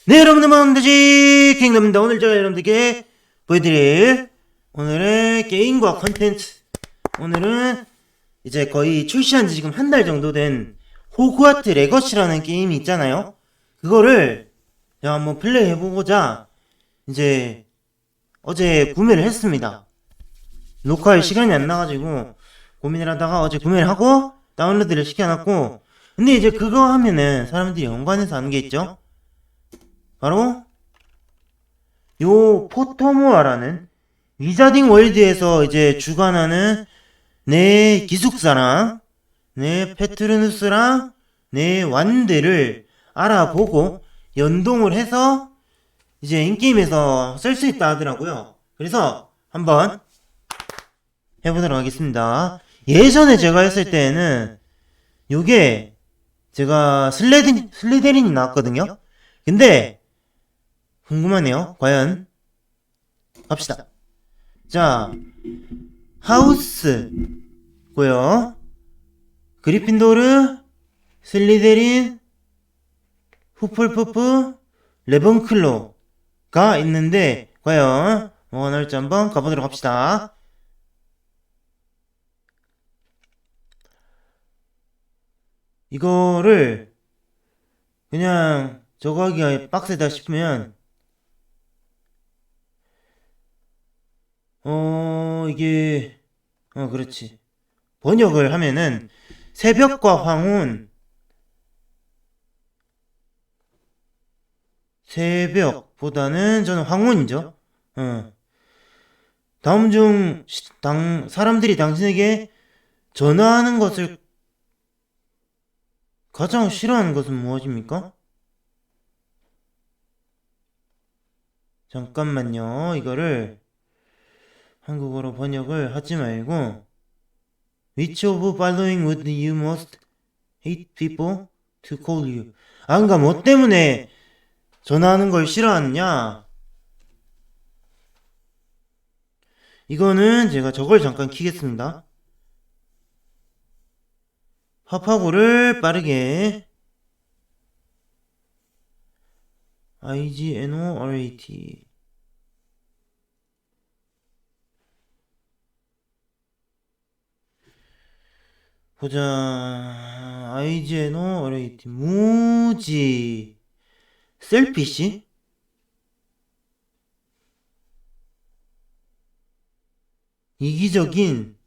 네, 여러분들 반갑습니다. G.킹덤입니다. 오늘 제가 여러분들께 보여드릴 오늘의 게임과 컨텐츠, 오늘은 이제 거의 출시한 지 지금 한 달 정도 된 호그와트 레거시라는 게임이 있잖아요. 그거를 제가 한번 플레이 해보고자 이제 어제 구매를 했습니다. 녹화할 시간이 안 나가지고 고민을 하다가 어제 구매를 하고 다운로드를 시켜놨고, 근데 이제 그거 하면은 사람들이 연관해서 하는 게 있죠. 바로 요 포터모아라는 위자딩 월드에서 이제 주관하는 내 기숙사랑 내 페트르누스랑 내 완들을 알아보고 연동을 해서 이제 인게임에서 쓸 수 있다 하더라고요. 그래서 한번 해보도록 하겠습니다. 예전에 제가 했을 때는 요게 제가 슬리데린이 나왔거든요. 근데 궁금하네요. 과연 갑시다. 자, 하우스고요. 그리핀도르, 슬리데린, 후플푸프, 레븐클로가 있는데 과연 뭐가 나올지 한번 가보도록 합시다. 이거를 그냥 저거 하기가 빡세다 싶으면 이게 그렇지. 번역을 하면은 새벽과 황혼, 새벽보다는 저는 황혼이죠. 다음 중 사람들이 당신에게 전화하는 것을 가장 싫어하는 것은 무엇입니까? 잠깐만요. 이거를 한국어로 번역을 하지 말고 Which of following would you most hate people to call you? 그러니까 뭐 때문에 전화하는 걸 싫어하느냐? 이거는 제가 저걸 잠깐 키겠습니다. 파파고를 빠르게 IGNORAT 보자. IGNORAT 무지 셀피시? 이기적인.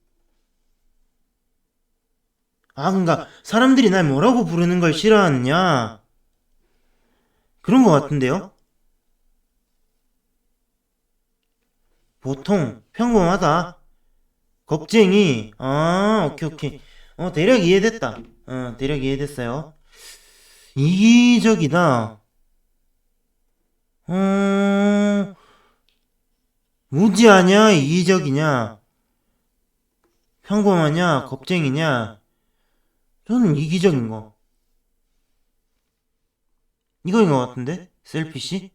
그러니까 사람들이 날 뭐라고 부르는 걸 싫어하느냐? 그런 것 같은데요? 보통 평범하다. 겁쟁이. 오케이. 대략 이해됐다. 대략 이해됐어요. 이기적이다. 무지하냐, 이기적이냐, 평범하냐, 겁쟁이냐. 저는 이기적인 거. 이거인 것 같은데? 셀피시?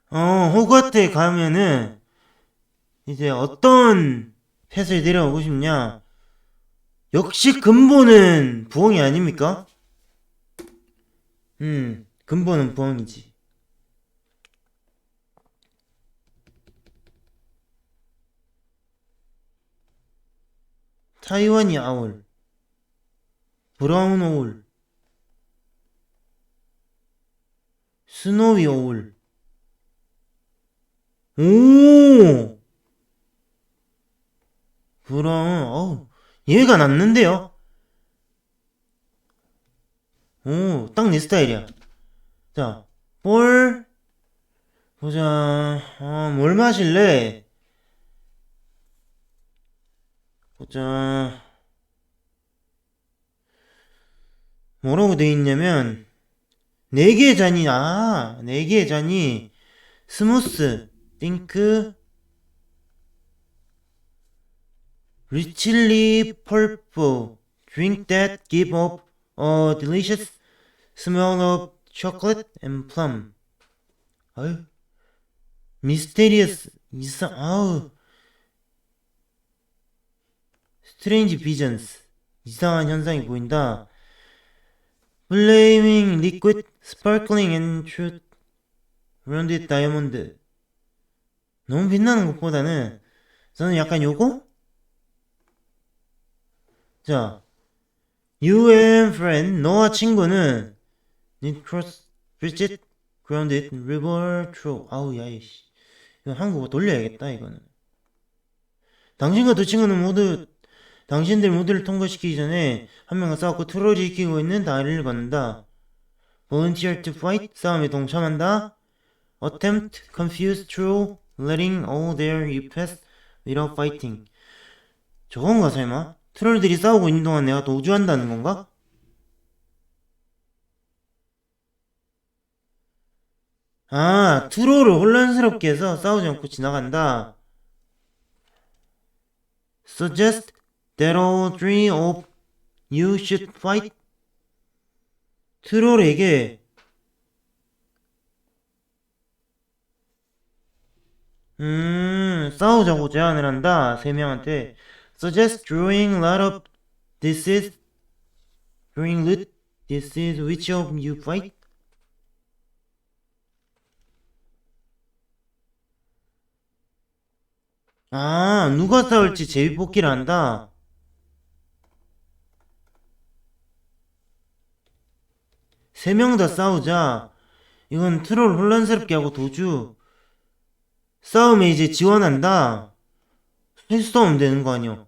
호그와트에 가면은 이제 어떤 펫을 데려오고 싶냐? 역시 근본은 부엉이 아닙니까? 근본은 부엉이지. 타이완이 아울, 브라운 오울, 스노위 오울. 오! 브라운, 얘가 낫는데요? 딱 내 스타일이야. 자, 보자. 뭘 마실래? 보자. 뭐라고 돼 있냐면, 4개의 잔이, 4개의 잔이, 스무스, 띵크, richly purple, drink that give off a delicious smell of chocolate and plum. mysterious, strange visions, 이상한 현상이 보인다. Flaming liquid, sparkling and true rounded diamond. 너무 빛나는 것보다는 저는 약간 요거? 자, you and friend, 너와 친구는 need cross bridge grounded river through. 아우 야이씨, 이거 한국어 돌려야겠다. 이거는 당신과 두 친구는 모두 당신들 모두를 통과시키기 전에 한 명과 싸웠고 트롤이 지키고 있는 다리를 건넌다. volunteer to fight, 싸움에 동참한다. attempt, confuse, through, letting all their you pass without fighting. 저건가 설마? 트롤들이 싸우고 있는 동안 내가 도주한다는 건가? 아, 트롤을 혼란스럽게 해서 싸우지 않고 지나간다. suggest that all three of you should fight. 트롤에게 싸우자고 제안을 한다. 세 명한테. suggest drawing lot of this is drawing loot this is which of you fight. 아, 누가 싸울지 제비뽑기를 한다. 세 명 다 싸우자. 이건 트롤 혼란스럽게 하고 도주. 싸움에 이제 지원한다. 셋이 싸우면 되는 거 아니야.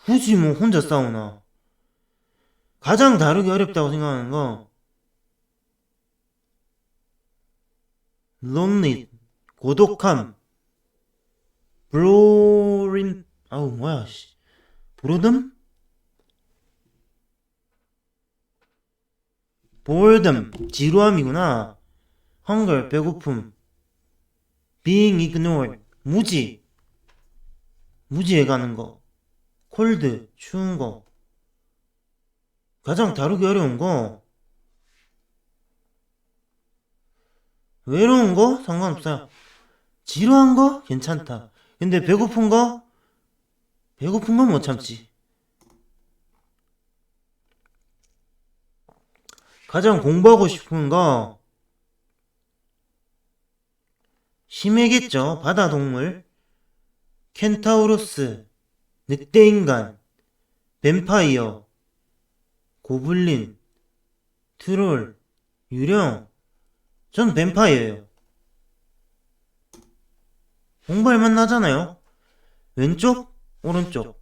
굳이 뭐 혼자 싸우나. 가장 다루기 어렵다고 생각하는 거. lonely, 고독함. 브로린, 아우 뭐야 씨. 브로듬? boredom, 지루함이구나. hunger, 배고픔. being ignored, 무지해가는 거. cold, 추운 거. 가장 다루기 어려운 거. 외로운 거? 상관없어요. 지루한 거? 괜찮다. 근데 배고픈 거? 배고픈 건 못 참지. 가장 공부하고 싶은 거? 심해겠죠. 바다동물. 켄타우로스, 늑대인간, 뱀파이어, 고블린, 트롤, 유령. 전 뱀파이어예요. 공부할만 나잖아요. 왼쪽? 오른쪽.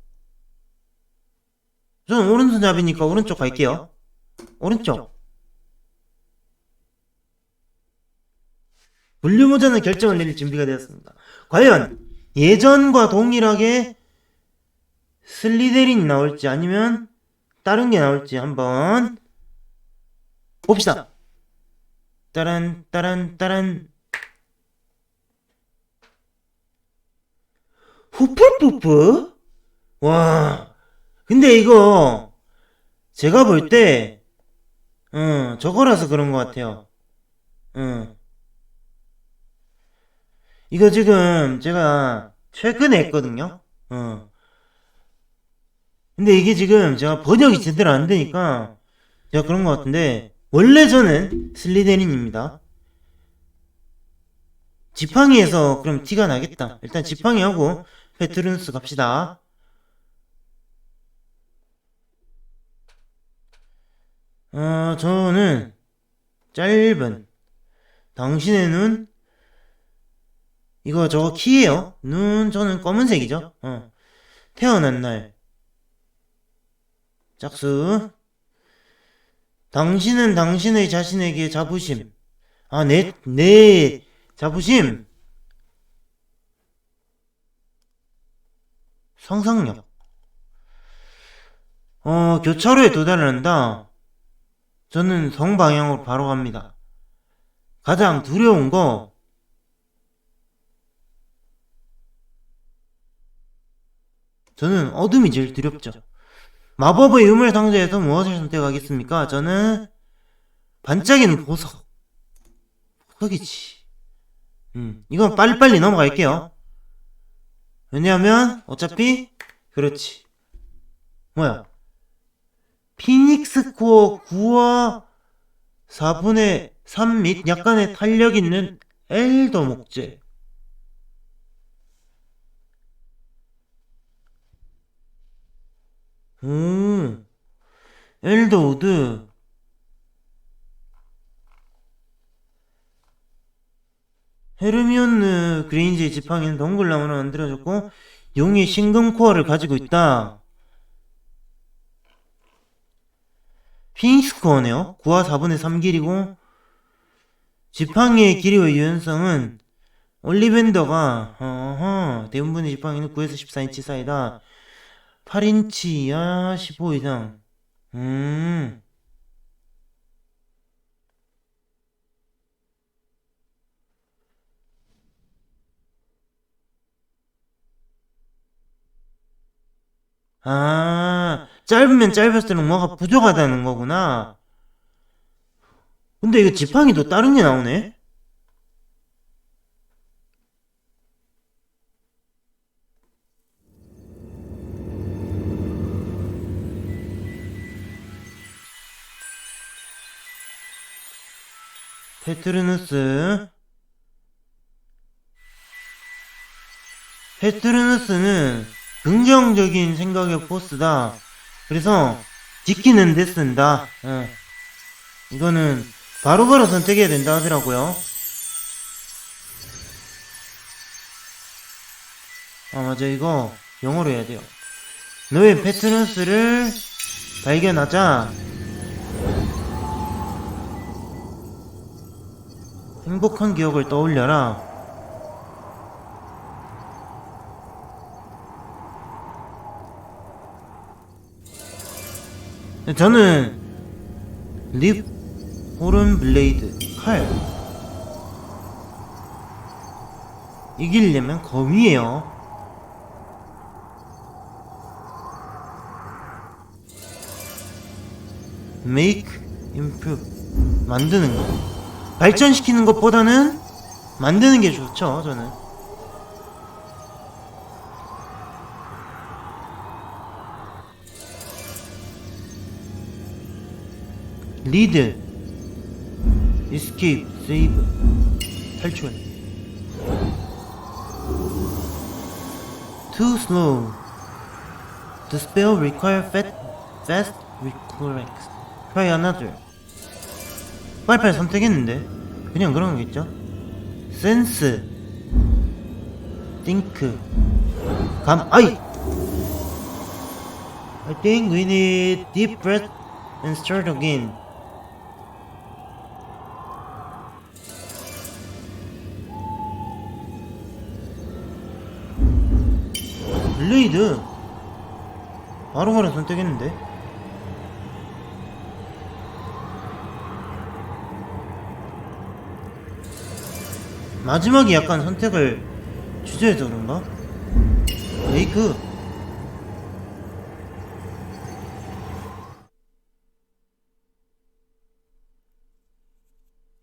전 오른손잡이니까 오른쪽 갈게요. 오른쪽. 분류모자는 결정을 내릴 준비가 되었습니다. 과연 예전과 동일하게 슬리데린이 나올지 아니면 다른 게 나올지 한번 봅시다. 따란 따란 따란. 후플푸프? 와, 근데 이거 제가 볼 때 저거라서 그런 것 같아요. 이거 지금 제가 최근에 했거든요. 근데 이게 지금 제가 번역이 제대로 안 되니까 제가 그런 것 같은데, 원래 저는 슬리데린입니다. 지팡이에서 그럼 티가 나겠다. 일단 지팡이하고 페트루누스 갑시다. 저는 짧은 당신의 눈. 이거 저거 키예요. 눈 저는 검은색이죠. 태어난 날. 짝수. 당신은 당신의 자신에게 자부심. 아, 내 자부심. 상상력. 교차로에 도달을 한다. 저는 성방향으로 바로 갑니다. 가장 두려운 거. 저는 어둠이 제일 두렵죠. 마법의 유물 상자에서 무엇을 선택하겠습니까? 저는 반짝이는 보석. 보석이지. 이건 빨리빨리 넘어갈게요. 왜냐하면 어차피 그렇지. 뭐야? 피닉스 코어 9와 4분의 3 및 약간의 탄력 있는 엘더 목재. 오, 엘더 우드. 헤르미온느 그레인지의 지팡이는 동글나무로 만들어졌고 용의 신금 코어를 가지고 있다. 피닉스 코어네요. 9와 4분의 3 길이고 지팡이의 길이와 유연성은 올리벤더가 대부분의 지팡이는 9에서 14인치 사이다. 8인치 이하 15 이상. 짧으면 짧을수록 뭐가 부족하다는 거구나. 근데 이거 지팡이도 다른 게 나오네? 페트르누스는 긍정적인 생각의 포스다. 그래서 지키는 데 쓴다. 이거는 바로바로 선택해야 된다 하더라고요. 맞아, 이거 영어로 해야 돼요. 너의 페트르누스를 발견하자. 행복한 기억을 떠올려라. 저는 립 호른 블레이드 칼. 이기려면 검이에요. make improve 만드는 거. 발전시키는 것보다는 만드는 게 좋죠, 저는. 리드, escape, save, 탈출. Too slow. The spell require fast reflex. Try another. 빨리빨리 선택했는데 그냥 그런 거겠죠? Sense, think, I think we need deep breath and start again. 블레이드 바로바로 선택했는데. 마지막에 약간 선택을 주저해서 그런가? 메이크.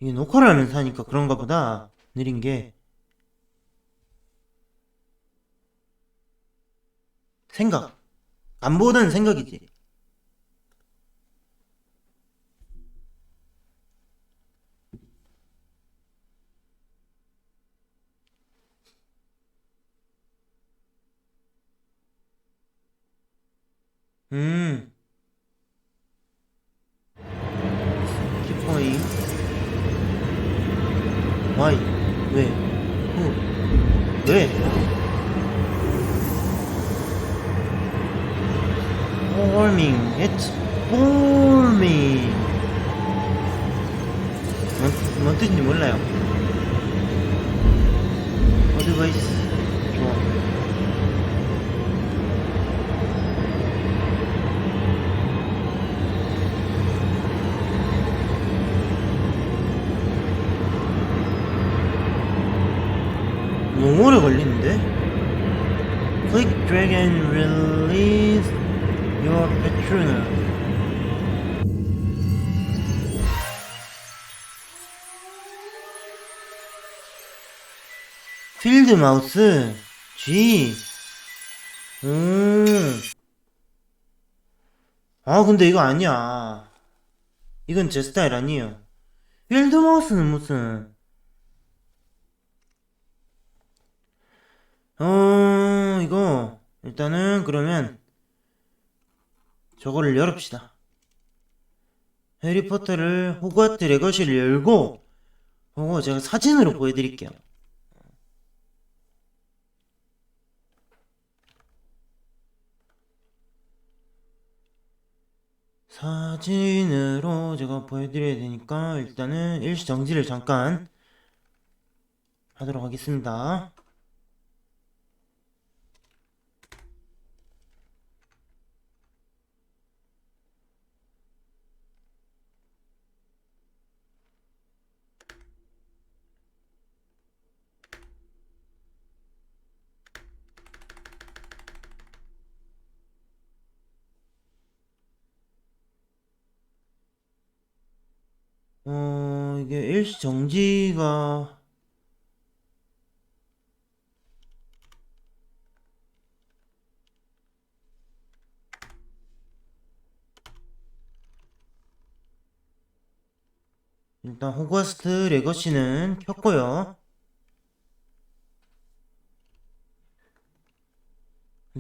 이게 녹화를 하면서 하니까 그런가 보다. 느린게. 생각. 안보다는 생각이지. 키포이. Why? 왜? Who? 왜? Forming. It's forming. 뭔 뜻인지 몰라요. 어드바이스. 좋아. 너무 오래 걸리는데? Click, drag and release your Petruna. 필드 마우스 G. 아, 근데 이거 아니야. 이건 제 스타일 아니에요. 필드마우스는 무슨. 이거 일단은 그러면 저거를 열읍시다. 해리포터를 호그와트 레거시를 열고 그거 제가 사진으로 보여드릴게요. 사진으로 제가 보여드려야 되니까 일단은 일시정지를 잠깐 하도록 하겠습니다. 이게 일시정지가 일단 호그와트 레거시는 켰고요.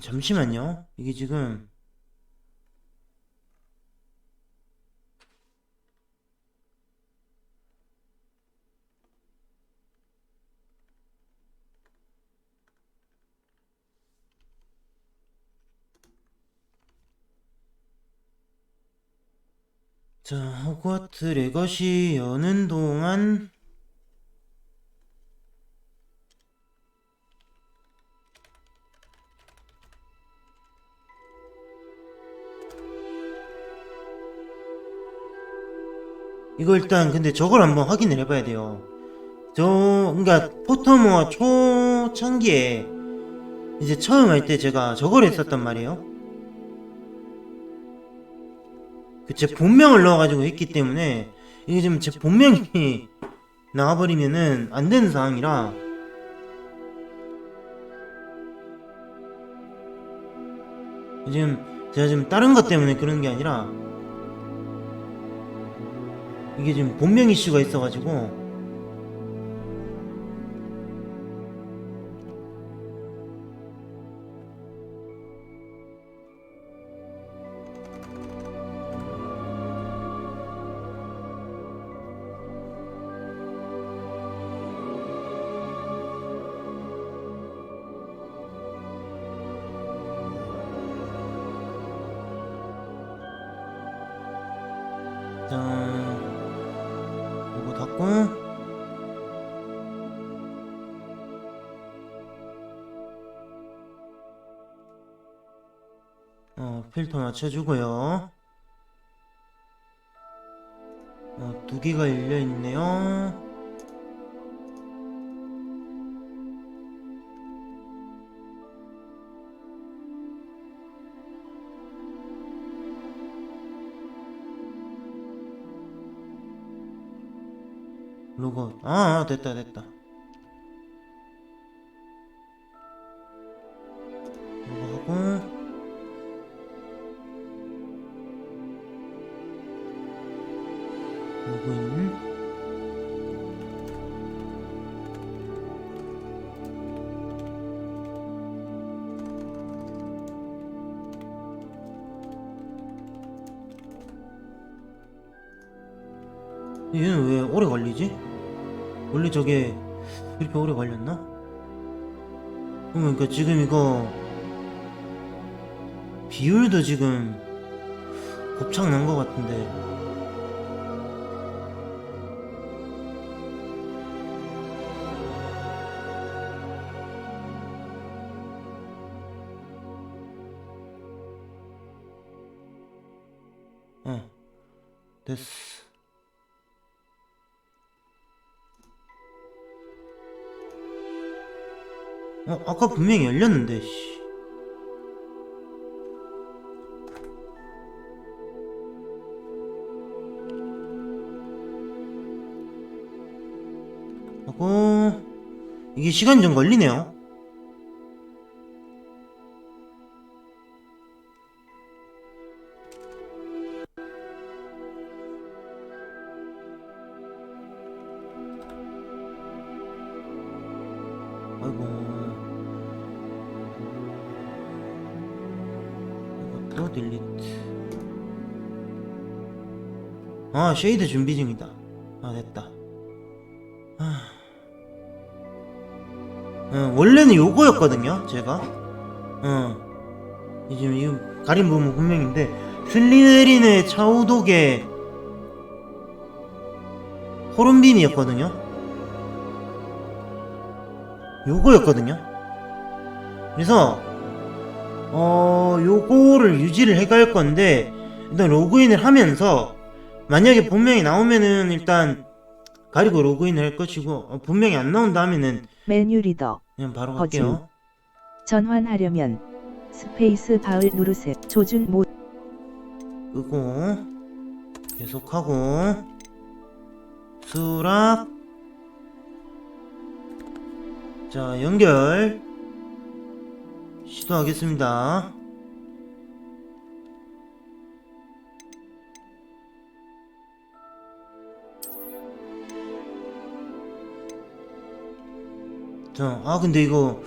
잠시만요. 이게 지금 자, 호그와트 레거시 여는 동안 이거 일단 근데 저걸 한번 확인을 해봐야 돼요. 그러니까 포토모어 초창기에 이제 처음 할 때 제가 저걸 했었단 말이에요. 그 제 본명을 넣어가지고 했기 때문에 이게 지금 제 본명이 나와버리면은 안 되는 상황이라 지금 제가 지금 다른 것 때문에 그런 게 아니라 이게 지금 본명 이슈가 있어가지고 자, 이거 닫고 필터 맞춰주고요. 두 개가 열려있네요. 로고 됐다 로고하고 로그인 얘는 왜 오래 걸리지? 원래 저게 이렇게 오래 걸렸나? 그러니까 지금 이거 비율도 지금 곱창 난 것 같은데 됐어. 아까 분명히 열렸는데 씨. 하고 이게 시간이 좀 걸리네요. 딜리트. 아, 쉐이드 준비 중이다. 아, 됐다. 원래는 요거였거든요, 제가. 지금 이 가린 부분 분명인데, 슬리데린의 차우독의 호른빔이었거든요. 요거였거든요. 그래서 요거를 유지를 해갈 건데, 일단 로그인을 하면서 만약에 본명이 나오면은 일단 가리고 로그인을 할 것이고, 본명이 안 나온다면은 메뉴 리더 그냥 바로 버튼. 갈게요. 전환하려면 스페이스 바을 누르세요. 조준 모 끄고 계속하고 수락. 자, 연결 시도하겠습니다. 자, 근데 이거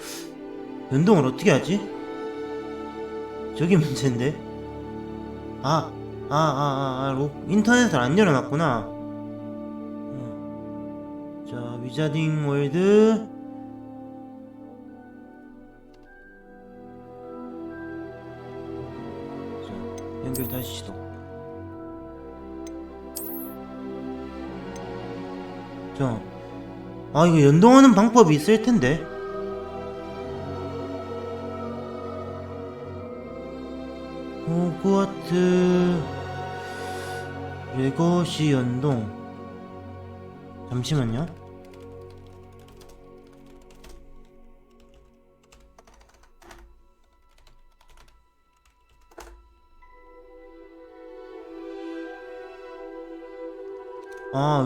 연동을 어떻게 하지? 저게 문제인데. 인터넷을 안 열어놨구나. 자, 위자딩 월드. 자, 연결 다시 시도. 자, 이거 연동하는 방법이 있을 텐데. 호그와트 레거시 연동. 잠시만요.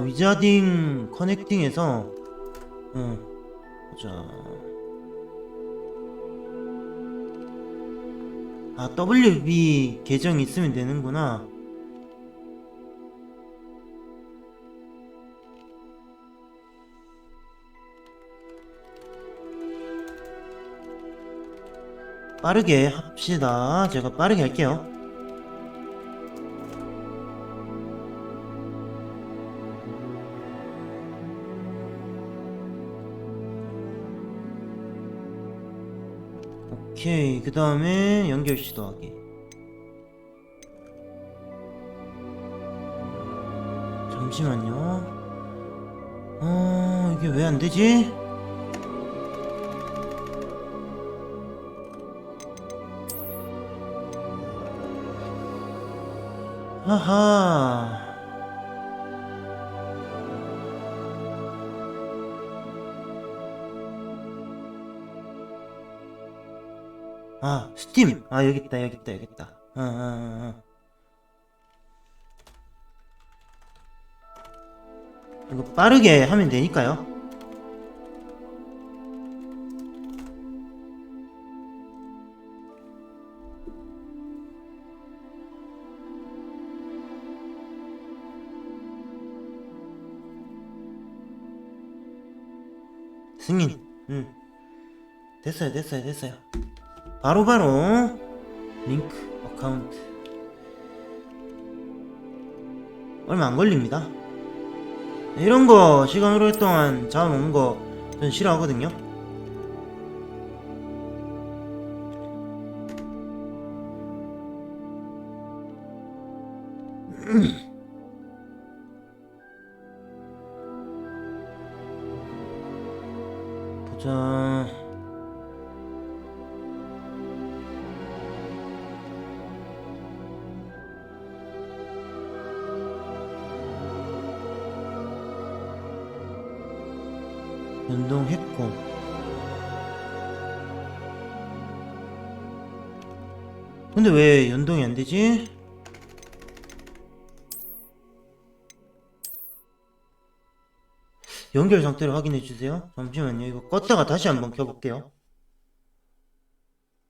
위자딩 커넥팅에서 자, WB 계정이 있으면 되는구나. 빠르게 합시다. 제가 빠르게 할게요. 오케이, 그 다음에 연결 시도하기. 잠시만요. 이게 왜 안되지? 하하. 스팀. 여기있다. 이거 빠르게 하면 되니까요. 승인. 됐어요. 바로바로 링크 어카운트. 얼마 안 걸립니다. 이런거 시간 오랫동안 잡아먹는거 전 싫어하거든요. 보자. 연동했고. 근데 왜 연동이 안되지? 연결 상태를 확인해주세요. 잠시만요. 이거 껐다가 다시 한번 켜볼게요.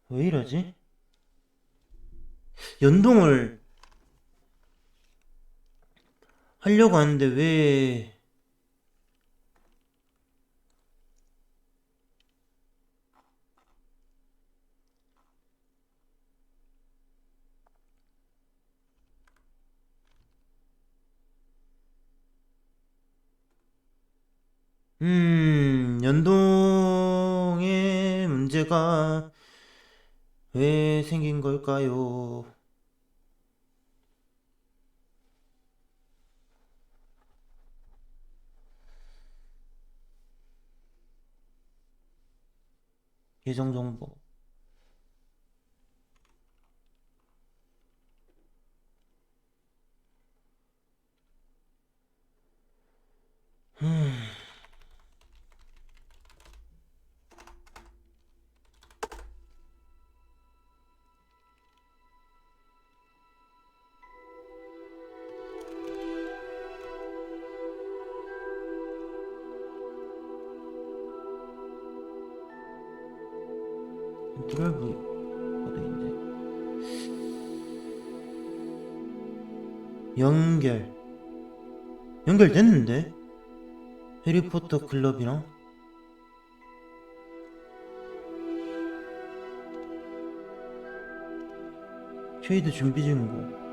왜 이러지? 연동을 하려고 하는데 왜... 연동의 문제가 왜 생긴 걸까요? 계정 정보. 드라이브 어디인데? 연결됐는데? 해리포터 클럽이랑 쉐이드 준비 중이고.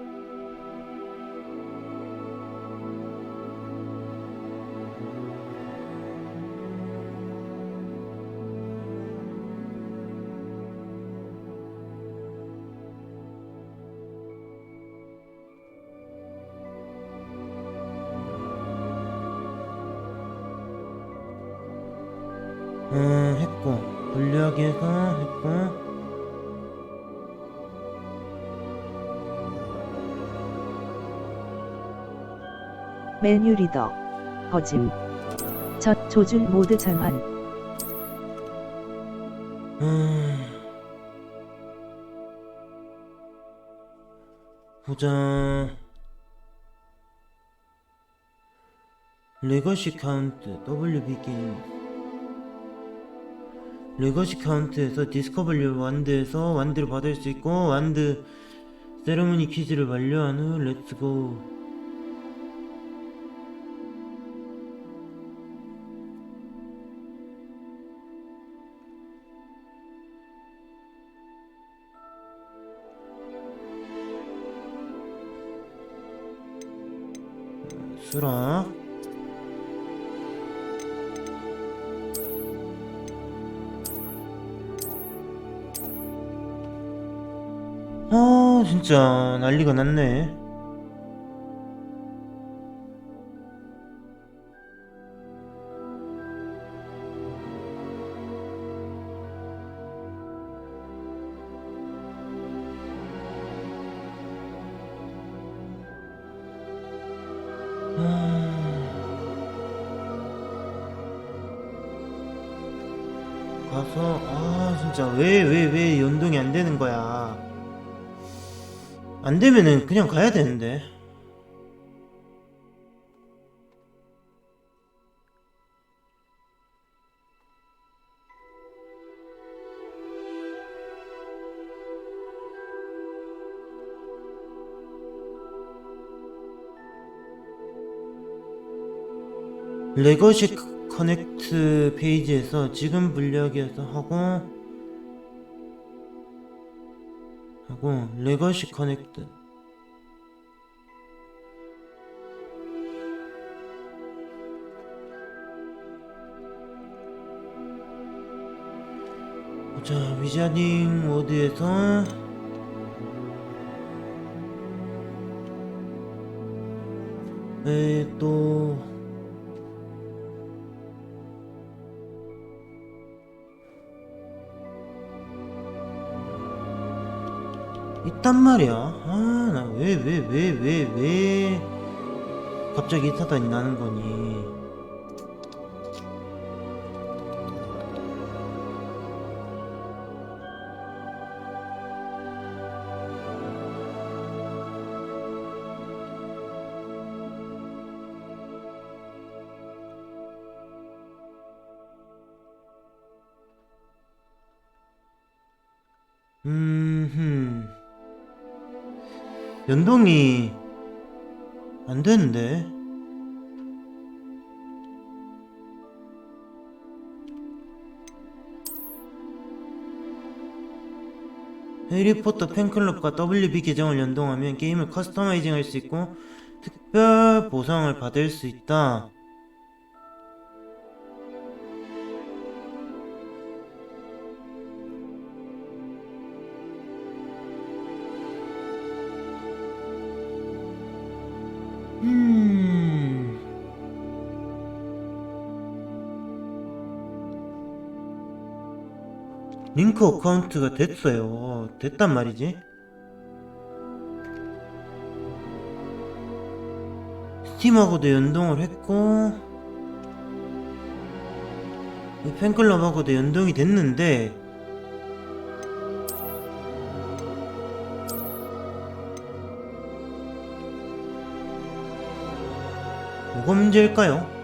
했고 분리하기에서 했고. 메뉴 리더 버짐 첫 조준 모드 전환 보자. 레거시 카운트 WB 게임. 레거시 카운트에서 디스커버리 완드에서 완드를 받을 수 있고, 완드 세레모니 퀴즈를 완료한 후 렛츠고. 수락. 진짜 난리가 났네. 가서 진짜 왜 연동이 안 되는 거야. 안 되면은 그냥 가야 되는데. 레거시 커넥트 페이지에서 지금 분리하기에서 하고 레거시 커넥트. 자, 위자딩 모드에서 또 있단 말이야. 나 왜 갑자기 이 타단이 나는 거니. 연동이 안 되는데. 해리포터 팬클럽과 WB 계정을 연동하면 게임을 커스터마이징 할 수 있고 특별 보상을 받을 수 있다. 링크 어카운트가 됐어요. 됐단 말이지. 스팀하고도 연동을 했고 이 팬클럽하고도 연동이 됐는데 뭐가 문제일까요?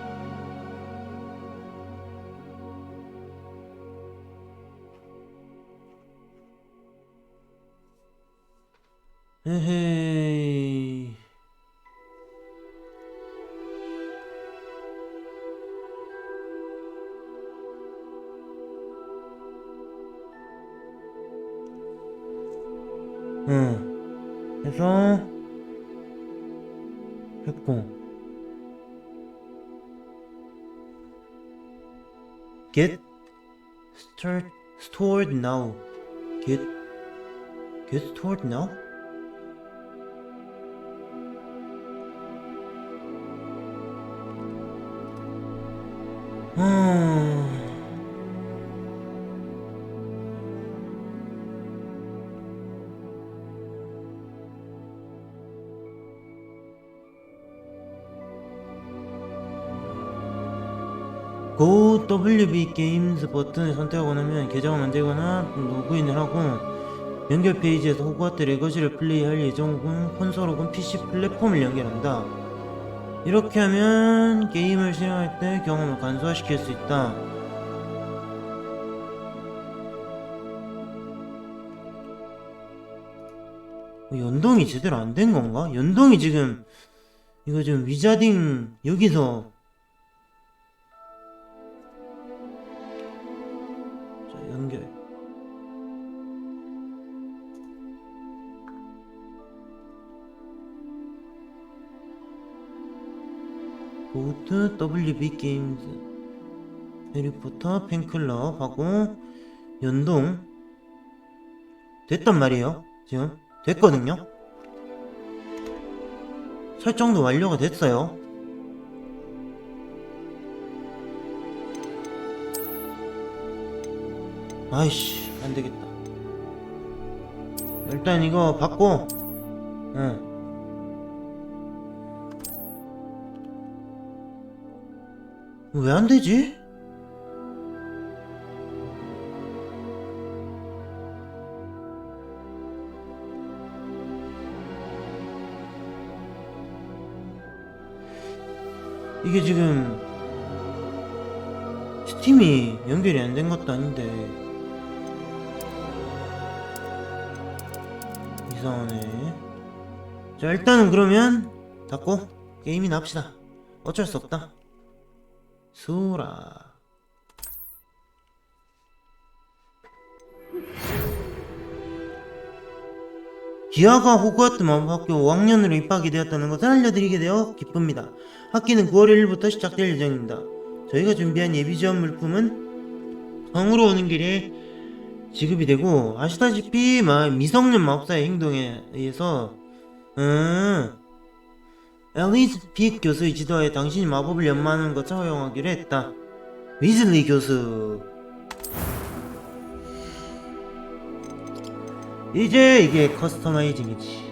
에헤이. 해서 했고 get stored now. get stored now? Go WB Games 버튼을 선택하고 나면 계정을 만들거나 로그인을 하고 연결 페이지에서 호그와트 레거시를 플레이할 예정 혹은 콘솔 혹은 PC 플랫폼을 연결한다. 이렇게 하면 게임을 실행할 때 경험을 간소화시킬 수 있다. 연동이 제대로 안 된 건가? 연동이 지금 이거 지금 위자딩 여기서 자 연결 보트 WB 게임즈 해리포터 팬클럽 하고 연동 됐단 말이에요. 지금 됐거든요. 설정도 완료가 됐어요. 아이씨 안되겠다. 일단 이거 받고 왜 안되지? 이게 지금 스팀이 연결이 안 된 것도 아닌데 이상하네. 자 일단은 그러면 닫고 게임이나 합시다. 어쩔 수 없다. 수라 기아가 호그와트 마법학교 5학년으로 입학이 되었다는 것을 알려드리게 되어 기쁩니다. 학기는 9월 1일부터 시작될 예정입니다. 저희가 준비한 예비 지원 물품은 성으로 오는 길에 지급이 되고 아시다시피 미성년 마법사의 행동에 의해서 앨리스 픽 교수의 지도하에 당신이 마법을 연마하는 것을 허용하기로 했다. 위즐리 교수 이제 이게 커스터마이징이지.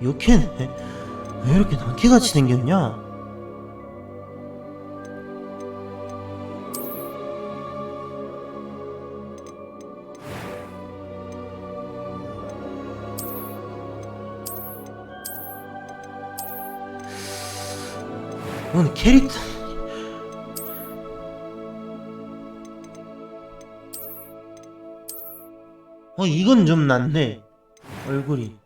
욕했네. 왜 이렇게 낭키같이 생겼냐? 오늘 캐릭터 이건 좀 낫네. 얼굴이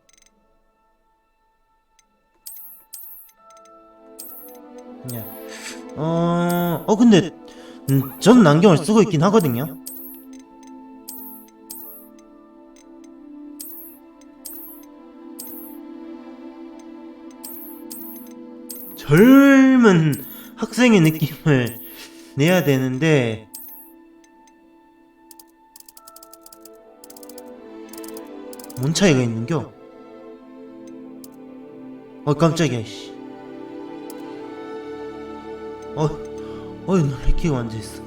그냥 근데 전 안경을 쓰고 있긴 하거든요. 젊은 학생의 느낌을 내야 되는데 뭔 차이가 있는겨? 깜짝이야 씨. 놀래키고 앉아있어.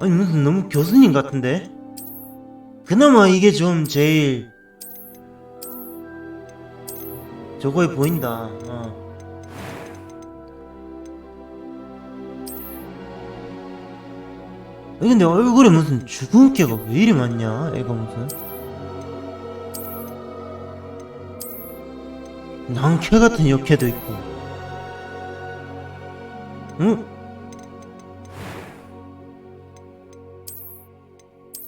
아니 무슨 너무 교수님 같은데? 그나마 이게 좀 제일 저거에 보인다. 근데 얼굴에 무슨 주근깨가 왜 이리 많냐? 애가 무슨 낭캐 같은 역캐도 있고. 응?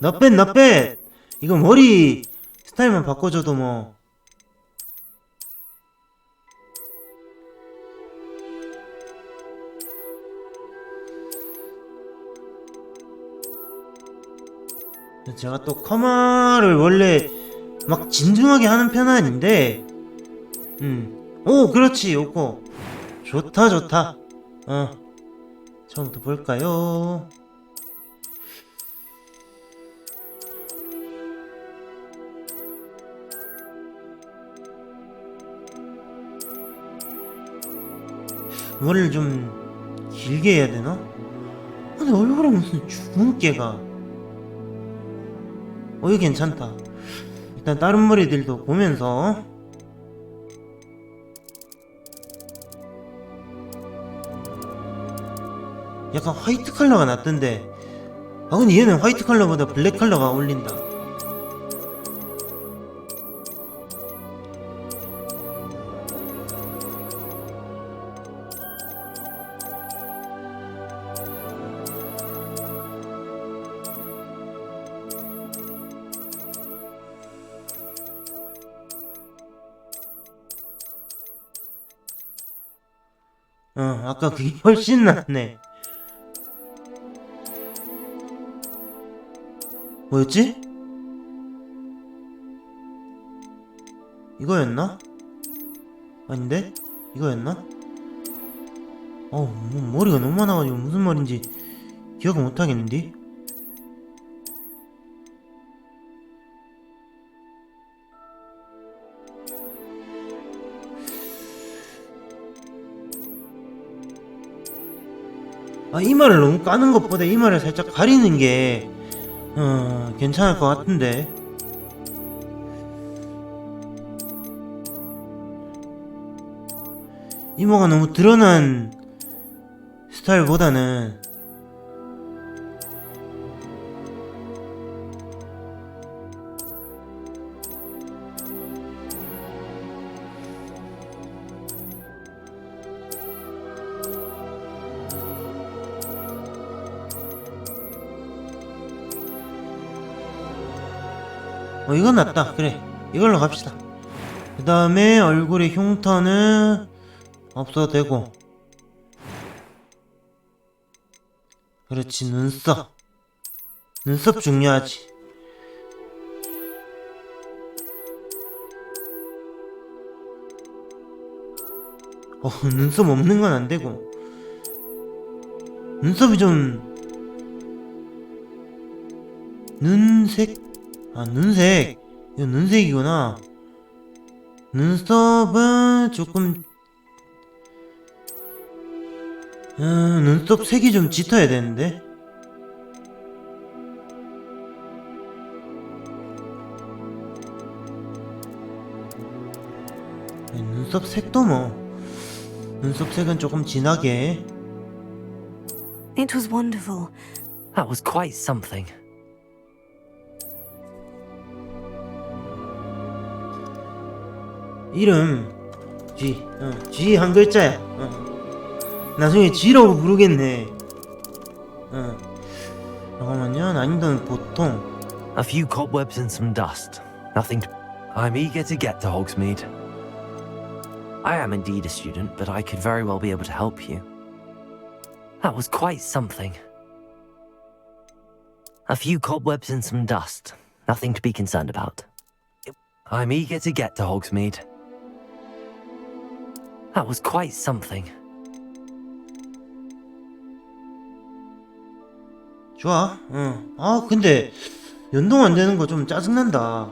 나빼 이거 머리 스타일만 바꿔줘도 뭐. 제가 또 커마를 원래 막 진중하게 하는 편은 아닌데 오 그렇지 요거 좋다. 처음부터 볼까요? 머리를 좀 길게 해야 되나? 근데 얼굴에 무슨 주근깨가. 이거 괜찮다. 일단 다른 머리들도 보면서. 약간 화이트 컬러가 낫던데. 근데 얘는 화이트 컬러보다 블랙 컬러가 어울린다. 아까 그게 훨씬 낫네. 뭐였지? 이거였나? 아닌데? 이거였나? 머리가 너무 많아가지고 무슨 말인지 기억을 못하겠는데? 이마를 너무 까는 것보다 이마를 살짝 가리는 게 괜찮을 것 같은데. 이마가 너무 드러난 스타일보다는 이건 낫다. 그래, 이걸로 갑시다. 그 다음에 얼굴의 흉터는 없어도 되고. 그렇지, 눈썹 중요하지. 눈썹 없는 건 안 되고. 눈썹이 좀 눈색. 눈색. 이거 눈색이구나. 눈썹은 조금 눈썹 색이 좀 짙어야 되는데. 눈썹 색도 눈썹 색은 조금 진하게. It was wonderful. That was quite something. 이름 G 한 글자야. 나중에 G라고 부르겠네. 잠깐만요. 난이도는 보통. A few cobwebs and some dust. Nothing to... I'm eager to get to Hogsmeade. I am indeed a student, but I could very well be able to help you. That was quite something. A few cobwebs and some dust. Nothing to be concerned about. I'm eager to get to Hogsmeade. That was quite something. 좋아. 아 근데 연동 안 되는 거 좀 짜증난다.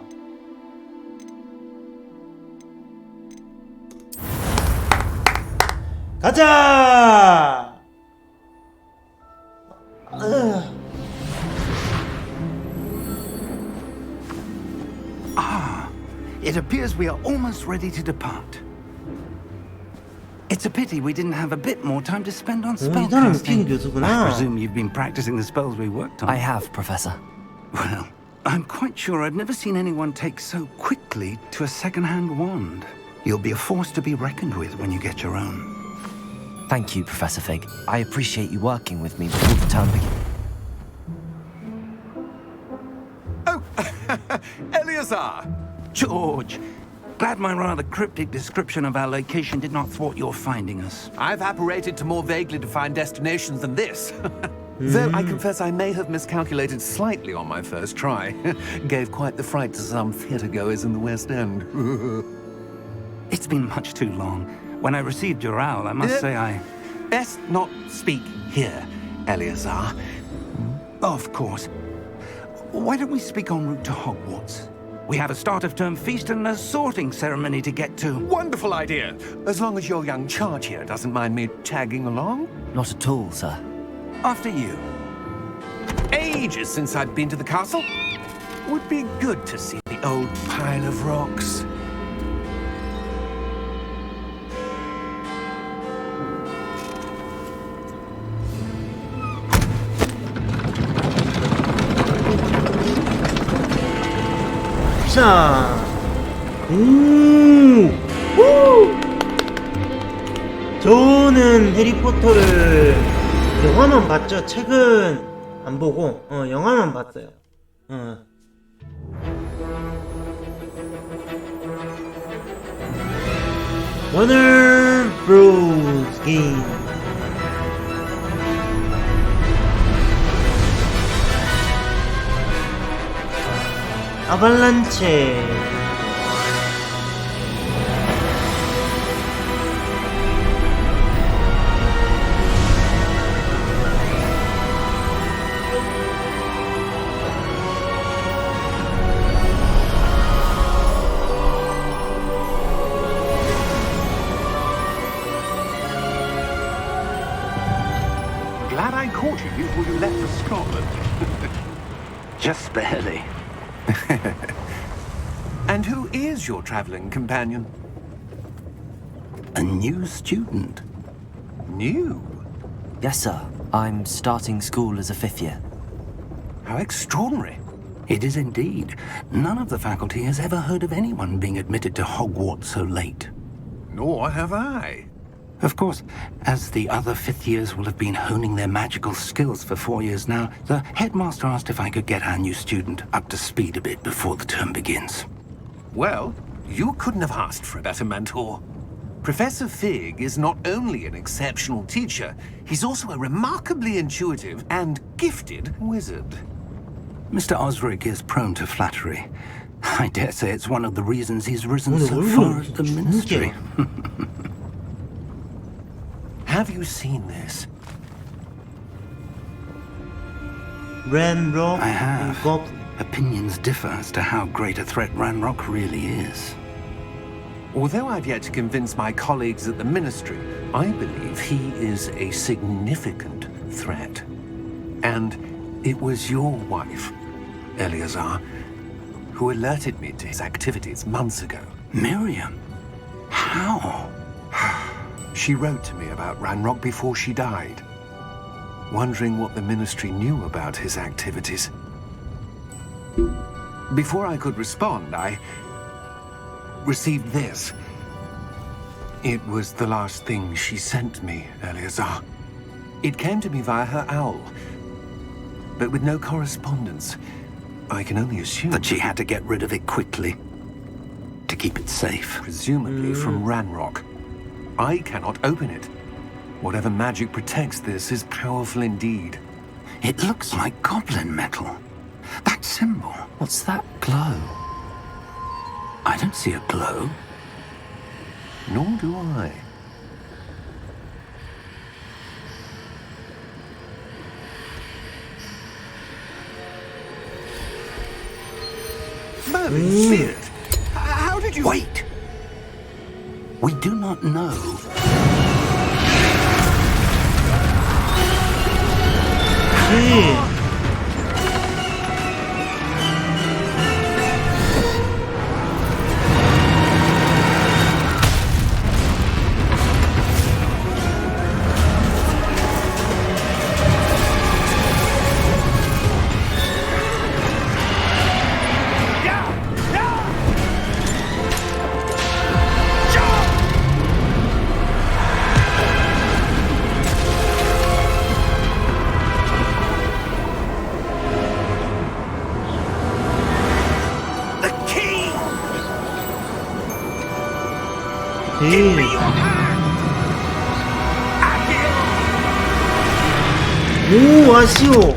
가자. It appears we are almost ready to depart. It's a pity we didn't have a bit more time to spend on 이 사람 웃긴 spellcasting. 교수구나. I presume you've been practicing the spells we worked on. I have, Professor. Well, I'm quite sure I've never seen anyone take so quickly to a second-hand wand. You'll be a force to be reckoned with when you get your own. Thank you, Professor Fig. I appreciate you working with me before the term begins. Eleazar! George! Glad my rather cryptic description of our location did not thwart your finding us. I've apparated to more vaguely defined destinations than this. Though I confess I may have miscalculated slightly on my first try. Gave quite the fright to some theatre-goers in the West End. It's been much too long. When I received your owl, I must say I... Best not speak here, Eleazar. Of course. Why don't we speak en route to Hogwarts? We have a start-of-term feast and a sorting ceremony to get to. Wonderful idea! As long as your young charge here doesn't mind me tagging along. Not at all, sir. After you. Ages since I've been to the castle. Would be good to see the old pile of rocks. 자, 저는 해리포터를 영화만 봤죠. 책은 안 보고 영화만 봤어요. 워너 브로스 게임. 아발란체. Glad I caught you before you left for Scotland. Just barely. And who is your traveling companion? A new student. New? Yes, sir. I'm starting school as a 5th year. How extraordinary. It is indeed. None of the faculty has ever heard of anyone being admitted to Hogwarts so late. Nor have I. Of course, as the other 5th years will have been honing their magical skills for 4 years now, the headmaster asked if I could get our new student up to speed a bit before the term begins. Well, you couldn't have asked for a better mentor. Professor Fig is not only an exceptional teacher, he's also a remarkably intuitive and gifted wizard. Mr. Osric is prone to flattery. I dare say it's one of the reasons he's risen 오늘 so 얼굴은 far at the 진짜 ministry. Have you seen this? 램록 I have. 고블린. Opinions differ as to how great a threat Ranrock really is. Although I've yet to convince my colleagues at the Ministry, I believe he is a significant threat. And it was your wife, Eleazar, who alerted me to his activities months ago. Miriam? How? She wrote to me about Ranrock before she died, wondering what the Ministry knew about his activities. Before I could respond, I received this. It was the last thing she sent me, Eleazar. It came to me via her owl, but with no correspondence. I can only assume That she had to get rid of it quickly to keep it safe. presumably from Ranrock. I cannot open it. Whatever magic protects this is powerful indeed. It looks like goblin metal. That symbol. What's that glow? I don't see a glow. Nor do I. heavens, Beard! How did you... Wait! We do not know. 지. The key! 지. 오, 아쉬워.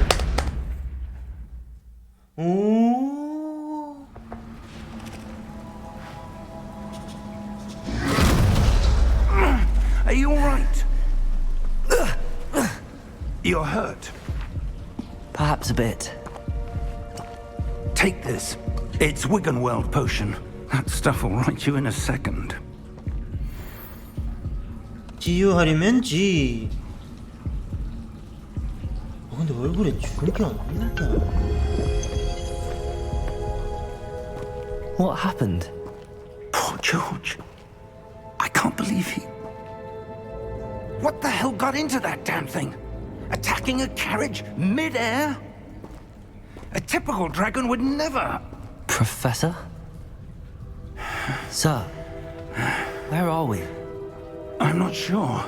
오. Are you alright? You're hurt. Perhaps a bit. Take this. It's Wiggenweld potion. That stuff will right you in a second. 지유하려면 G. 근데 얼굴에 주름기가 없는다. What happened? Poor George. I can't believe he... What the hell got into that damn thing? Attacking a carriage mid-air? A typical dragon would never... Professor? Sir, where are we? I'm not sure.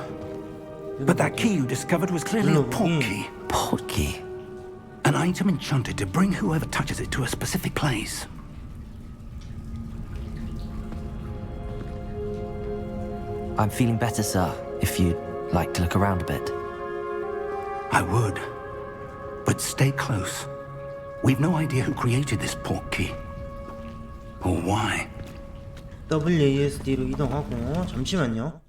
But that key you discovered was clearly a port key. Port key. An item enchanted to bring whoever touches it to a specific place. I'm feeling better, sir, if you'd like to look around a bit. I would. But stay close. We've no idea who created this port key. Or why. WASD로 이동하고 잠시만요.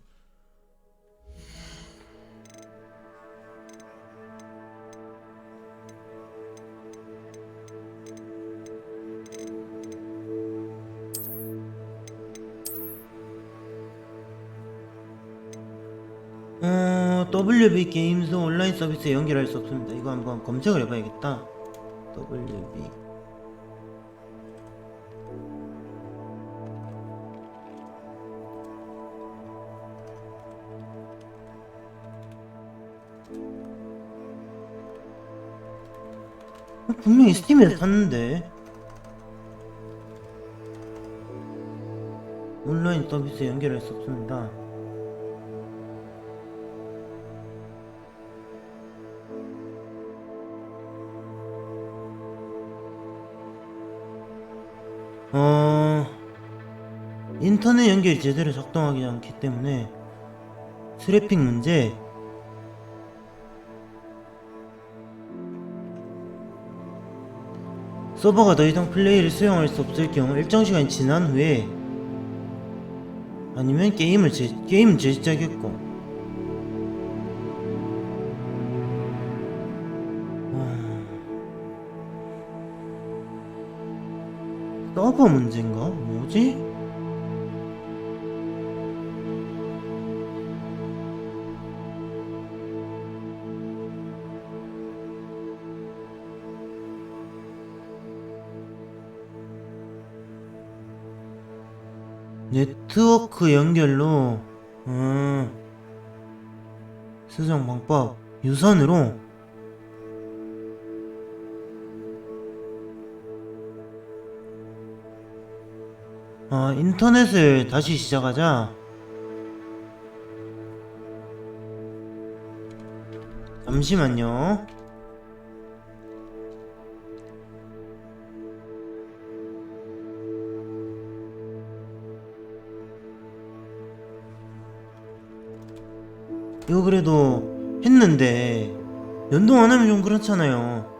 WB 게임즈 온라인 서비스에 연결할 수 없습니다. 이거 한번 검색을 해봐야겠다. WB 분명히 스팀에서 샀는데 온라인 서비스에 연결할 수 없습니다. 인터넷 연결이 제대로 작동하지 않기 때문에 트래픽 문제. 서버가 더 이상 플레이를 수용할 수 없을 경우 일정 시간이 지난 후에 아니면 게임은 재시작했고 서버 문제인가? 뭐지? 네트워크 연결로 수정 방법 유선으로 인터넷을 다시 시작하자. 잠시만요. 이거 그래도 했는데 연동 안 하면 좀 그렇잖아요.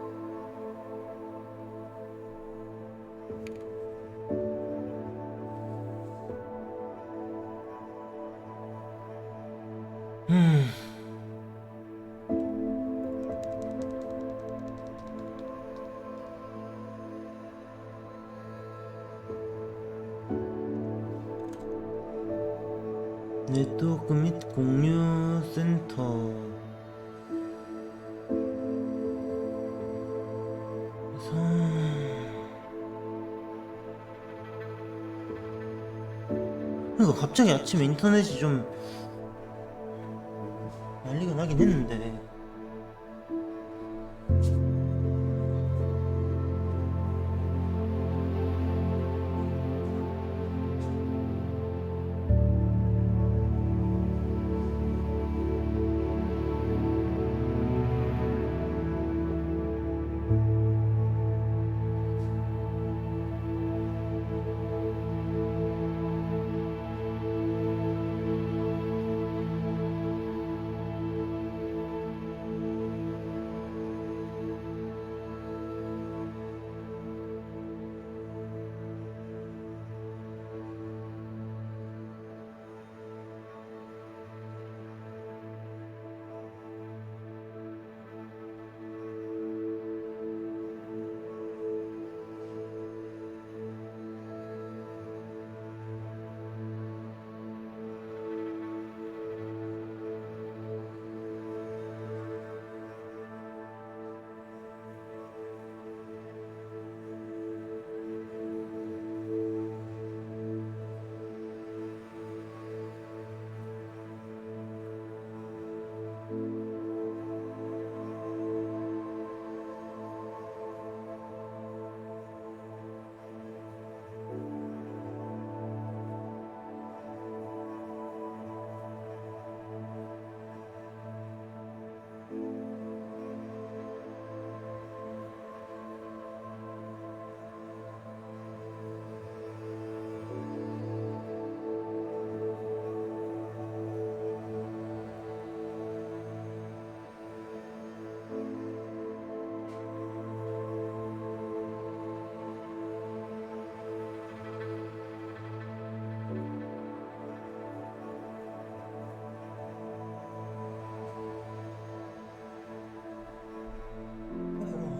네트워크 및 공유 센터. 그러니까 갑자기 아침에 인터넷이 좀 난리가 나긴 했는데.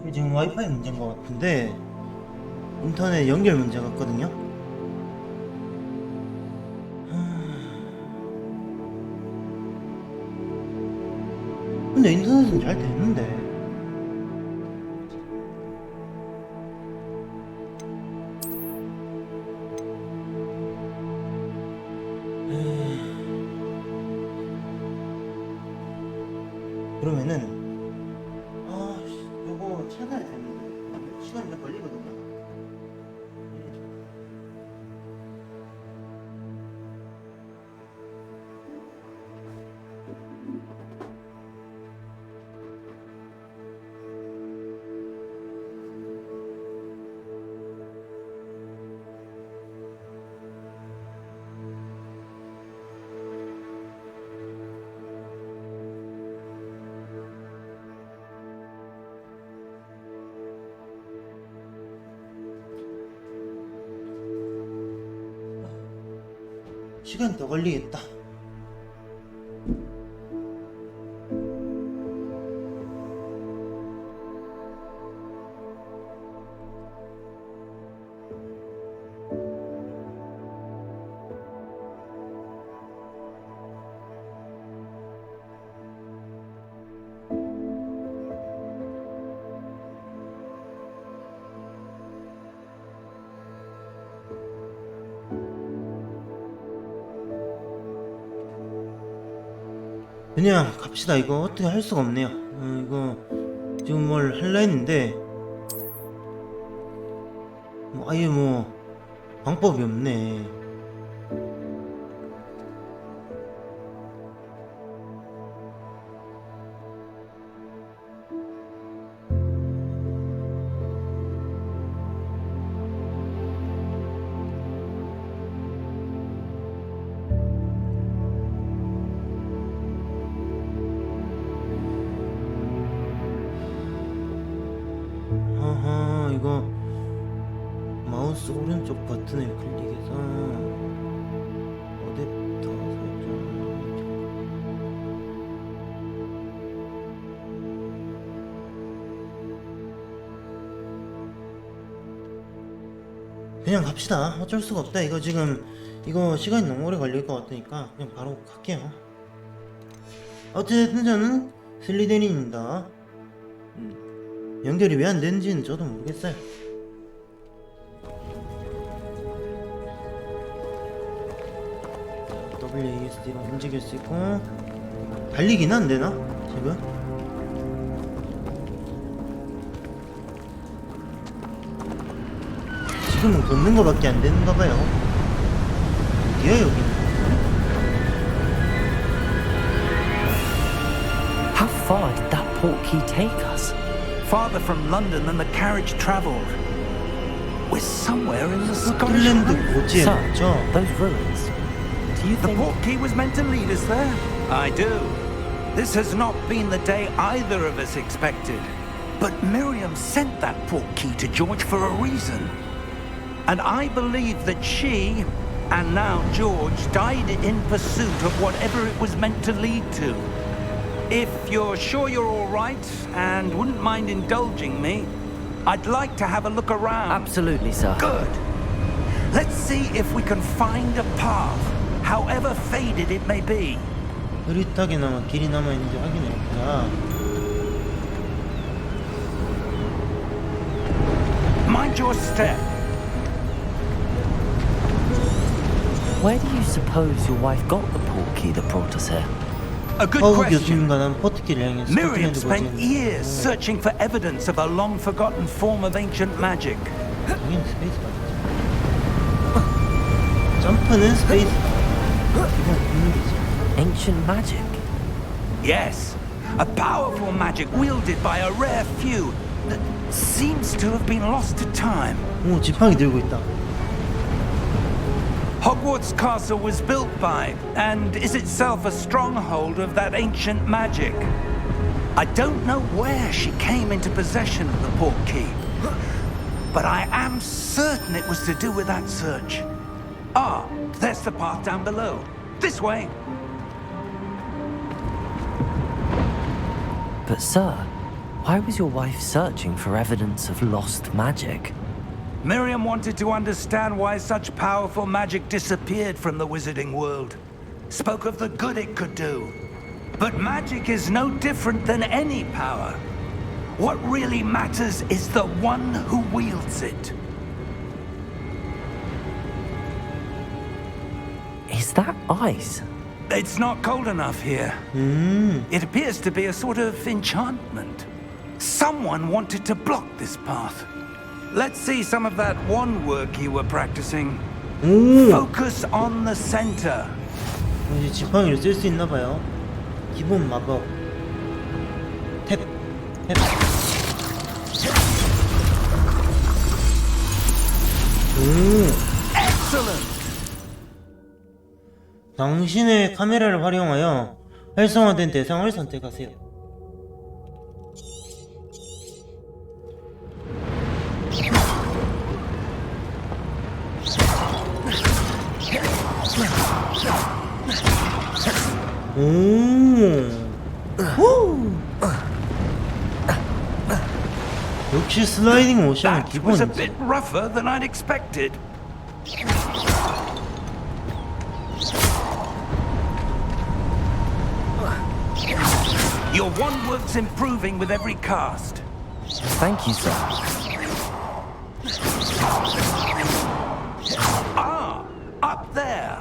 이게 지금 와이파이 문제인 것 같은데 인터넷 연결 문제 같거든요. 근데 인터넷은 잘 되는데. 그러면은 요거 찾아야 되는데 시간이 좀 걸리거든요. 시간 더 걸리겠다. 그냥 갑시다. 이거 어떻게 할 수가 없네요. 이거 지금 뭘 할라 했는데 아예 방법이 없네. 이거 마우스 오른쪽 버튼을 클릭해서 어댑터 설정. 그냥 갑시다. 어쩔 수가 없다. 이거 지금 이거 시간이 너무 오래 걸릴 것 같으니까 그냥 바로 갈게요. 어쨌든 저는 슬리데린입니다. 연결이 왜 안 되는지는 저도 모르겠어요. WASD로 움직일 수 있고 달리긴 안 되나? 지금? 지금은 걷는 거밖에 안 되는가 봐요. 어디야 여기는? How far did that portkey take us? Farther from London than the carriage travelled. We're somewhere in the Scottish 스코틀랜드 Highlands. 고지에 Sir, 있죠? those ruins. Do you The think... portkey was meant to lead us there? I do. This has not been the day either of us expected. But Miriam sent that portkey to George for a reason. And I believe that she, and now George, died in pursuit of whatever it was meant to lead to. If you're sure you're all right and wouldn't mind indulging me, I'd like to have a look around. Absolutely, sir. Good. Let's see if we can find a path, however faded it may be. 흐릿하게나마 길이 남아있는지 확인해볼게요. Mind your step. Where do you suppose your wife got the portkey that brought us here? A good 허그 question. 교수님과 난 포트키를 향해 Miriam 스코틀랜드 spent 고지에 years searching for evidence of a long-forgotten form of ancient magic. 당연히 스페이스가 있지. 점프는 스페이스. 이건 국룰이지. Ancient magic? Yes, a powerful magic wielded by a rare few that seems to have been lost to time. 오, 지팡이 들고 있다. Hogwarts Castle was built by, and is itself a stronghold of that ancient magic. I don't know where she came into possession of the portkey, but I am certain it was to do with that search. Ah, there's the path down below. This way. But sir, why was your wife searching for evidence of lost magic? Miriam wanted to understand why such powerful magic disappeared from the wizarding world. Spoke of the good it could do. But magic is no different than any power. What really matters is the one who wields it. Is that ice? It's not cold enough here. It appears to be a sort of enchantment. Someone wanted to block this path. Let's see some of that wand work you were practicing. 오! Focus on the center. 이제 지팡이를 쓸 수 있나 봐요. 기본 마법. 탭. 탭. 오! Excellent. 당신의 카메라를 활용하여 활성화된 대상을 선택하세요. 오! 역시 슬라이딩 모션은 That was a 기본이지. bit rougher than I'd expected. Your wand work's improving with every cast. Thank you, sir. Ah, up there.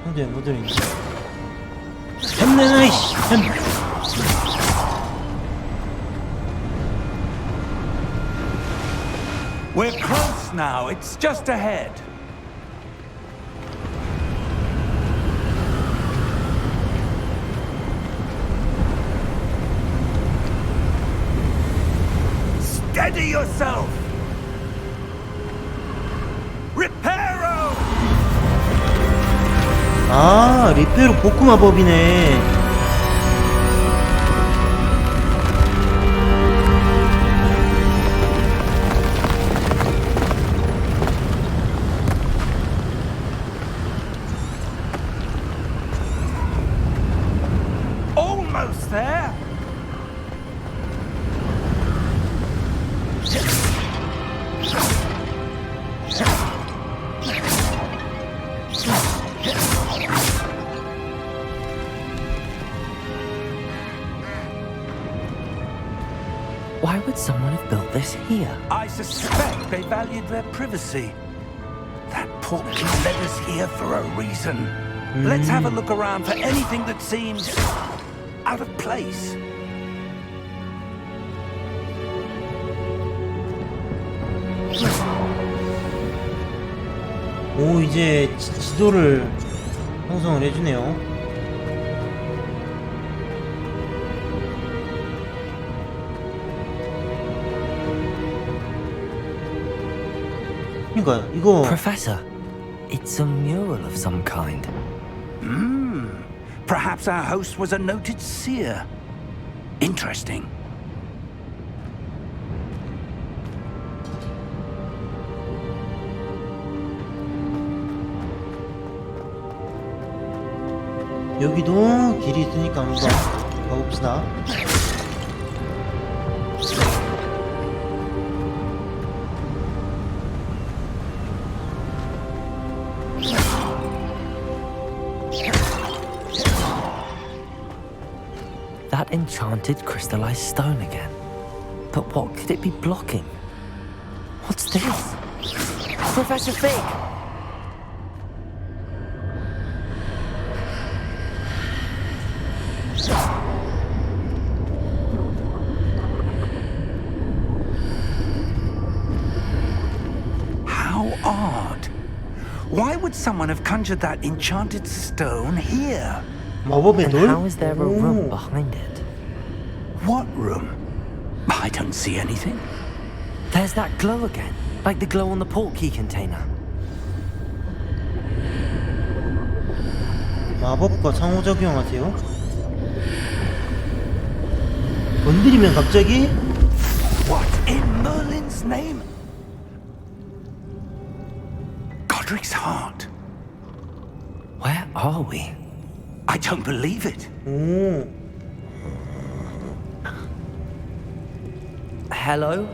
상대 모델이 햄내나 이씨 햄. We're close now. It's just ahead. Steady yourself. Reparo. 아, 리페로 복구 마법이네. almost there. Why would someone have built this here? I suspect they valued their privacy. That portkey led us here for a reason. Let's have a look around for anything that seems out of place. 오, 이제 지도를 형성을 해주네요. 그러니까 이거 Professor, it's a mural of some kind. Perhaps our host was a noted seer. Interesting. 여기도 길이 있으니까 한번 가봅시다. That enchanted crystallized stone again. But what could it be blocking? What's this? Professor Fig! How odd. Why would someone have conjured that enchanted stone here? 마법의 And 돌? how is there a room behind it? What room? I don't see anything. There's that glow again, like the glow on the portkey container. 마법과 상호작용하세요? 건드리면 갑자기? What in Merlin's name? Godric's heart. Where are we? I don't believe it. 오, Hello?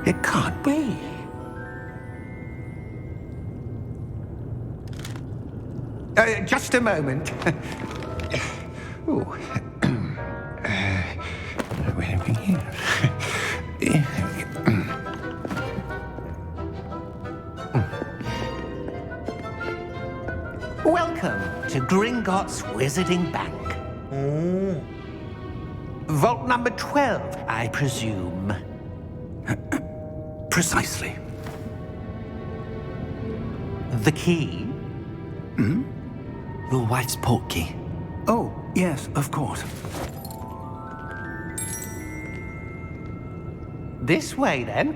It can't be. Just a moment. Oh. Where are we here? Welcome to Gringotts Wizarding Bank. 오, Vault number 12, I presume. Precisely. The key? Your wife's portkey. Oh, yes, of course. This way, then.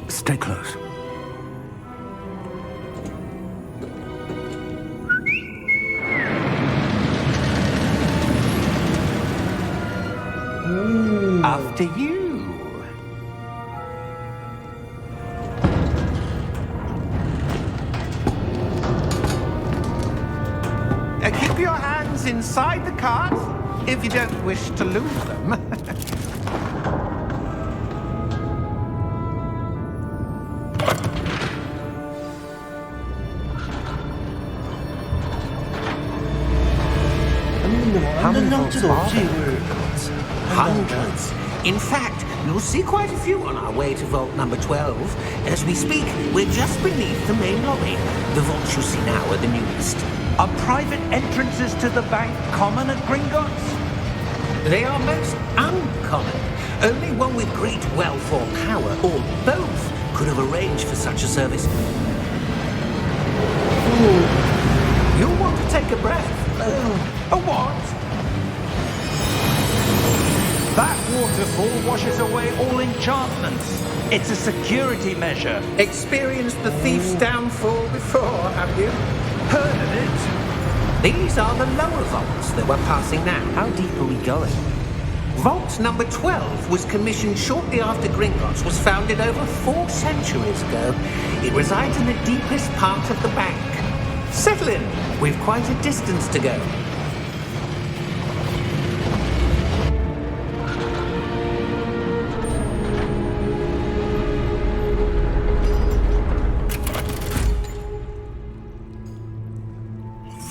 Stay close. After you. Keep your hands inside the cart if you don't wish to lose them. 안전장치도 없이 이걸 Hundreds. In fact, you'll see quite a few on our way to vault number 12. As we speak, we're just beneath the main lobby. The vaults you see now are the newest. Are private entrances to the bank common at Gringotts? They are most uncommon. Only one with great wealth or power, or both, could have arranged for such a service. You'll want to take a breath. A what? That waterfall washes away all enchantments. It's a security measure. Experienced the thief's downfall before, have you? Heard of it? These are the lower vaults that we're passing now. How deep are we going? Vault number 12 was commissioned shortly after Gringotts was founded over 4 centuries ago. It resides in the deepest part of the bank. Settle in. We've quite a distance to go.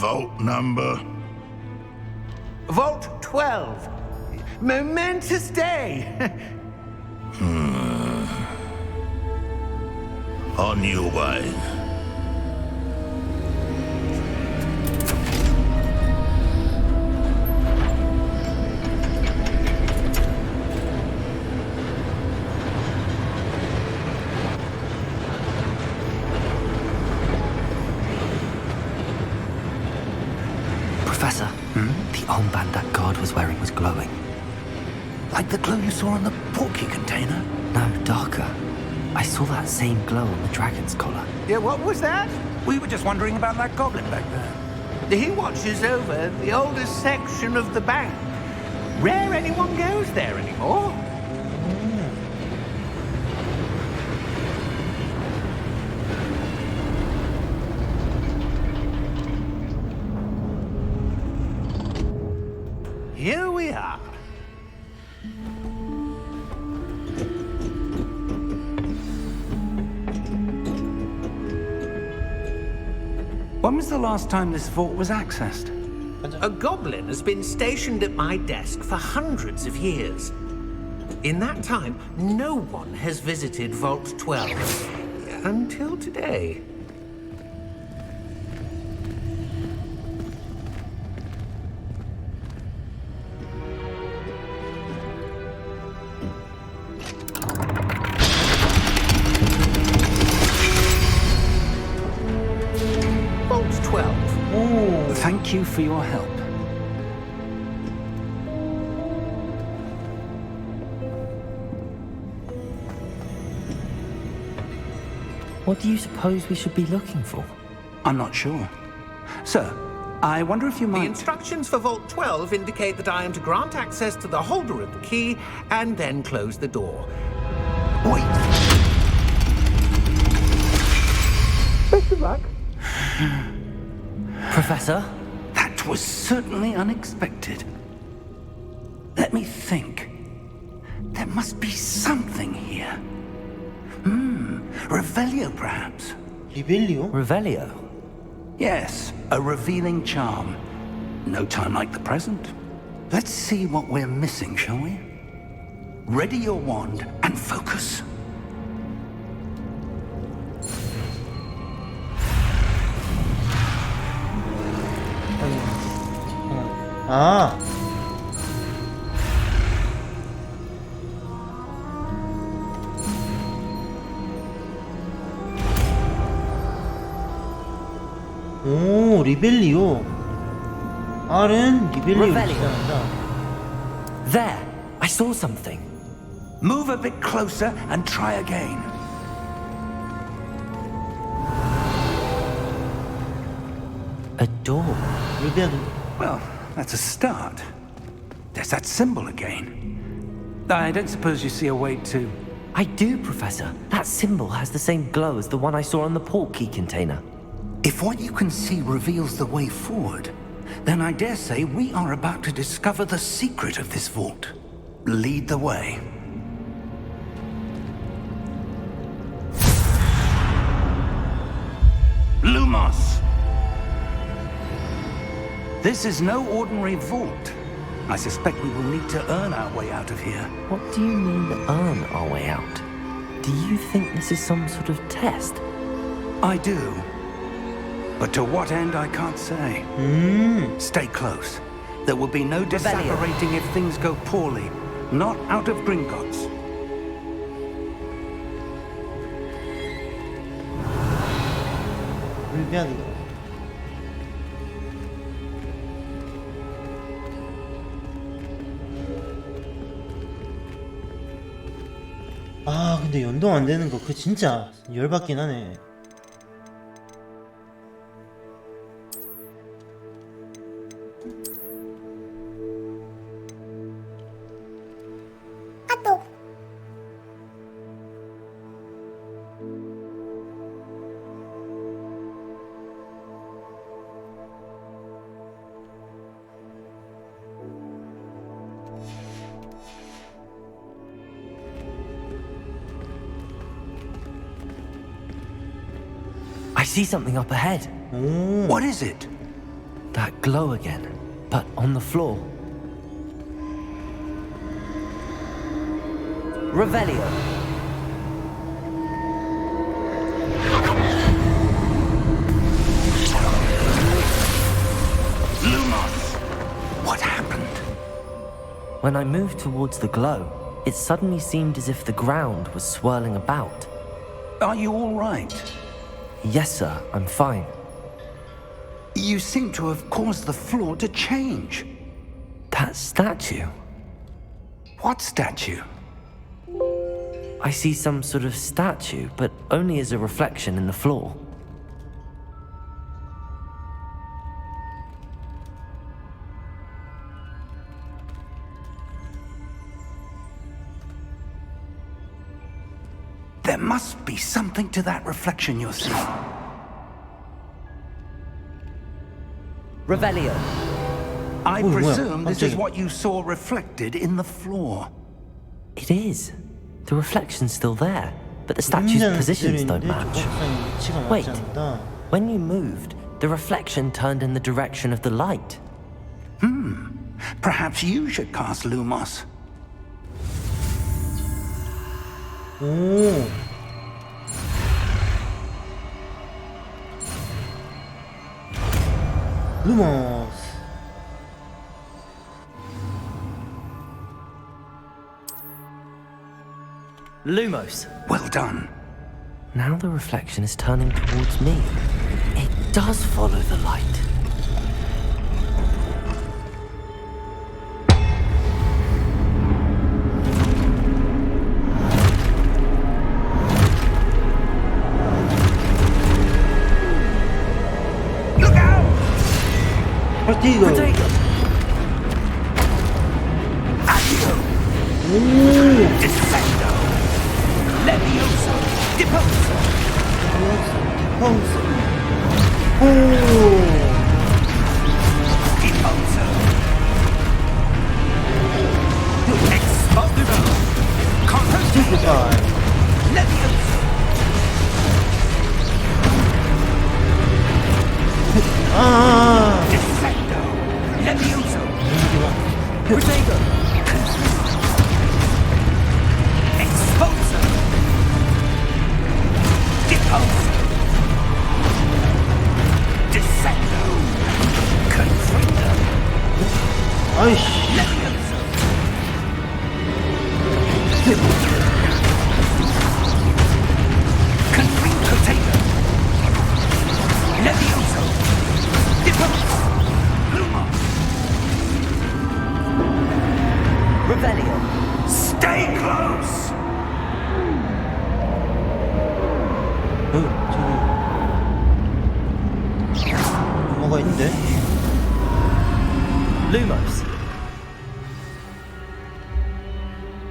Vault number? Vault 12. Momentous day. On your way. Professor, the armband that guard was wearing was glowing. Like the glow you saw on the porky container? No, darker. I saw that same glow on the dragon's collar. Yeah, what was that? We were just wondering about that goblin back there. He watches over the oldest section of the bank. Rare anyone goes there anymore. Here we are. When was the last time this vault was accessed? A goblin has been stationed at my desk for hundreds of years. In that time, no one has visited Vault 12. Until today. Vault 12. Thank you for your help. What do you suppose we should be looking for? I'm not sure. Sir, I wonder if you The might... instructions for Vault 12 indicate that I am to grant access to the holder of the key and then close the door. Wait! Best of luck. Professor? That was certainly unexpected. Let me think. There must be something here. Revelio, perhaps? 리벨리오? Revelio? Yes, a revealing charm. No time like the present. Let's see what we're missing, shall we? Ready your wand and focus. 아 오, 리벨리오. R은 리벨리오를 리벨리오. 시작한다. There! I saw something. Move a bit closer and try again. A door. 리벨리오. Well, that's a start. There's that symbol again. I don't suppose you see a way to... I do, Professor. That symbol has the same glow as the one I saw on the port key container. If what you can see reveals the way forward, then I dare say we are about to discover the secret of this vault. Lead the way. Lumos! This is no ordinary vault. I suspect we will need to earn our way out of here. What do you mean, earn our way out? Do you think this is some sort of test? I do. But to what end, I can't say. Stay close. There will be no disapparating if things go poorly. Not out of Gringotts. 리벨리오. 아 근데 연동 안 되는 거 그 진짜 열받긴 하네. I see something up ahead. 오. What is it? That glow again, but on the floor. Revelio. Lumos! What happened? When I moved towards the glow, it suddenly seemed as if the ground was swirling about. Are you all right? Yes, sir, I'm fine. You seem to have caused the floor to change. That statue. What statue? I see some sort of statue, but only as a reflection in the floor. There must be something to that reflection you're seeing. Revelio. I 뭐야, presume this is 깜짝이야. what you saw reflected in the floor. It is. The reflection's still there, but the statue's 그림자는 positions don't 그대로인데 match. 조각상의 위치가 Wait. 맞지 않다. When you moved, the reflection turned in the direction of the light. Perhaps you should cast Lumos. 오. 루머스. Lumos. Well done. Now the reflection is turning towards me. It does follow the light. Look out! 파티고. Accio! Descendo! Levioso! Deposo! 펑스. 오. Deposo! Exposto! Composto! 스티프파이. Levioso! 아. Descendo! Levioso! Protego. Exposo! Deposo! Descendo! Confringo! 아이씨. Levioso! Confringo Taker! Levioso! Deposo! Lumos! Revelio. Stay close! 저기 뭐가 있는데? Lumos.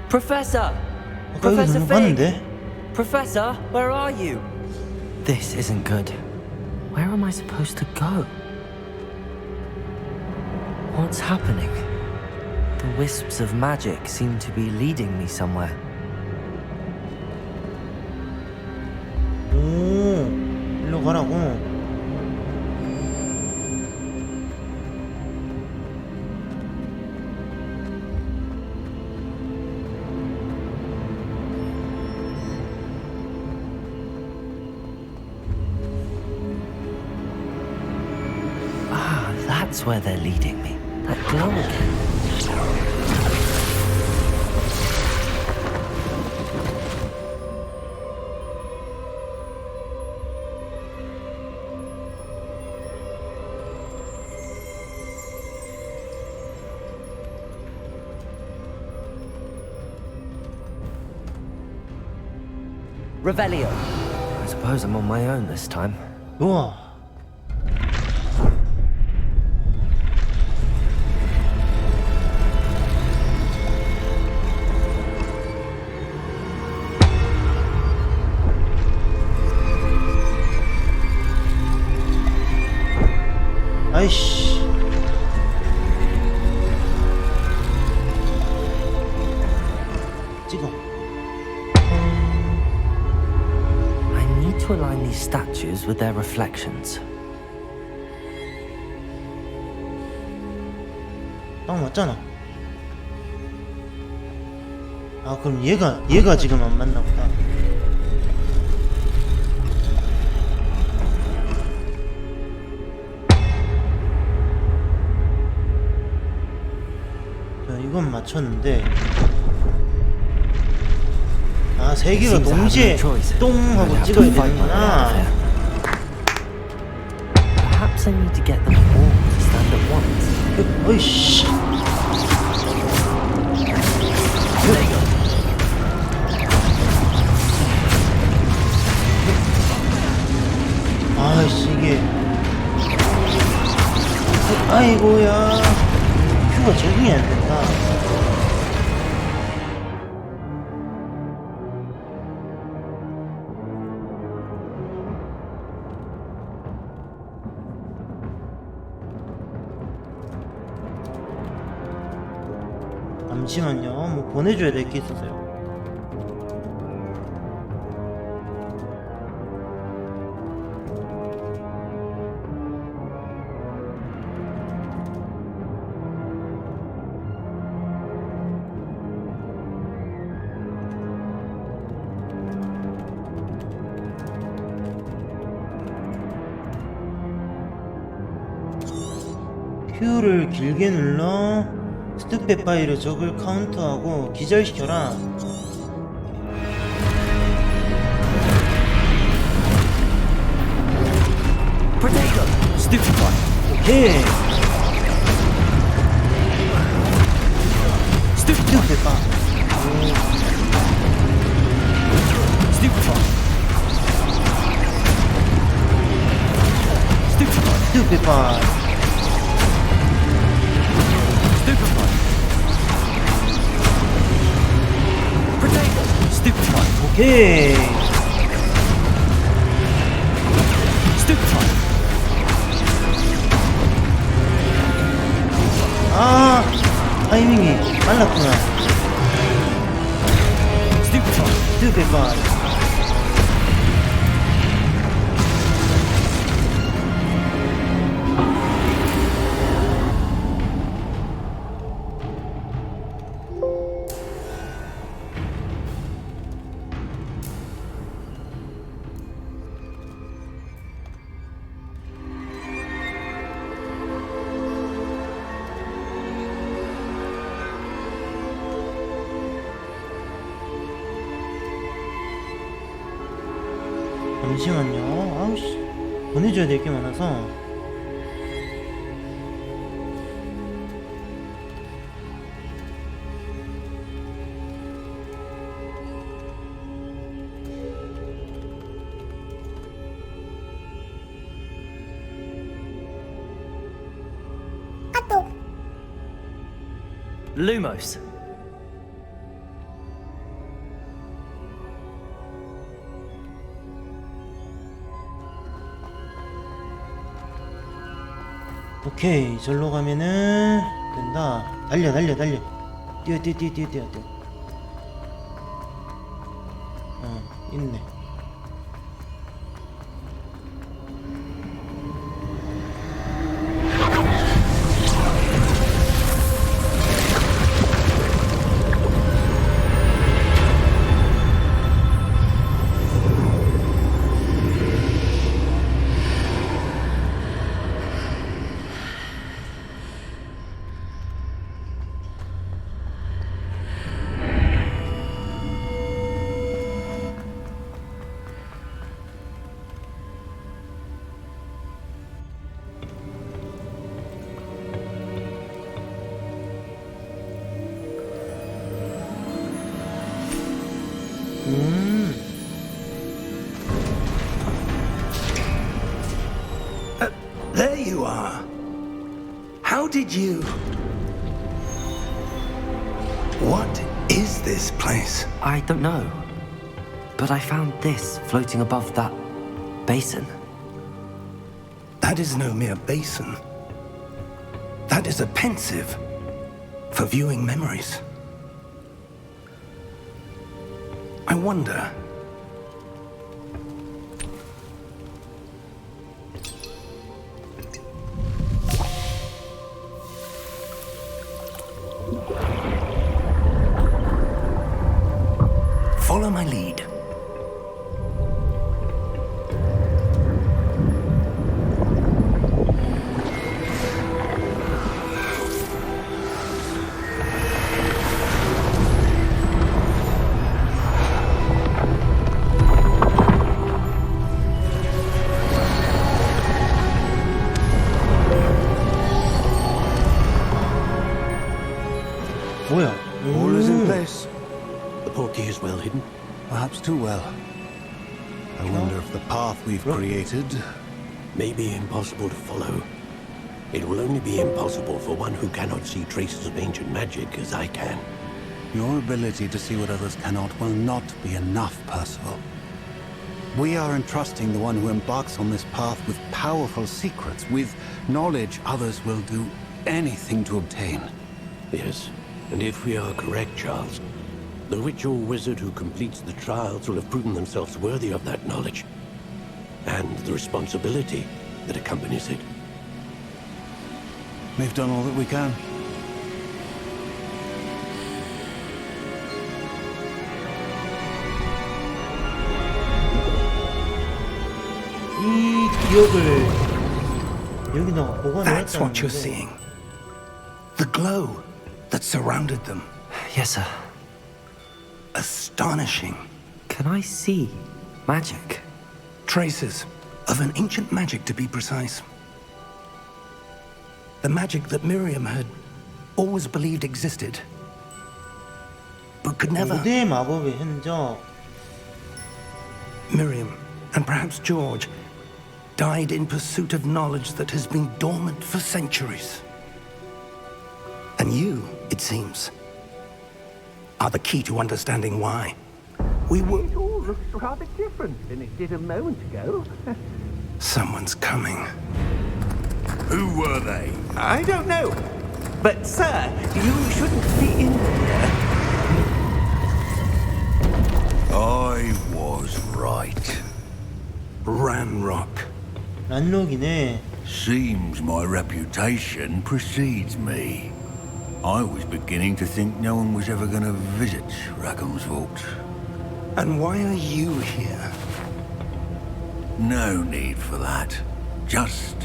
Professor! 아까 여기 Professor Fig! 넘어갔는데? Professor, where are you? This isn't good. Where am I supposed to go? What's happening? The wisps of magic seem to be leading me somewhere. 오, 일로 가라고. Ah, that's where they're leading me. That glow again. Revelio. I suppose I'm on my own this time. 우와. 아이씨. 찍어. I need to align these statues with their reflections. 딱 맞잖아. 아, 그럼 얘가 지금 안 맞나 보다. 이건 맞췄는데, 아, 세 개가 동시에 똥 하고 찍어야 되는구나. Perhaps I need to get them all to stand at once. 어이씨. 아이씨, 이게. 아이고야. 큐가 적응이 안 된다. 잠시만요. 뭐 보내줘야 될 게 있어서요. Q를 길게 눌러 스투페 파일에 적을 카운트하고 기절시켜라. Potato! Stupefy! 오케이. 스투페 파. Stupefy! Stupefy! 스투페 파. Stupefy! Potato! Stupefy! 오케이. Stupefy! 아, 타이밍이 빨랐구나. Stupefy! 스투페 파. 잠시만요. 아우씨, 보내줘야 될 게 많아서. Lumos! 오케이, 절로 가면은 된다. 달려. 뛰어. 있네. did you... What is this place? I don't know. But I found this floating above that basin. That is no mere basin. That is a pensive for viewing memories. I wonder... Follow my lead. 뭐야? All is in place. The portkey is well hidden. Perhaps too well. I wonder if the path we've created may be impossible to follow. It will only be impossible for one who cannot see traces of ancient magic as I can. Your ability to see what others cannot will not be enough, Percival. We are entrusting the one who embarks on this path with powerful secrets, with knowledge others will do anything to obtain. Yes, and if we are correct, Charles, the ritual wizard who completes the trials will have proven themselves worthy of that knowledge, and the responsibility that accompanies it. We've done all that we can. 이 기억을 여기다가 보관을 That's 했다는 what you're 건데. seeing. The glow that surrounded them. Yes, sir. Astonishing. Can I see magic? Traces of an ancient magic, to be precise. The magic that Miriam had always believed existed, but could never. 고대 마법의 흔적. Miriam, and perhaps George, died in pursuit of knowledge that has been dormant for centuries. And you, it seems, are the key to understanding why. We were... It all looks rather different than it did a moment ago. Someone's coming. Who were they? I don't know. But, sir, you shouldn't be in here. I was right. Ranrock. 란록이네. Seems my reputation precedes me. I was beginning to think no one was ever going to visit Rackham's vault. And why are you here? No need for that. Just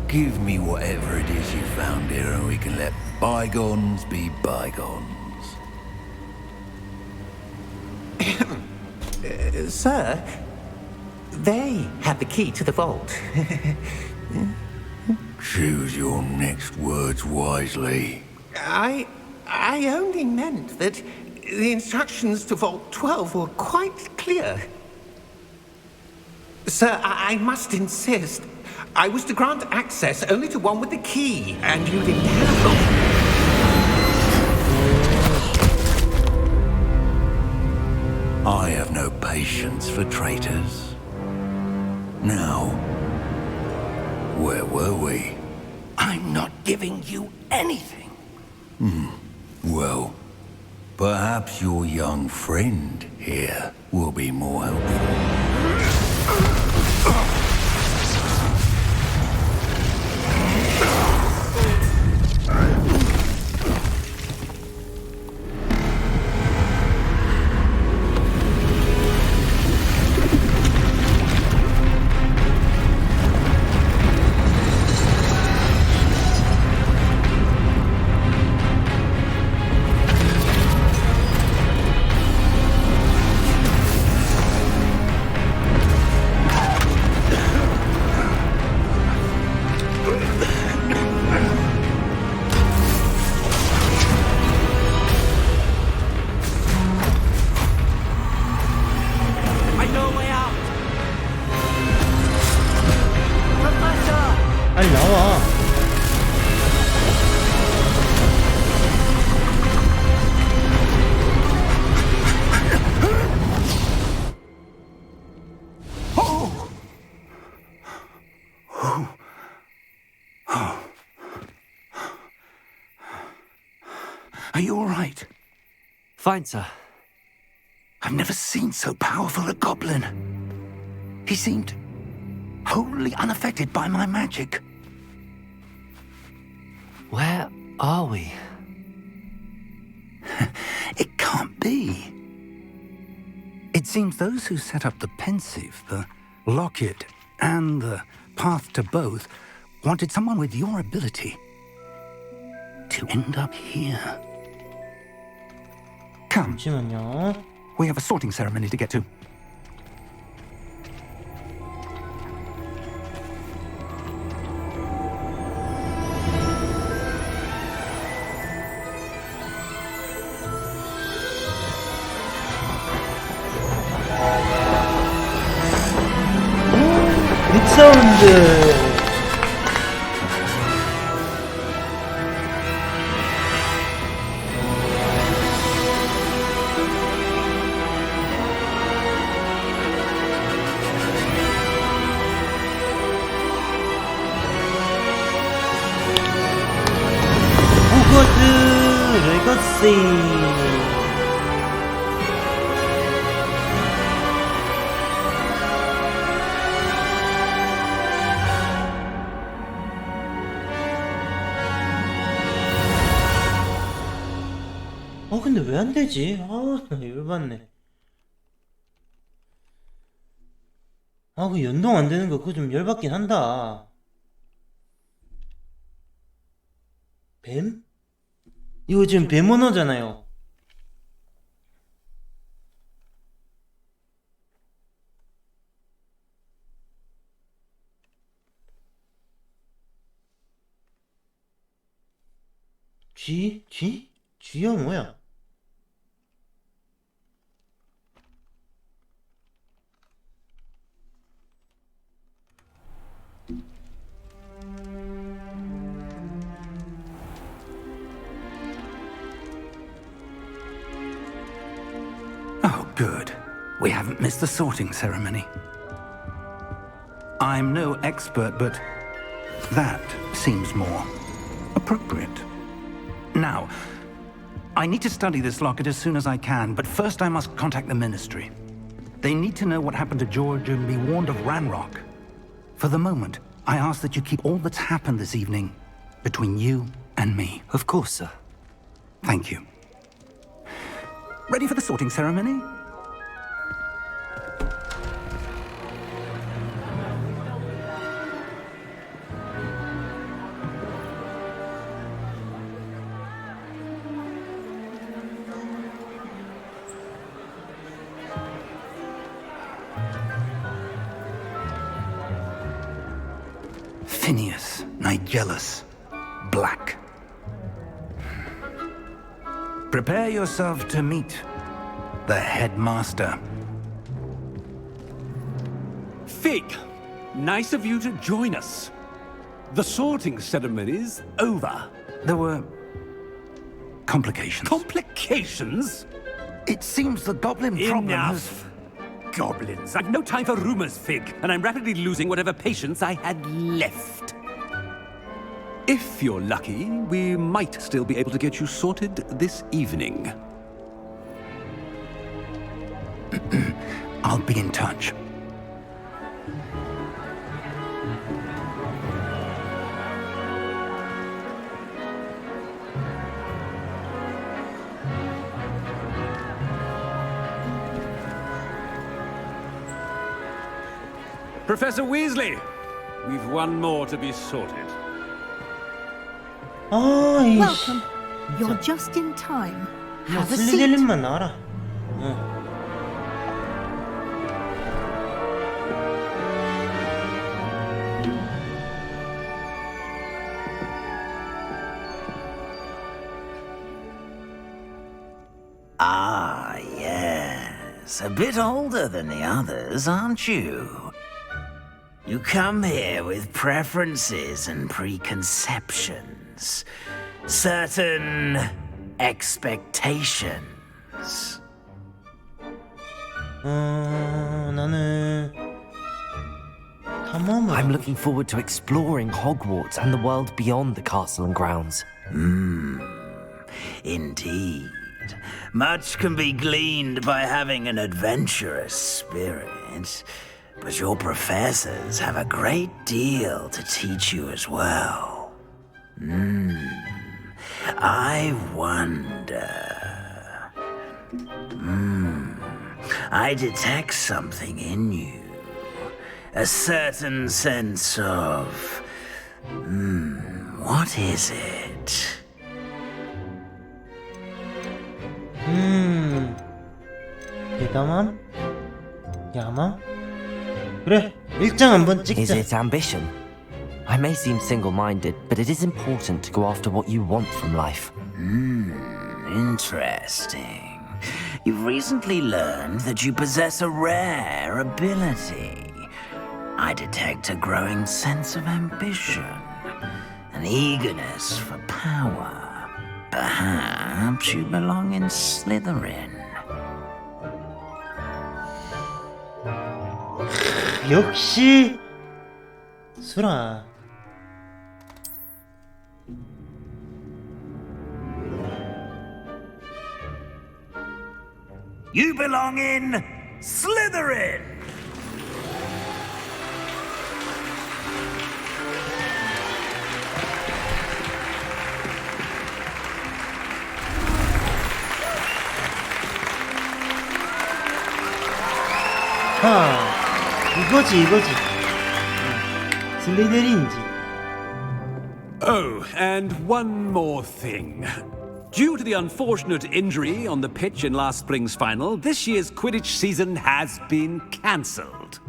give me whatever it is you found here and we can let bygones be bygones. Sir, they have the key to the vault. Choose your next words wisely. I only meant that the instructions to Vault 12 were quite clear. Sir, I must insist. I was to grant access only to one with the key, and you didn't have them. I have no patience for traitors. Now, where were we? I'm not giving you anything. Well, perhaps your young friend here will be more helpful. Are you all right? Fine, sir. I've never seen so powerful a goblin. He seemed wholly unaffected by my magic. Where are we? It can't be. It seems those who set up the pensive, the locket, and the path to both wanted someone with your ability to end up here. Come, 잠시만요. we have a sorting ceremony to get to. 빅사운드. 호그와트 레거시. 근데 왜 안 되지? 열받네. 그 연동 안 되는 거 그거 좀 열받긴 한다. 뱀? 이거 지금 뱀 언어잖아요. G야 뭐야? Oh, good. We haven't missed the sorting ceremony. I'm no expert, but that seems more appropriate. Now, I need to study this locket as soon as I can, but first I must contact the Ministry. They need to know what happened to George and be warned of Ranrock. For the moment, I ask that you keep all that's happened this evening between you and me. Of course, sir. Thank you. Ready for the sorting ceremony? Phineas, Nigellus, Black. Prepare yourself to meet the headmaster. Fig, nice of you to join us. The sorting ceremony's over. There were complications. Complications? It seems the goblin problem Enough. Goblins. I've no time for rumors, Fig, and I'm rapidly losing whatever patience I had left. If you're lucky, we might still be able to get you sorted this evening. I'll be in touch. Professor Weasley, we've one more to be sorted. Welcome. You're just in time. Have a seat. 슬리들린만 나와라. Ah, yes. A bit older than the others, aren't you? You come here with preferences and preconceptions. Certain expectations. 나는 탐험을. I'm looking forward to exploring Hogwarts and the world beyond the castle and grounds. Indeed. Much can be gleaned by having an adventurous spirit, but your professors have a great deal to teach you as well. I wonder... I detect something in you. A certain sense of... what is it? 대담함? 야망? 그래, 일장 한번 Is 찍자. it ambition? I may seem single-minded, but it is important to go after what you want from life. Interesting. You've recently learned that you possess a rare ability. I detect a growing sense of ambition, an eagerness for power. Perhaps you belong in Slytherin. 역시 수라. You belong in Slytherin! 이거지. 슬리데린이지. Oh, and one more thing. Due to the unfortunate injury on the pitch in last spring's final, this year's Quidditch season has been cancelled.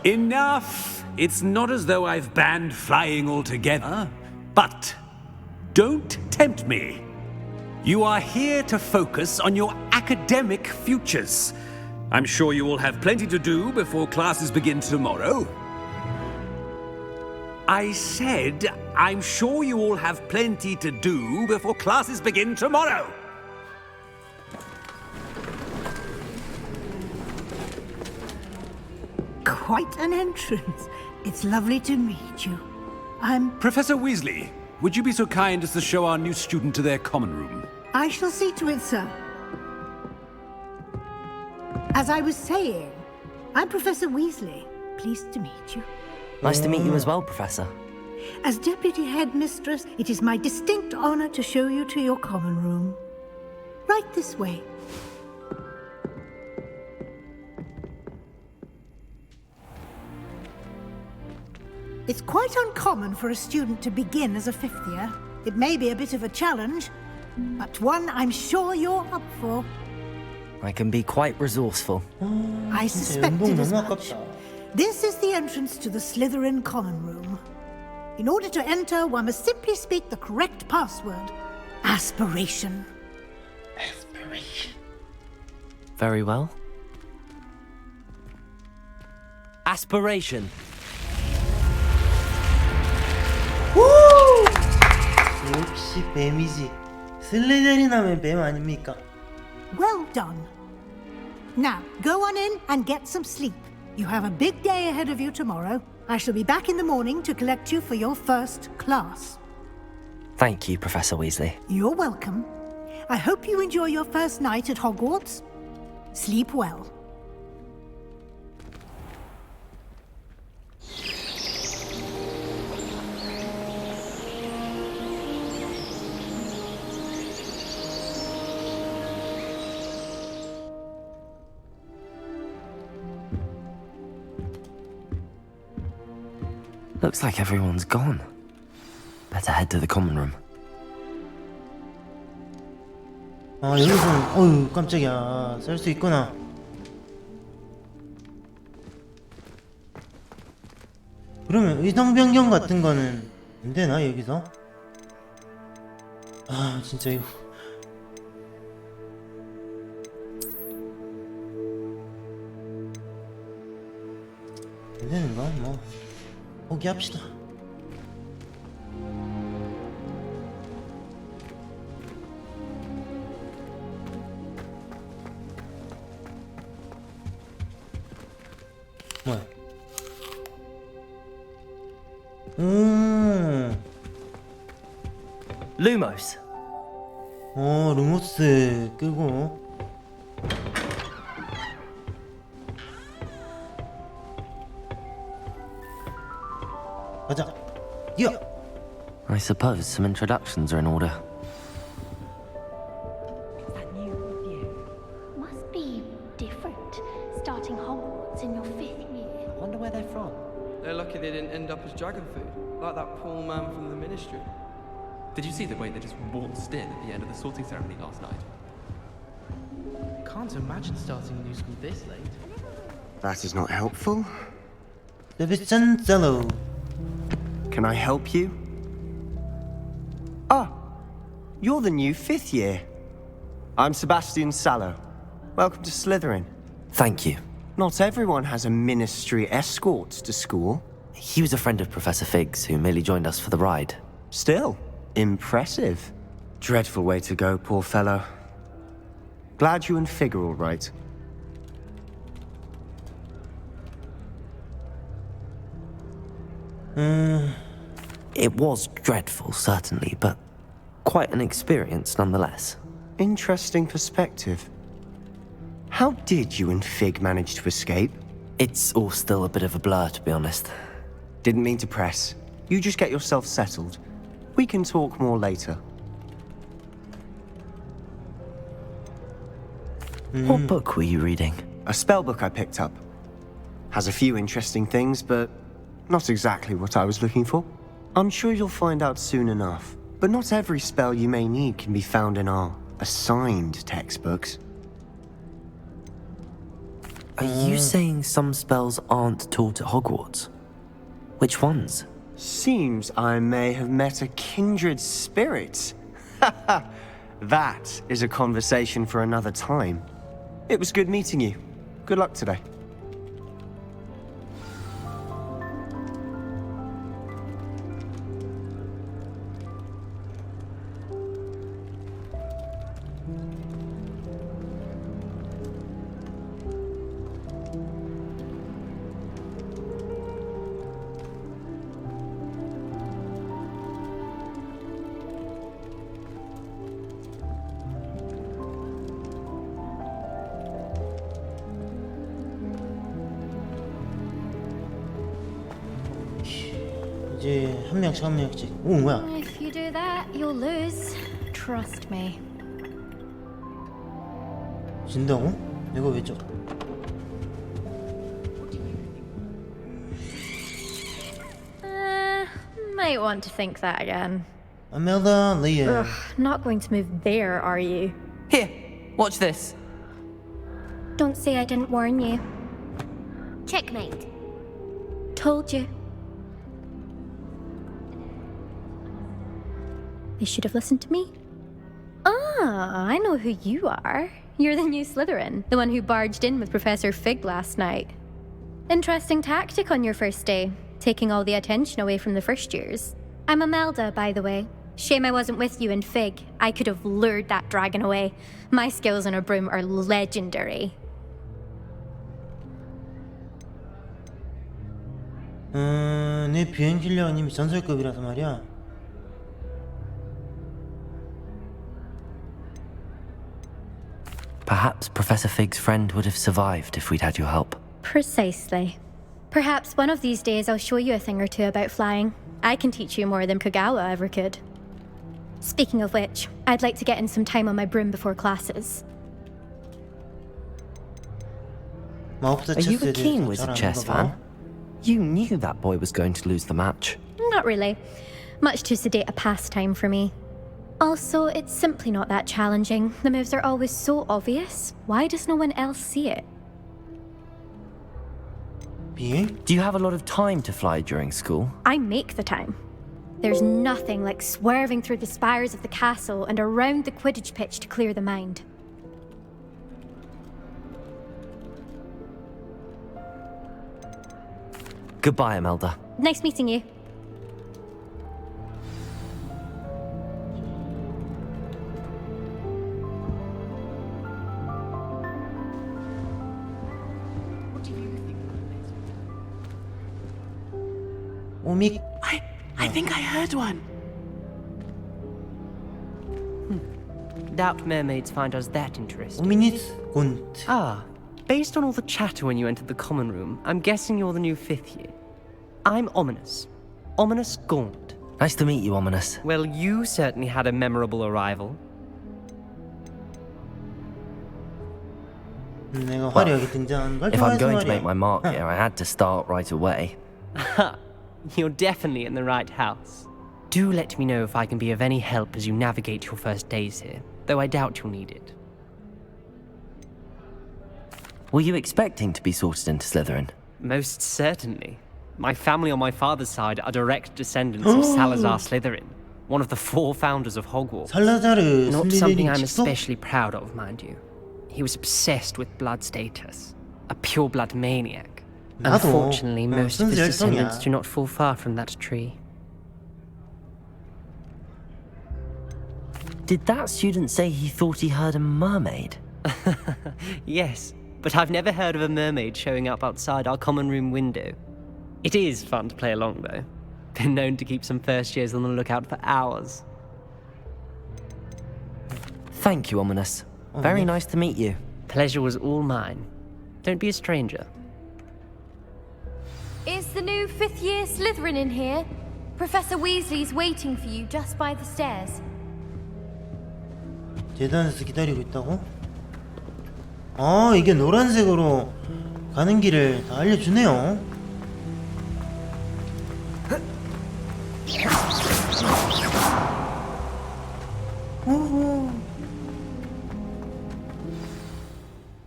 Enough! It's not as though I've banned flying altogether, but don't tempt me. You are here to focus on your academic futures. I'm sure you will have plenty to do before classes begin tomorrow. I said, I'm sure you all have plenty to do before classes begin tomorrow. Quite an entrance. It's lovely to meet you. I'm... Professor Weasley, would you be so kind as to show our new student to their common room? I shall see to it, sir. As I was saying, I'm Professor Weasley. Pleased to meet you. Nice to meet you as well, Professor. As Deputy Headmistress, it is my distinct honor to show you to your common room. Right this way. It's quite uncommon for a student to begin as a fifth year. It may be a bit of a challenge, but one I'm sure you're up for. I can be quite resourceful. I suspected as much. This is the entrance to the Slytherin common room. In order to enter, one must simply speak the correct password. Aspiration. Aspiration. Very well. Aspiration. 역시 뱀이지. 슬리데린 하면 뱀 아닙니까? Well done. Now, go on in and get some sleep. You have a big day ahead of you tomorrow. I shall be back in the morning to collect you for your first class. Thank you, Professor Weasley. You're welcome. I hope you enjoy your first night at Hogwarts. Sleep well. Looks like everyone's gone. Better head to the common room. 아, 여기서 어휴 깜짝이야. 살 수 있구나. 그러면 의상 변경 같은 거는 안 되나 여기서? 아, 진짜 이거. 안 되는가? 뭐 포기합시다. 뭐야? Lumos. 루모스 끄고. 가자. 뛰어. I suppose some introductions are in order. Must be different, starting Hogwarts in your 5th year. I wonder where they're from. They're lucky they didn't end up as dragon food, like that poor man from the Ministry. Did you see the way they just waltzed in at the end of the sorting ceremony last night? Can't imagine starting a new school this late. That is not helpful. Sebastian Sallow. Can I help you? Ah, you're the new 5th year. I'm Sebastian Sallow. Welcome to Slytherin. Thank you. Not everyone has a ministry escort to school. He was a friend of Professor Fig's who merely joined us for the ride. Still, impressive. Dreadful way to go, poor fellow. Glad you and Fig are all right. It was dreadful, certainly, but quite an experience nonetheless. Interesting perspective. How did you and Fig manage to escape? It's all still a bit of a blur, to be honest. Didn't mean to press. You just get yourself settled. We can talk more later. What book were you reading? A spell book I picked up. Has a few interesting things, but not exactly what I was looking for. I'm sure you'll find out soon enough. But not every spell you may need can be found in our assigned textbooks. Are you saying some spells aren't taught at Hogwarts? Which ones? Seems I may have met a kindred spirit. That is a conversation for another time. It was good meeting you. Good luck today. 이제 한 명씩. 오, 뭐야? If you do that, you'll lose. Trust me. 진다고? 내가 왜 져? Might want to think that again. Amelda, Leah. Ugh, not going to move there, are you? Here, watch this. Don't say I didn't warn you. Checkmate. Told you. They should have listened to me. Ah, I know who you are. You're the new Slytherin, the one who barged in with Professor Fig last night. Interesting tactic on your first day, taking all the attention away from the first years. I'm Amelda, by the way. Shame I wasn't with you in Fig. I could have lured that dragon away. My skills on a broom are legendary. 내 비행 실력은 이미 전설급이라서 말이야. Perhaps Professor Fig's friend would have survived if we'd had your help. Precisely. Perhaps one of these days I'll show you a thing or two about flying. I can teach you more than Kagawa ever could. Speaking of which, I'd like to get in some time on my broom before classes. Are you a keen wizard chess fan? You knew that boy was going to lose the match. Not really. Much too sedate a pastime for me. Also, it's simply not that challenging. The moves are always so obvious. Why does no one else see it? Do you have a lot of time to fly during school? I make the time. There's nothing like swerving through the spires of the castle and around the Quidditch pitch to clear the mind. Goodbye, Amelda. Nice meeting you. 오믹. I think I heard one. doubt mermaids find us that interesting. 오미니스 Ah, based on all the chatter when you entered the common room, I'm guessing you're the new 5th year. I'm Ominous. Ominous Gaunt. Nice to meet you, Ominous. Well, you certainly had a memorable arrival. 내가 화려하게 등장하는 걸 If I'm 좋아해서 going to make 말이야. my mark here, I had to start right away. You're definitely in the right house. Do let me know if I can be of any help as you navigate your first days here, though I doubt you'll need it. Were you expecting to be sorted into Slytherin? Most certainly. My family on my father's side are direct descendants of Salazar Slytherin, one of the 4 founders of Hogwarts. 살라자르 Not something 슬리데린 I'm 직속? especially proud of, mind you. He was obsessed with blood status, a pure-blood maniac. 나도. Unfortunately, most of his 순수 descendants 열성이야. do not fall far from that tree. Did that student say he thought he heard a mermaid? Yes, but I've never heard of a mermaid showing up outside our common room window. It is fun to play along, though. Been known to keep some first years on the lookout for hours. Thank you, Ominous. Very nice to meet you. Pleasure was all mine. Don't be a stranger. Is the new 5th year Slytherin in here? Professor Weasley's waiting for you just by the stairs. 계단에서 기다리고 있다고? 아, 이게 노란색으로 가는 길을 다 알려주네요.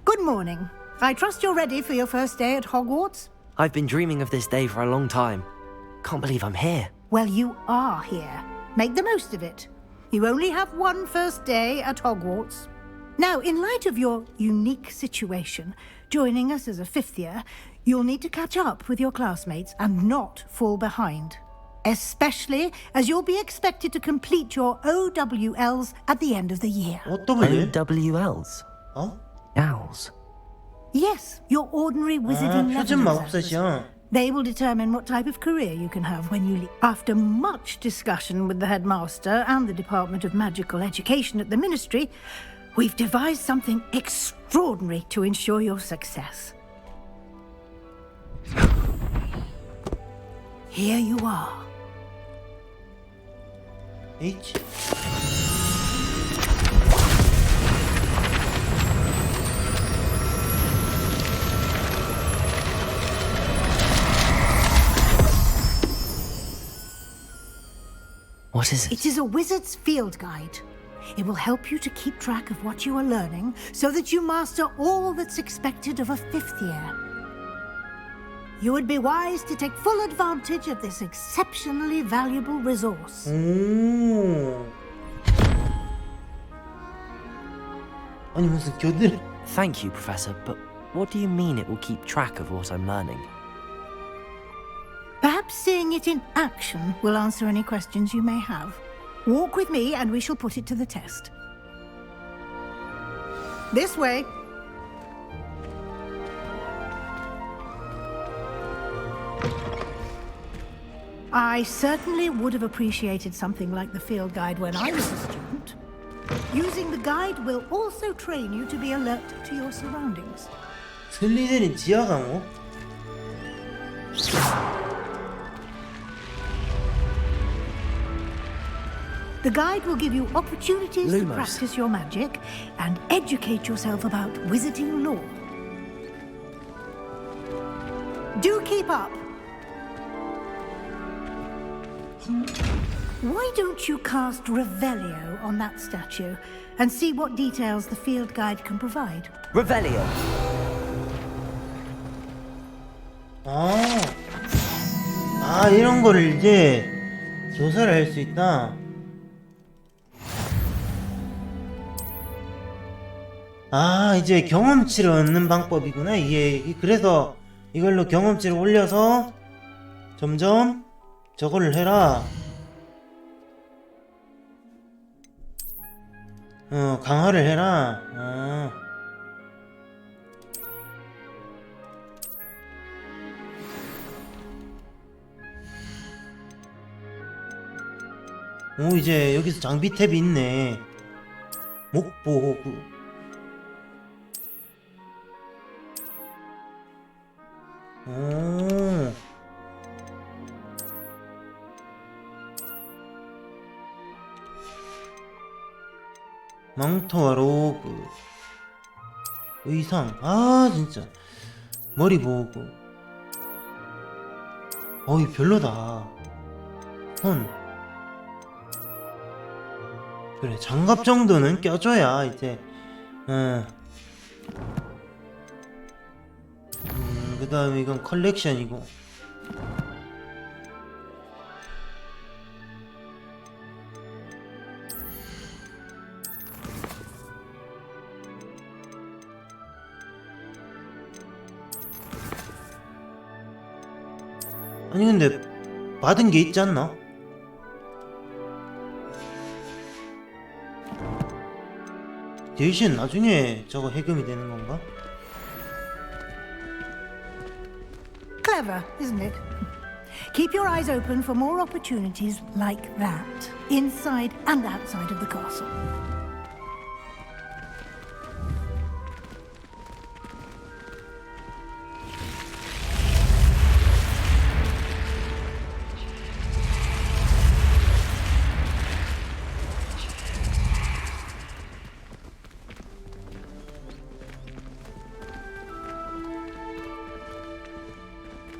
Good morning. I trust you're ready for your first day at Hogwarts? I've been dreaming of this day for a long time. Can't believe I'm here. Well, you are here. Make the most of it. You only have one first day at Hogwarts. Now, in light of your unique situation, joining us as a 5th year, you'll need to catch up with your classmates and not fall behind. Especially as you'll be expected to complete your OWLs at the end of the year. OWLs? 어? Owls? Yes, your ordinary wizarding 아, level 표준 exams. 마법사시야. They will determine what type of career you can have when you leave. After much discussion with the headmaster and the Department of Magical Education at the Ministry, we've devised something extraordinary to ensure your success. Here you are. H. What is it? It is a wizard's field guide. It will help you to keep track of what you are learning so that you master all that's expected of a 5th year. You would be wise to take full advantage of this exceptionally valuable resource. 아니 무슨 교들? Thank you, Professor, but what do you mean it will keep track of what I'm learning? Perhaps seeing it in action will answer any questions you may have. Walk with me and we shall put it to the test. This way. I certainly would have appreciated something like the field guide when I was a student. Using the guide will also train you to be alert to your surroundings. 슬리데린 지하 강호? The guide will give you opportunities to Lumos. practice your magic and educate yourself about wizarding lore. Do keep up. Why don't you cast Revelio on that statue and see what details the field guide can provide? Revelio. 아, 이런 거를 이제 조사를 할 수 있다. 아, 이제 경험치를 얻는 방법이구나. 이게 그래서 이걸로 경험치를 올려서 점점 저거를 해라. 강화를 해라. 오, 이제 여기서 장비 탭이 있네. 목보 호그. 오. 망토와 로브. 의상. 아 진짜 머리 보고. 어이 별로다. 손. 그래 장갑 정도는 껴줘야 이제 그 다음에 이건 컬렉션이고. 아니 근데 받은 게 있지 않나? 대신 나중에 저거 해금이 되는 건가? Clever, isn't it? Keep your eyes open for more opportunities like that, inside and outside of the castle.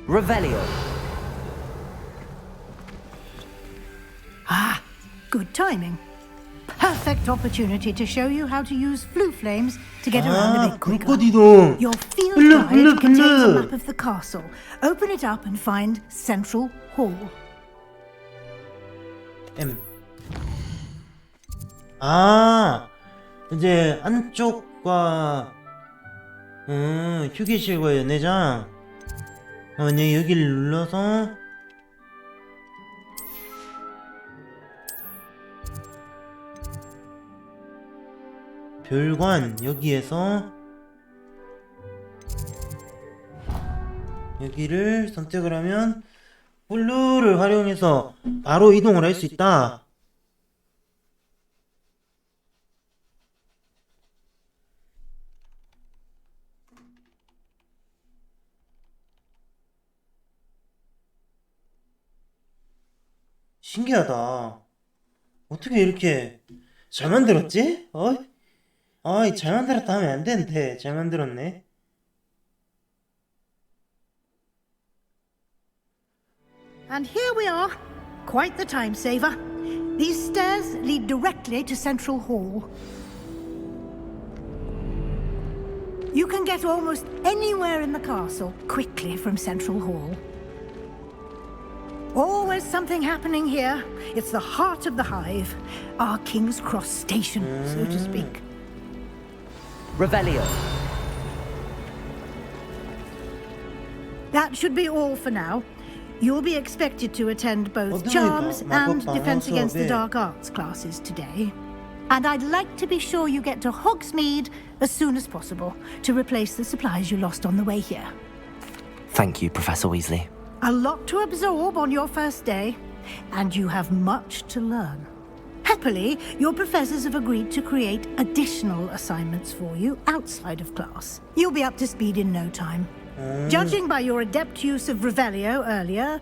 Revelio. Ah, good timing. Perfect opportunity to show you how to use flue flames to get around a bit quicker. 불꽃이동. Your field guide contains a map of the castle. Open it up and find Central Hall. M. 아, 이제 안쪽과 휴게실과 연회장. 네, 여기를 눌러서 별관 여기에서 여기를 선택을 하면 블루를 활용해서 바로 이동을 할 수 있다. 신기하다. 어떻게 이렇게 잘 만들었지? 아이 잘 만들었다 하면 안 되는데 잘 만들었네. And here we are. Quite the time saver. These stairs lead directly to Central Hall. You can get almost anywhere in the castle quickly from Central Hall. Always something happening here. It's the heart of the hive. Our King's Cross station, so to speak. Revelio. That should be all for now. You'll be expected to attend both Charms and Defense Against the Dark Arts classes today. And I'd like to be sure you get to Hogsmeade as soon as possible to replace the supplies you lost on the way here. Thank you, Professor Weasley. A lot to absorb on your first day, and you have much to learn. Happily, your professors have agreed to create additional assignments for you outside of class. You'll be up to speed in no time. Judging by your adept use of Revelio earlier,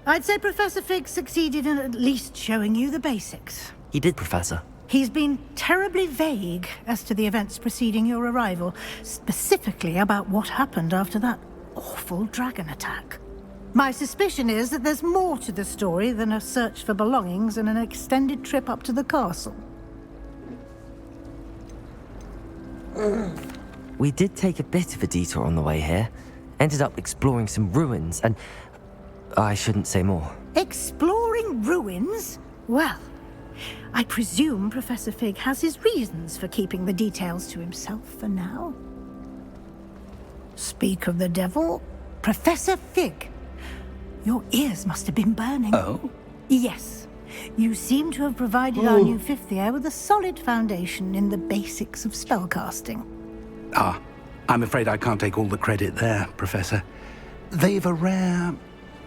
I'd say Professor Fig succeeded in at least showing you the basics. He did, Professor. He's been terribly vague as to the events preceding your arrival, specifically about what happened after that awful dragon attack. My suspicion is that there's more to the story than a search for belongings and an extended trip up to the castle. We did take a bit of a detour on the way here. Ended up exploring some ruins and... I shouldn't say more. Exploring ruins? Well, I presume Professor Fig has his reasons for keeping the details to himself for now. Speak of the devil, Professor Fig. Your ears must have been burning. Oh? Yes. You seem to have provided our new fifth year with a solid foundation in the basics of spellcasting. Ah, I'm afraid I can't take all the credit there, Professor. They've a rare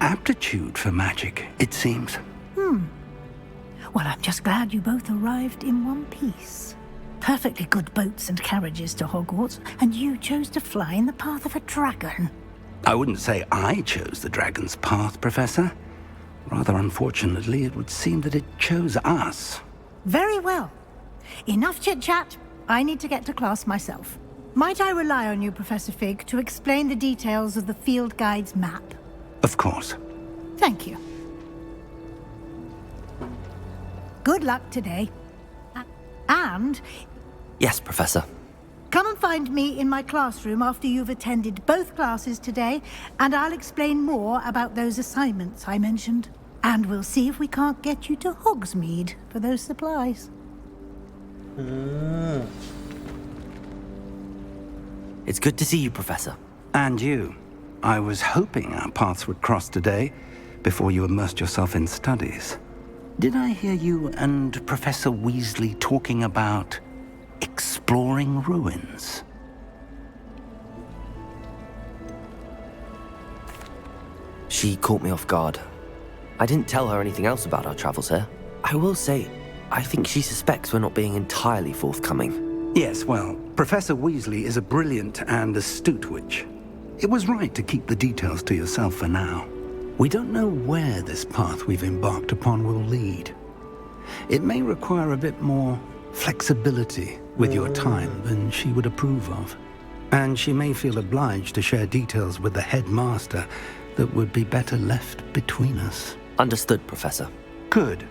aptitude for magic, it seems. Well, I'm just glad you both arrived in one piece. perfectly good boats and carriages to Hogwarts, and you chose to fly in the path of a dragon. I wouldn't say I chose the dragon's path, Professor. Rather unfortunately, it would seem that it chose us. Very well. Enough chit-chat. I need to get to class myself. Might I rely on you, Professor Fig, to explain the details of the field guide's map? Of course. Thank you. Good luck today. And Yes, Professor. come and find me in my classroom after you've attended both classes today, and I'll explain more about those assignments I mentioned. And we'll see if we can't get you to Hogsmeade for those supplies. It's good to see you, Professor. And you. I was hoping our paths would cross today, before you immersed yourself in studies. Did I hear you and Professor Weasley talking about exploring ruins? She caught me off guard. I didn't tell her anything else about our travels here. I will say, I think she suspects we're not being entirely forthcoming. Yes, well, Professor Weasley is a brilliant and astute witch. It was right to keep the details to yourself for now. We don't know where this path we've embarked upon will lead. It may require a bit more flexibility with your time than she would approve of. And she may feel obliged to share details with the headmaster that would be better left between us. Understood, Professor. Good.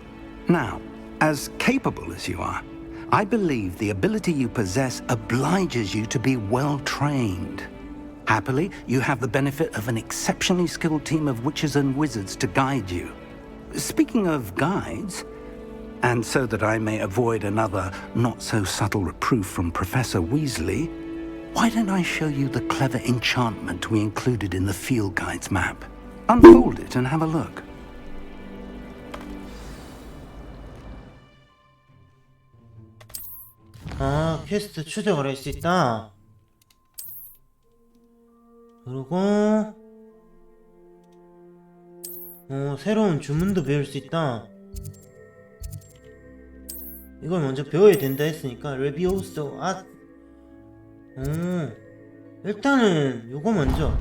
Now, as capable as you are, I believe the ability you possess obliges you to be well trained. Happily, you have the benefit of an exceptionally skilled team of witches and wizards to guide you. Speaking of guides, and so that I may avoid another not-so-subtle reproof from Professor Weasley, why don't I show you the clever enchantment we included in the field guide's map? Unfold it and have a look. 아, 퀘스트 추적을 할 수 있다. 그리고 새로운 주문도 배울 수 있다. 이걸 먼저 배워야 된다 했으니까 레비오소 일단은 요거 먼저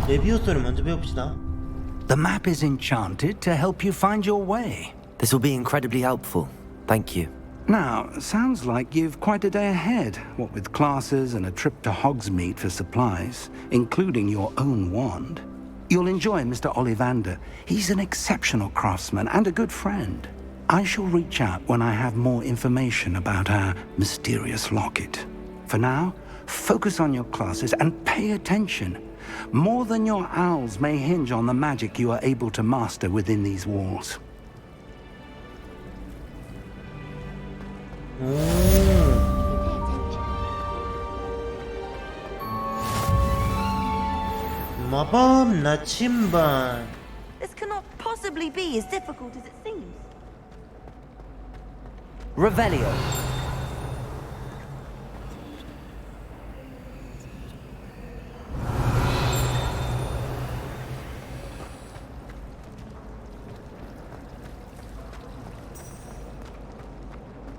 레비오소를 먼저 배웁시다. The map is enchanted to help you find your way. This will be incredibly helpful. Thank you. Now, sounds like you've quite a day ahead, what with classes and a trip to Hogsmeade for supplies, including your own wand. You'll enjoy Mr. Ollivander. He's an exceptional craftsman and a good friend. I shall reach out when I have more information about our mysterious locket. For now, focus on your classes and pay attention. More than your owls may hinge on the magic you are able to master within these walls. 마법 나침반. This cannot possibly be as difficult as it seems. Revelio.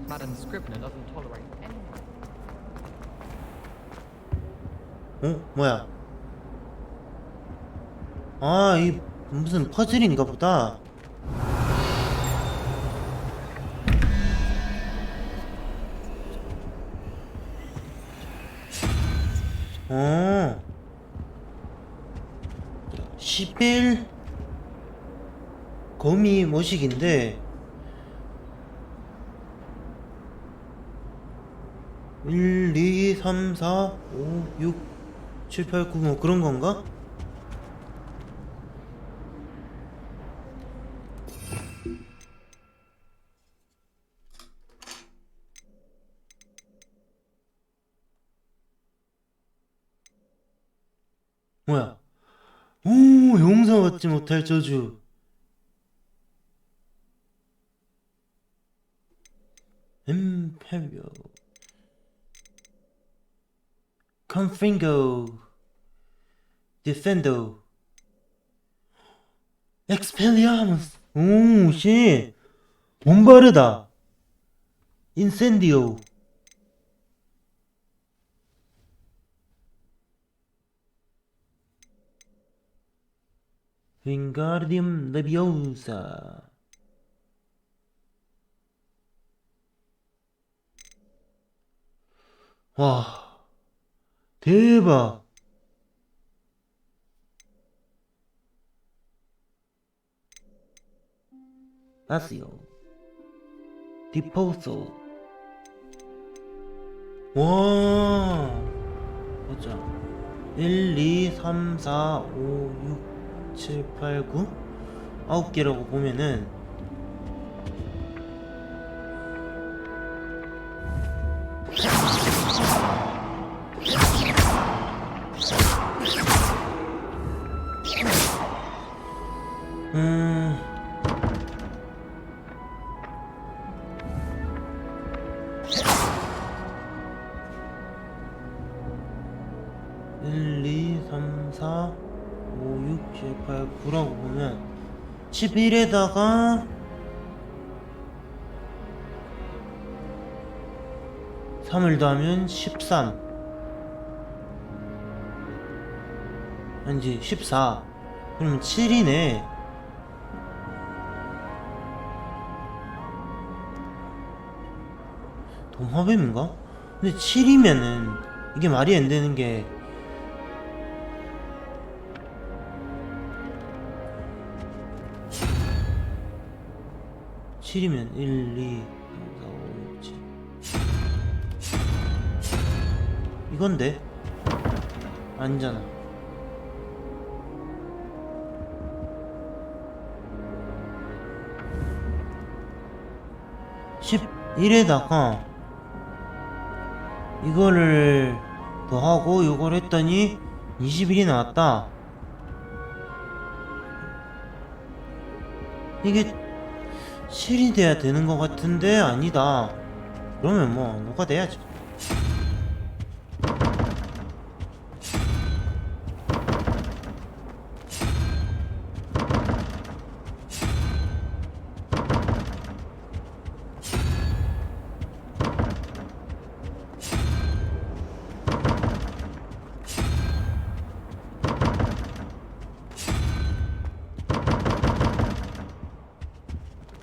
Madam Scribner doesn't tolerate anyone. 뭐야? 아, 이 무슨 퍼즐인가 보다. 시빌 거미 모식인데 1, 2, 3, 4, 5, 6, 7, 8, 9 뭐 그런 건가? 뭐야? 오, 용서받지 못할 저주. 임페리오 Confringo Defendo Expelliarmus. 오, 씨. 몸바르다. 인센디오 윙가르디움 레비오사. 와, 대박. 아스요. 디포소. 와, 보자. 1, 2, 3, 4, 5, 6, 7, 8, 9 9개라고 보면은 일, 2, 3, 4, 5, 6, 7, 8, 9라고 보면 11에다가 3을 더하면 13 아니지 14 그러면 7이네. 동화뱀인가? 근데 7이면은 이게 말이 안 되는 게 7이면 1, 2, 3, 4, 5, 6, 7 이건데? 아니잖아. (11에다가) 이거를 더하고 요걸 했더니 21이 나왔다. 이게 7이 돼야 되는 것 같은데 아니다. 그러면 뭐 누가 돼야지.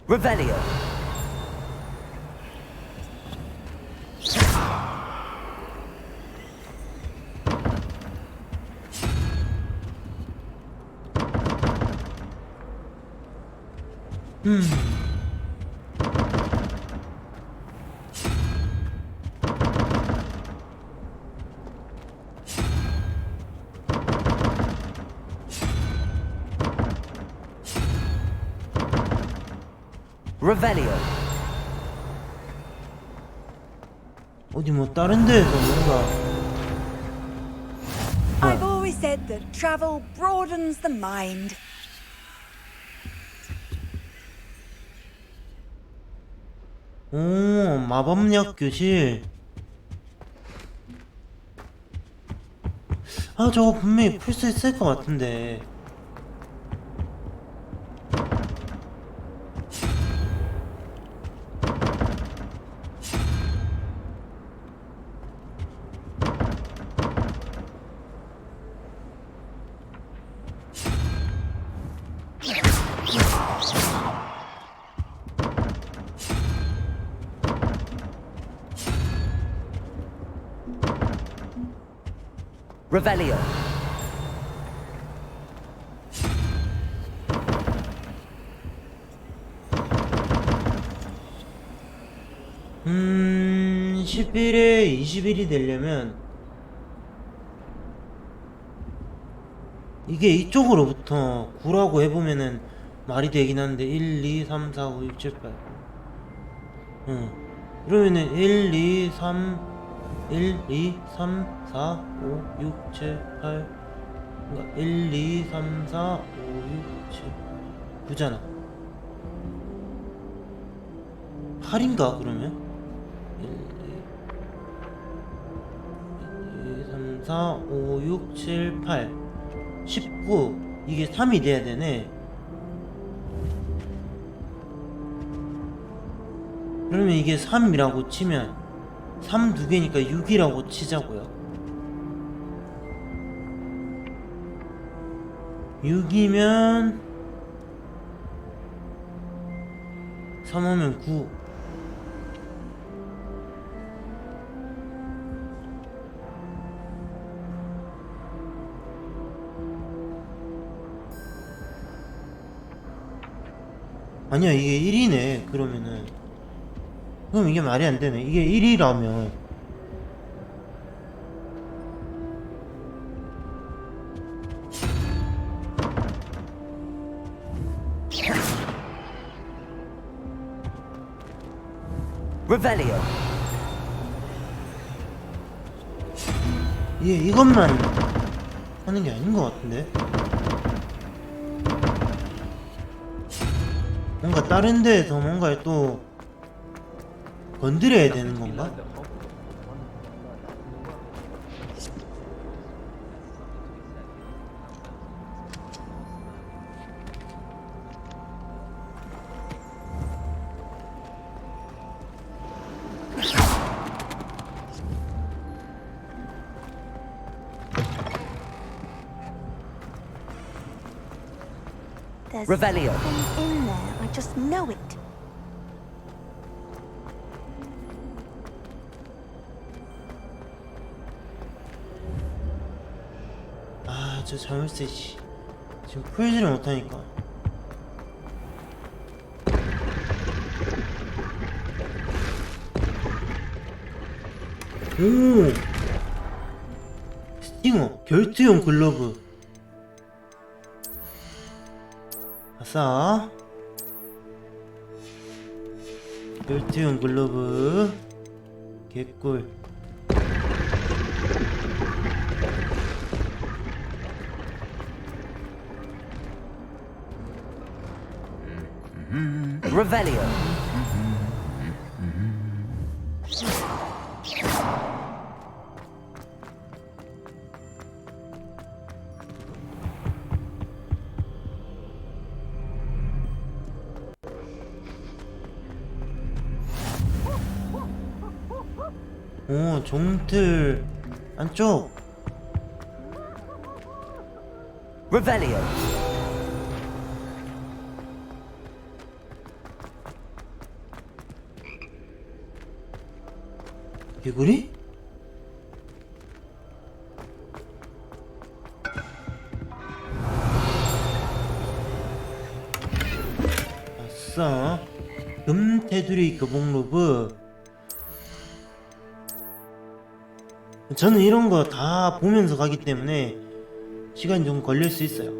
Revelio. Revelio. 어디 뭐 다른 데에서 뭔가 I've always said that travel broadens the mind. 오, 마법약 교실. 아, 저거 분명히 풀 수 있을 것 같은데. Revelio. 음... 11에 21이 되려면 이게 이쪽으로부터 9라고 해보면은 말이 되긴 한데 1, 2, 3, 4, 5, 6, 7, 8 그러면은 1, 2, 3 1, 2, 3, 4, 5, 6, 7, 8 그러니까 1, 2, 3, 4, 5, 6, 7 9잖아 8인가 그러면? 1, 2, 3, 4, 5, 6, 7, 8 19 이게 3이 돼야 되네. 그러면 이게 3이라고 치면 3 두 개니까 6이라고 치자고요. 6이면 3하면 9. 아니야, 이게 1이네. 그러면은 그럼 이게 말이 안 되네. 이게 1이라면 Revelio. 이게 이것만 하는 게 아닌 것 같은데. 뭔가 다른 데에서 뭔가 또 건드려야 되는 건가? There's Revelio. something in there. I just know it. 아, 저 자물쇠 씨. 지금 풀지를 못하니까. 오! 스팅어 결투용 글러브. 아싸. 결투용 글러브. 개꿀. Revelio. 오, 종틀 안쪽. Revelio. 개구리? 아싸. 금 테두리 교복 로브. 저는 이런 거 다 보면서 가기 때문에 시간이 좀 걸릴 수 있어요.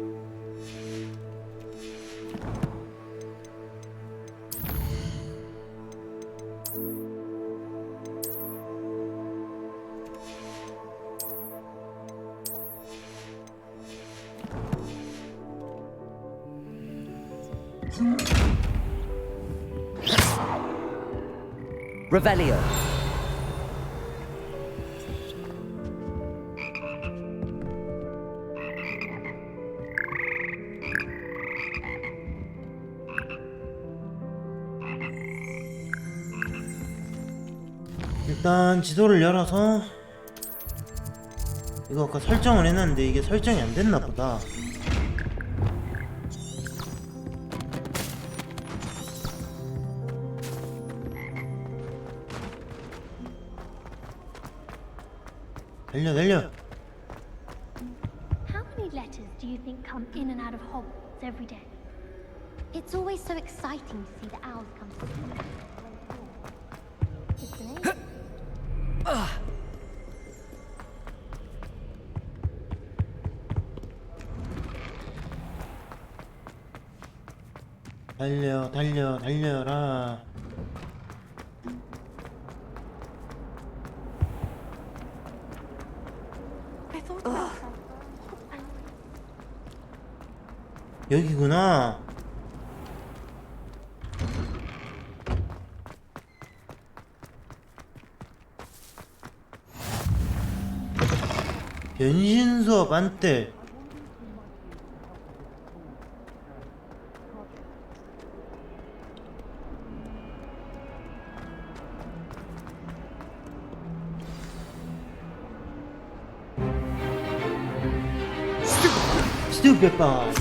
Revelio. 일단 지도를 열어서 이거 아까 설정을 해놨는데 이게 설정이 안 됐나 보다. 달려 달려. How many letters do you think come in and out of Hogwarts every day? It's always so exciting to see the owls come to school. It's an age. 달려 달려 달려라. 여기구나. 변신 수업 안뜰. Stupid bye.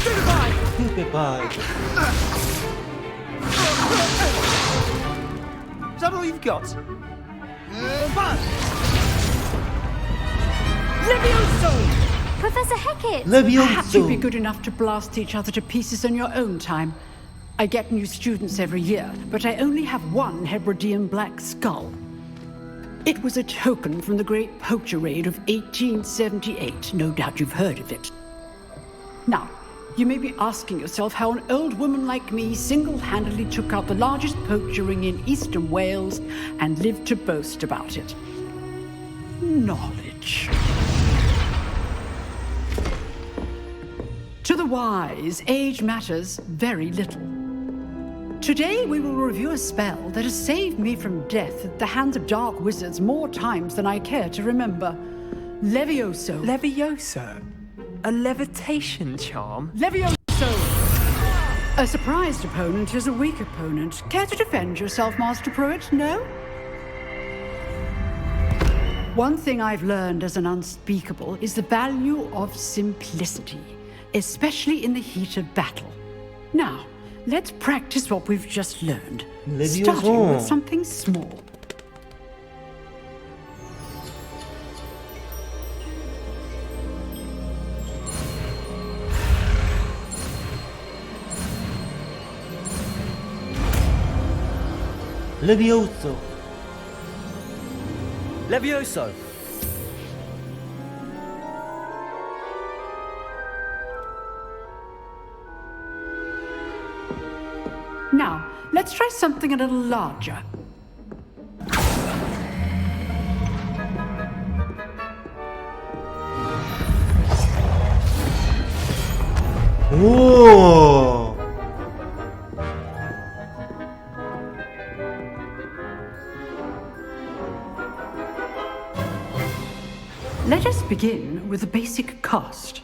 Stupid bye. Is that all you've got? Levioso! Professor Hackett! Perhaps you'd be good enough to blast each other to pieces in your own time. I get new students every year, but I only have one Hebridean black skull. It was a token from the Great Poacher Raid of 1878. No doubt you've heard of it. Now, you may be asking yourself how an old woman like me single-handedly took out the largest poacher ring in eastern Wales and lived to boast about it. Knowledge. To the wise, age matters very little. Today we will review a spell that has saved me from death at the hands of dark wizards more times than I care to remember. Levioso. Levioso? A levitation charm? Levioso! A surprised opponent is a weak opponent. Care to defend yourself, Master Pruitt? No? One thing I've learned as an unspeakable is the value of simplicity, especially in the heat of battle. Now, let's practice what we've just learned, starting with something small. Levioso. Levioso. Now, let's try something a little larger. 오. Let us begin with the basic cast.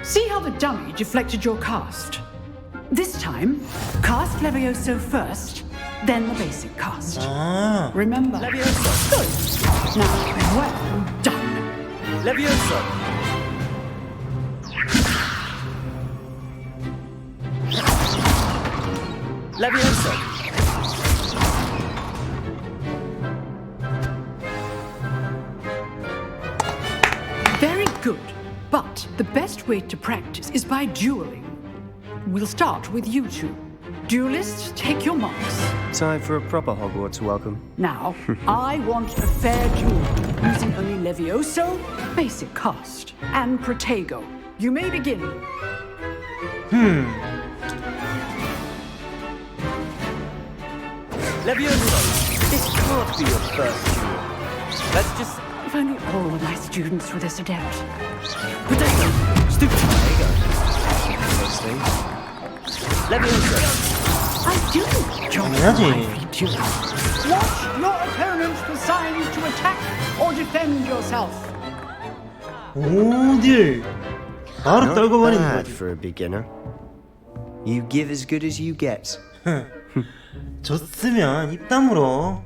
See how the dummy deflected your cast? This time, cast Levioso first, then the basic cast. Remember? Levioso. Good. Now, well done. Levioso. Levioso. Very good. But the best way to practice is by dueling. We'll start with you two. Duelists, take your marks. Time for a proper Hogwarts welcome. Now, I want a fair duel, using only Levioso, basic cast, and Protego. You may begin. Levioso. This can't be your first duel. Let's just... If only all of my students were this adept. Protego. Stupid Protego. Levioso. I do. 당연하지. Watch your opponent for signs to attack or defend yourself. 오딜. 바로 Not 떨궈버리는 bad 거지. for a beginner. You give as good as you get. 졌으면 입 다물어.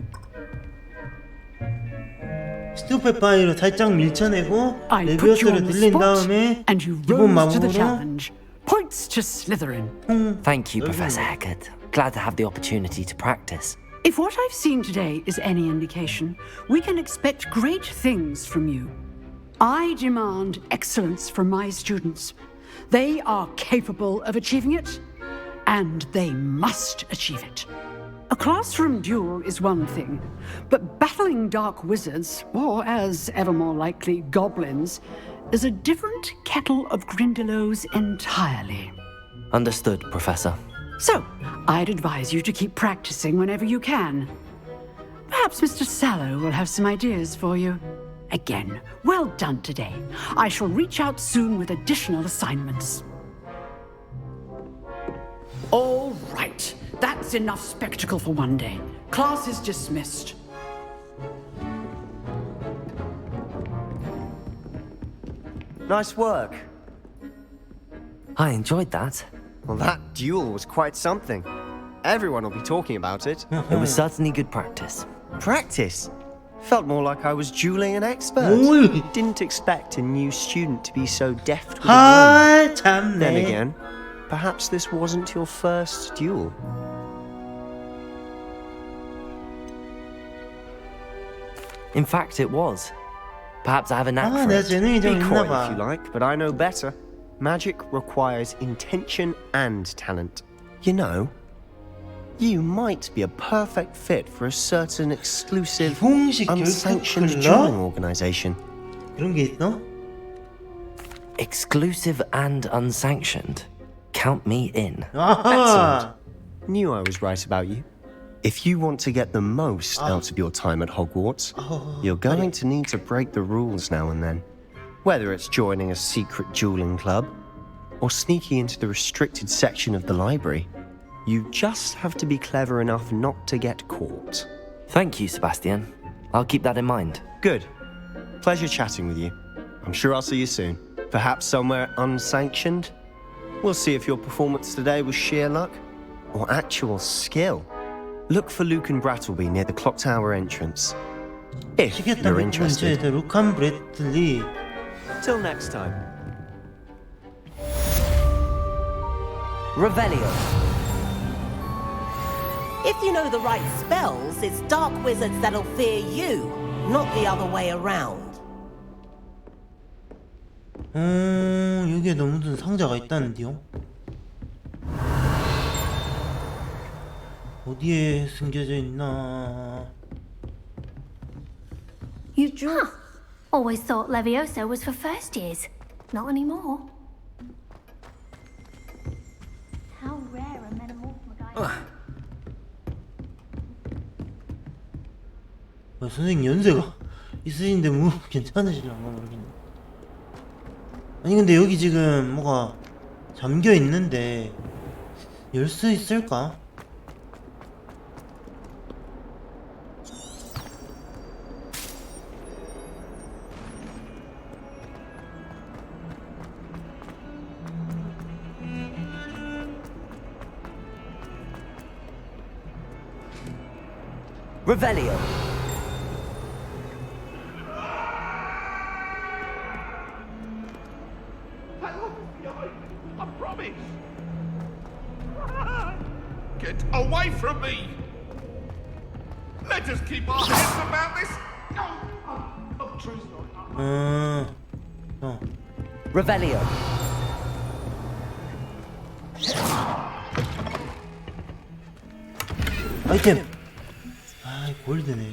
스튜페 파이로 살짝 밀쳐내고 레비오스를 들린 다음에 기본 마법으로 Points to Slytherin. Thank you, Professor Hackett. Glad to have the opportunity to practice. If what I've seen today is any indication, we can expect great things from you. I demand excellence from my students. They are capable of achieving it, and they must achieve it. A classroom duel is one thing, but battling dark wizards, or as ever more likely, goblins, is a different kettle of Grindylows entirely. Understood, Professor. So, I'd advise you to keep practicing whenever you can. Perhaps Mr. Sallow will have some ideas for you. Again, well done today. I shall reach out soon with additional assignments. All right. That's enough spectacle for one day. Class is dismissed. Nice work. I enjoyed that. Well, that duel was quite something. Everyone will be talking about it. It was certainly good practice. Practice? Felt more like I was dueling an expert. 뭘? Didn't expect a new student to be so deft with a gun. 참네. Then again, perhaps this wasn't your first duel. In fact, it was. Perhaps I have a knack for 내가 it. 재능이 좀 Be 있나 coy 봐. if you like, but I know better. Magic requires intention and talent. You know, you might be a perfect fit for a certain exclusive, 비공식 unsanctioned 결투 dueling 클럽? organization. 그런 게 있어? Exclusive and unsanctioned. Count me in. 아하. Knew I was right about you. If you want to get the most out of your time at Hogwarts, you're going to need to break the rules now and then. Whether it's joining a secret dueling club or sneaking into the restricted section of the library, you just have to be clever enough not to get caught. Thank you, Sebastian. I'll keep that in mind. Good. Pleasure chatting with you. I'm sure I'll see you soon. Perhaps somewhere unsanctioned? We'll see if your performance today was sheer luck or actual skill. Look for Luke and Brattleby near the clock tower entrance. If you're interested. 루칸 브래틀리. Till next time. Revelio. If you know the right spells, it's dark wizards that'll fear you, not the other way around. 여기에도 무슨 상자가 있다는데요? 어디에 숨겨져 있나? You drew. Always thought Levioso was for first years. Not anymore. How rare a metamorphosis. 선생님 연세가 있으신데 뭐 괜찮으시려나 모르겠네. 아니 근데 여기 지금 뭐가 잠겨 있는데 열 수 있을까? Revelio. I promise. Get away from me. Let us keep our heads about this. Revelio. 아이템. 아, 골드네.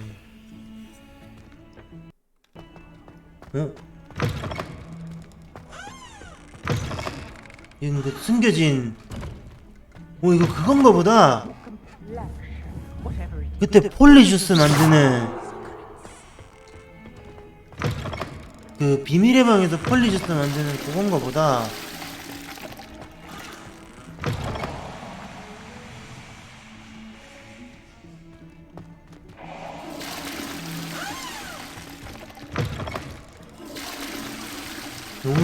이거 그 숨겨진. 이거 그건가 보다. 그때 폴리주스 만드는 그 비밀의 방에서 폴리주스 만드는 그건가 보다. 너무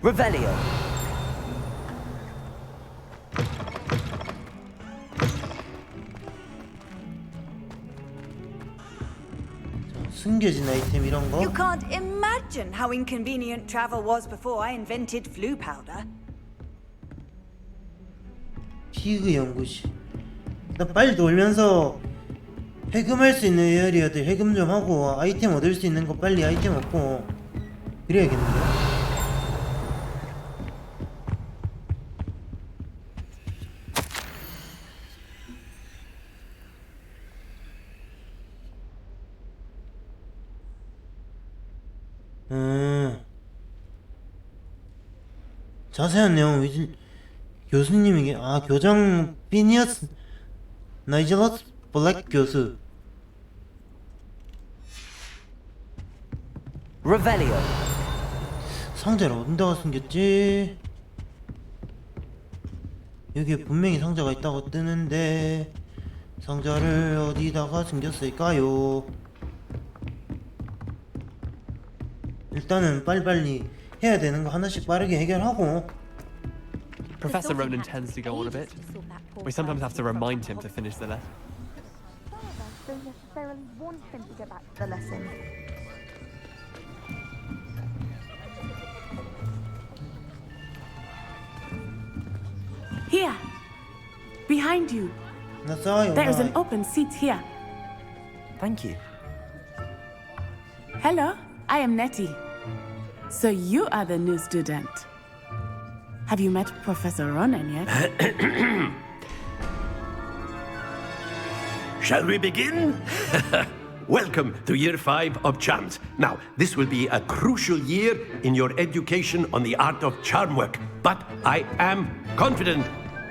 Revelio. 숨겨진 아이템 이런 거. You can't imagine how inconvenient travel was before I invented flu powder. 피그 연구실. 일단 빨리 놀면서 해금할 수 있는 에어리어들 해금 좀 하고 아이템 얻을 수 있는 거 빨리 아이템 얻고 그래야겠는데. 자세한 내용 교수님에게 교장 피니어스 나이젤러스 블랙 교수. Revelio. 상자를 어디다가 숨겼지? 여기에 분명히 상자가 있다고 뜨는데 상자를 어디다가 숨겼을까요? 일단은 빨리빨리 해야 되는 거 하나씩 빠르게 해결하고. Professor Ronan tends to go on a bit. We sometimes have to remind him to finish the letter. don't necessarily want him to go back to the lesson. Here, behind you. There is an open seat here. Thank you. Hello, I am Nettie. So you are the new student. Have you met Professor Ronan yet? Shall we begin? Welcome to Year 5 of Charms. Now, this will be a crucial year in your education on the art of charm work, but I am confident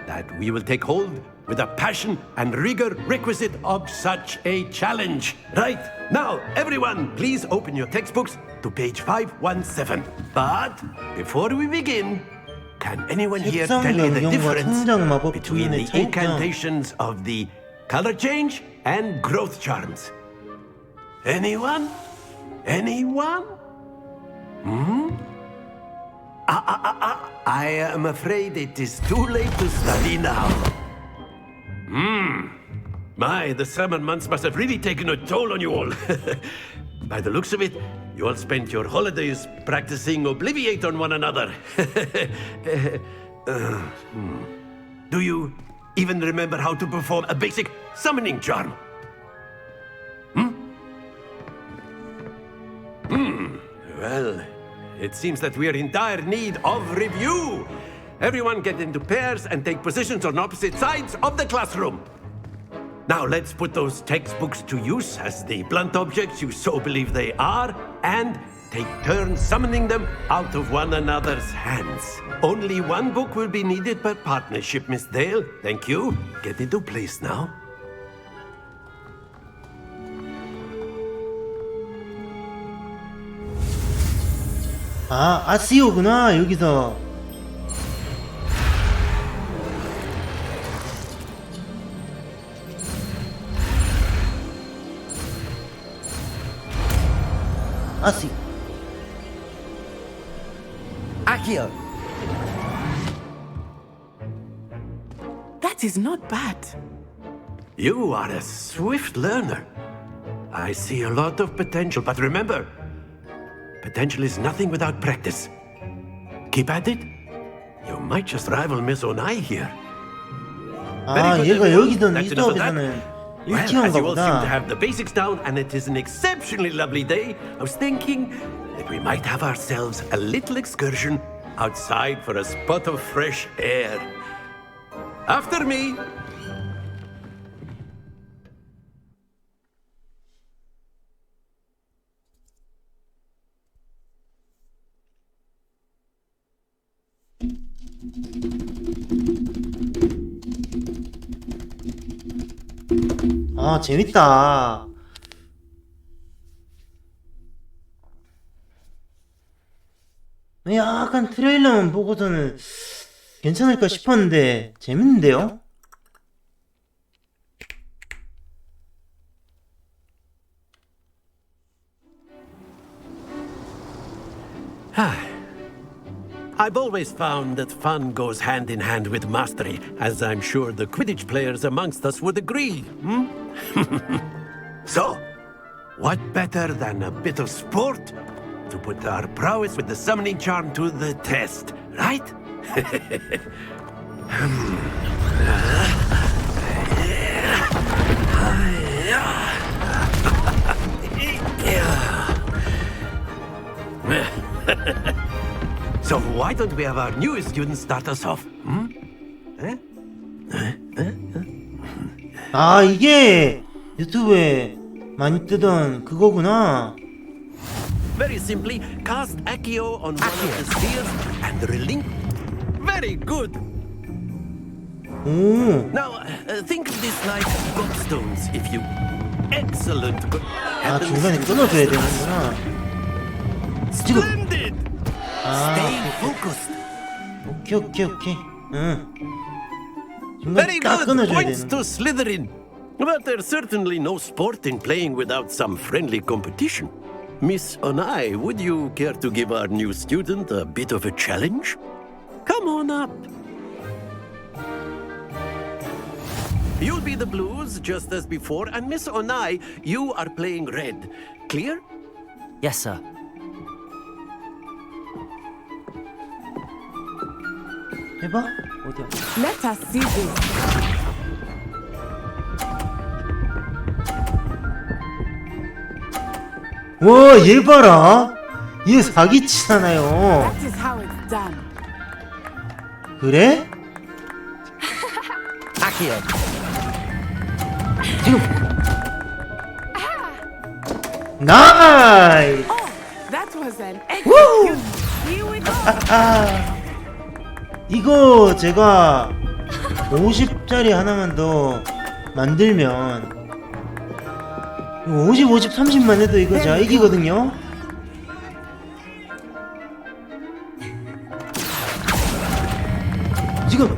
that we will take hold with the passion and rigor requisite of such a challenge. Right, now, everyone, please open your textbooks to page 517. But before we begin, can anyone here tell me the difference between the incantations of the color change and growth charms? Anyone? Anyone? I am afraid it is too late to study now. My, the summer months must have really taken a toll on you all. By the looks of it, you all spent your holidays practicing Obliviate on one another. Do you even remember how to perform a basic summoning charm? Well, it seems that we are in dire need of review. Everyone get into pairs and take positions on opposite sides of the classroom. Now let's put those textbooks to use as the blunt objects you so believe they are, and take turns summoning them out of one another's hands. Only one book will be needed per partnership, Miss Dale. Thank you. Get into place now. 아, 아시오구나, 여기서. 아시. Akio. That is not bad. You are a swift learner. I see a lot of potential, but remember, potential is nothing without practice. Keep at it. You might just rival Miss Onai here. 아, 얘가 여기서 이 수업에서는 Well, as 1티어인가 you all seem to 보다. have the basics down and it is an exceptionally lovely day, I was thinking that we might have ourselves a little excursion outside for a spot of fresh air. After me. 아, 재밌다. 약간 트레일러만 보고서는 괜찮을까 싶었는데 재밌는데요? I've always found that fun goes hand in hand with mastery, as I'm sure the Quidditch players amongst us would agree. So, what better than a bit of sport to put our prowess with the summoning charm to the test, right? So why don't we have our newest student start us off? 아, 이게 유튜브에 많이 뜨던 그거구나. Very simply, cast Accio on one of the spheres and relink. Very good. Now, think of this like gobstones, if you... Excellent. 아, 중간에 끊어줘야 되는구나. 지금. 아, Stay focused. 오케이. 응. Very 중간에 딱 good. 끊어줘야 Points 되는. to Slytherin. But there's certainly no sport in playing without some friendly competition. Miss Onai, would you care to give our new student a bit of a challenge? Come on up. You'll be the blues just as before, and Miss Onai, you are playing red. Clear? Yes, sir. 해봐? 어디야? Let us see this. 와, 얘 봐라. 얘 사기치잖아요. That is how it's done. 그래? Accio. 지금. 나이스. Oh, that was an execute. Here we go. 이거 제가 50짜리 하나만 더 만들면 50, 50, 30만 해도 이거 제가 이기거든요. 지금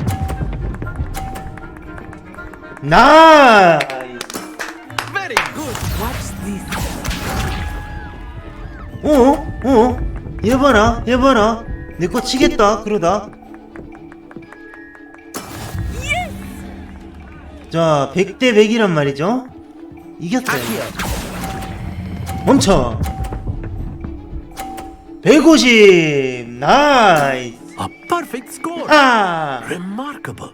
나이스. Very good. Watch this. 얘 봐라, 얘 봐라. 내 거 치겠다, 그러다. 자, 100대 100이란 말이죠. 이겼어요. 멈춰. 150. 나이스. A perfect score. 아. Remarkable.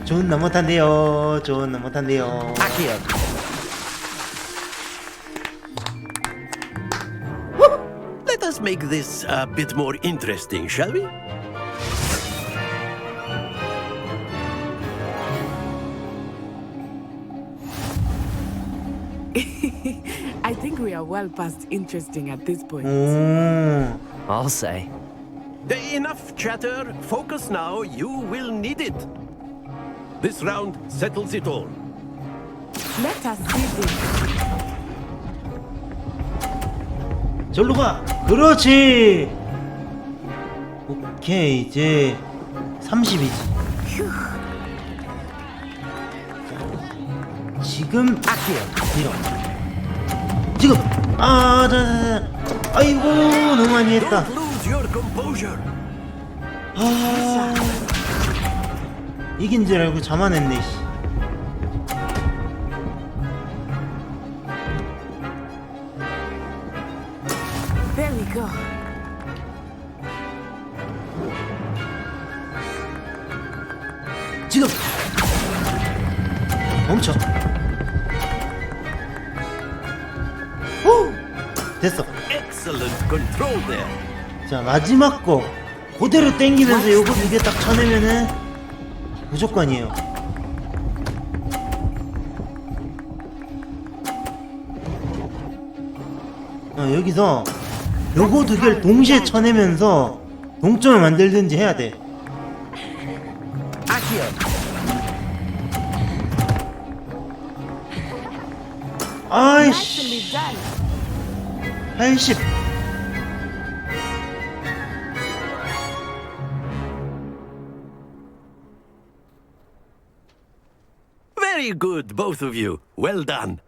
좋은 나 못한대요. 좋은 나 못한대요. Let us make this a bit more interesting, shall we? I think we are well past interesting at this point. I'll say. Enough chatter. Focus now. You will need it. This round settles it all. Let us see this. 절로 가. 그렇지. 오케이, 이제 30이지. 지금 밀어. 지금 아이고 너무 많이 했다. 아, 이긴 줄 알고 자만했네. There we go. 지금 멈춰. 오! 됐어. Excellent control there. 자, 마지막 거 그대로 땡기면서 요거 두 개 딱 쳐내면은 무조건이에요. 여기서 요거 두 개를 동시에 쳐내면서 동점을 만들든지 해야 돼. 아이씨. 80. Very good, both of you. Well done.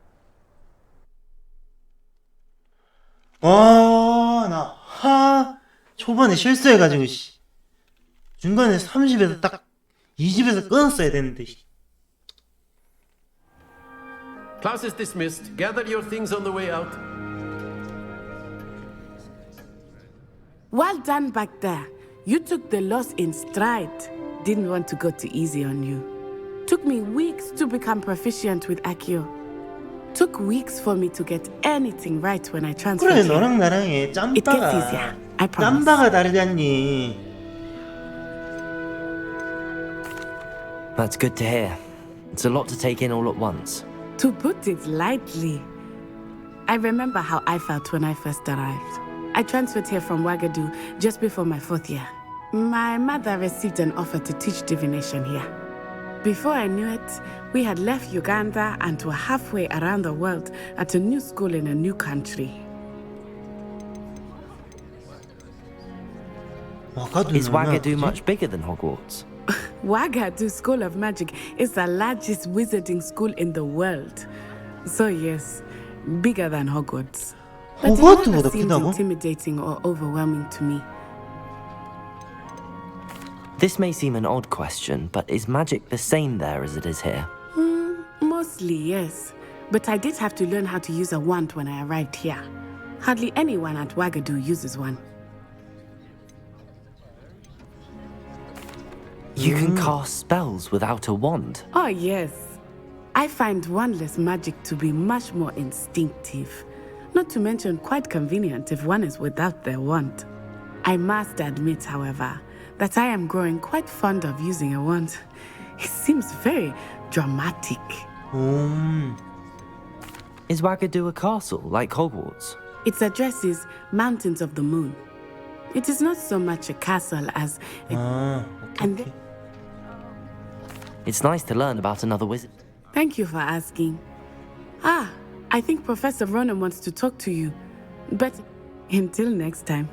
나 초반에 실수해가지고 중간에 30에서 딱 20에서 끊었어야 되는데. Class is dismissed. Gather your things on the way out. Well done back there. You took the loss in stride. Didn't want to go too easy on you. Took me weeks to become proficient with Accio. Took weeks for me to get anything right when I transferred 그래, here. 너랑 나랑의 It gets easier. I promise. 짬바가 다르잖니. That's good to hear. It's a lot to take in all at once. To put it lightly, I remember how I felt when I first arrived. I transferred here from Ouagadougou just before my 4th year. My mother received an offer to teach divination here. Before I knew it, we had left Uganda and were halfway around the world at a new school in a new country. Is Ouagadougou much bigger than Hogwarts? Ouagadougou School of Magic is the largest wizarding school in the world. So yes, bigger than Hogwarts. But it never seemed intimidating or overwhelming to me. This may seem an odd question, but is magic the same there as it is here? Mostly, yes. But I did have to learn how to use a wand when I arrived here. Hardly anyone at Wagadu uses one. You can cast spells without a wand. Oh, yes. I find wandless magic to be much more instinctive. Not to mention quite convenient if one is without their wand. I must admit, however, that I am growing quite fond of using a wand. It seems very dramatic. Is Wagadu a castle, like Hogwarts? Its address is Mountains of the Moon. It is not so much a castle as It's nice to learn about another wizard. Thank you for asking. I think Professor Ronan wants to talk to you. But until next time.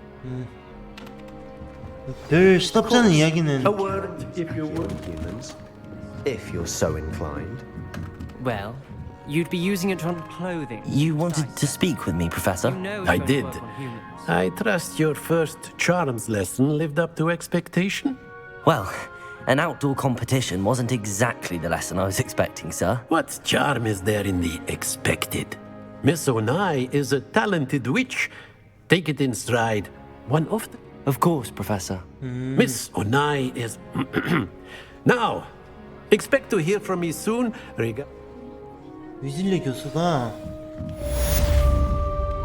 별 시덥잖은 이야기는. A word if you would, humans. If you're so inclined. Well, you'd be using it on clothing. You wanted to speak with me, Professor? I did. I trust your first charms lesson lived up to expectation? Well, an outdoor competition wasn't exactly the lesson I was expecting, sir. What charm is there in the expected? Miss Onai is a talented witch. Take it in stride. One of them. Of course, Professor. Miss Onai is... Now, expect to hear from me soon. 위즐리 교수가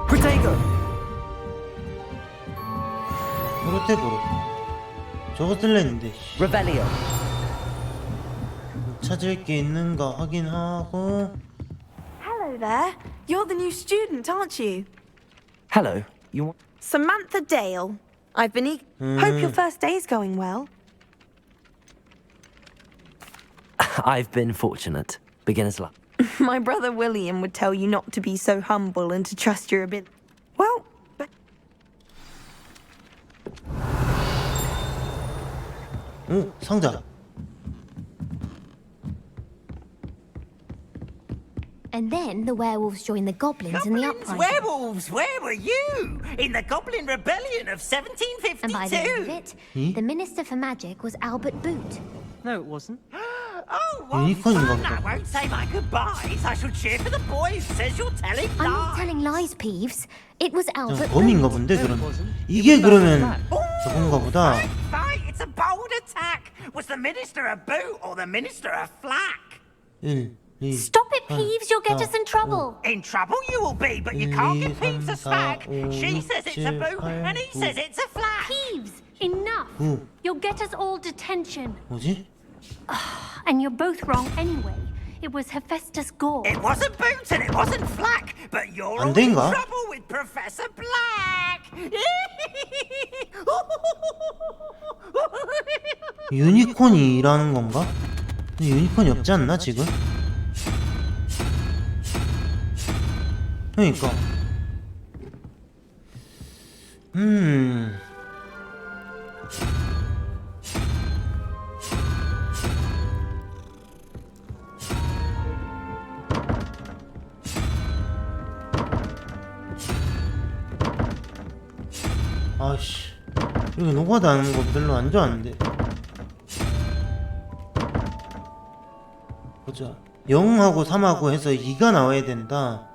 프로테이거. 프로테고로 저거 쓸랬는데. 레벨리오. 찾을 게 있는가 확인하고. Hello there. You're the new student, aren't you? Hello. You want... Samantha Dale. I've been Hope your first day's going well. I've been fortunate. Beginner's luck. My brother William would tell you not to be so humble and to trust your ability. Well, 오, 상자. And then the werewolves joined the goblins in the uprising. Werewolves, where were you? In the Goblin Rebellion of 1752? And by the end of it, the Minister for Magic was Albert Boot. No, it wasn't. Oh, what fun! I won't say my goodbyes. I shall cheer for the boy who says you're telling lies. I'm not telling lies, Peeves. It was Albert 범인가 Boot. 본데 그럼. 이게 그러면 저건가 보다. Fight! It's a bold attack. Was the Minister a boot or the Minister a flack? 1, 2, Stop it, Peeves! You'll get us in trouble. In trouble you will be, but you can't give Peeves a smack. She says it's a boot, and he says it's a flack. Peeves, enough! You'll get us all detention. 뭐지? And you're both wrong anyway. It was Hephaestus Gore. It wasn't boot and it wasn't flack, but you're all in 된가? trouble with Professor Black. 유니콘이 일하는 건가? 근데 유니콘이 없지 않나 지금? 그러니까 아씨 여기 노가다 하는 거 별로 안 좋아하는데. 보자. 0하고 3하고 해서 2가 나와야 된다.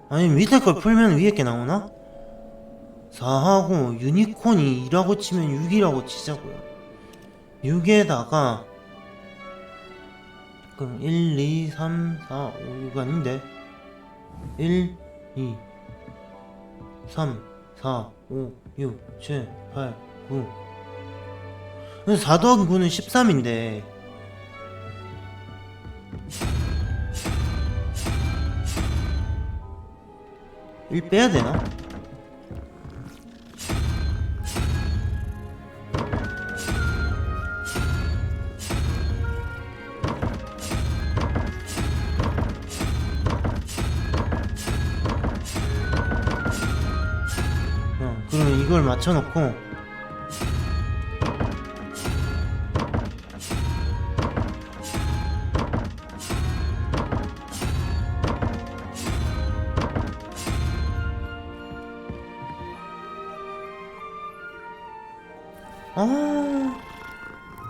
아니 밑에 걸 풀면 위에 게 나오나? 4하고 유니콘이 2라고 치면 6이라고 치자고요. 6에다가 그럼 1, 2, 3, 4, 5, 6 아닌데 1, 2, 3, 4, 5, 6, 7, 8, 9 4 더하기 9는 13인데 일 빼야 되나? 그러면 이걸 맞춰놓고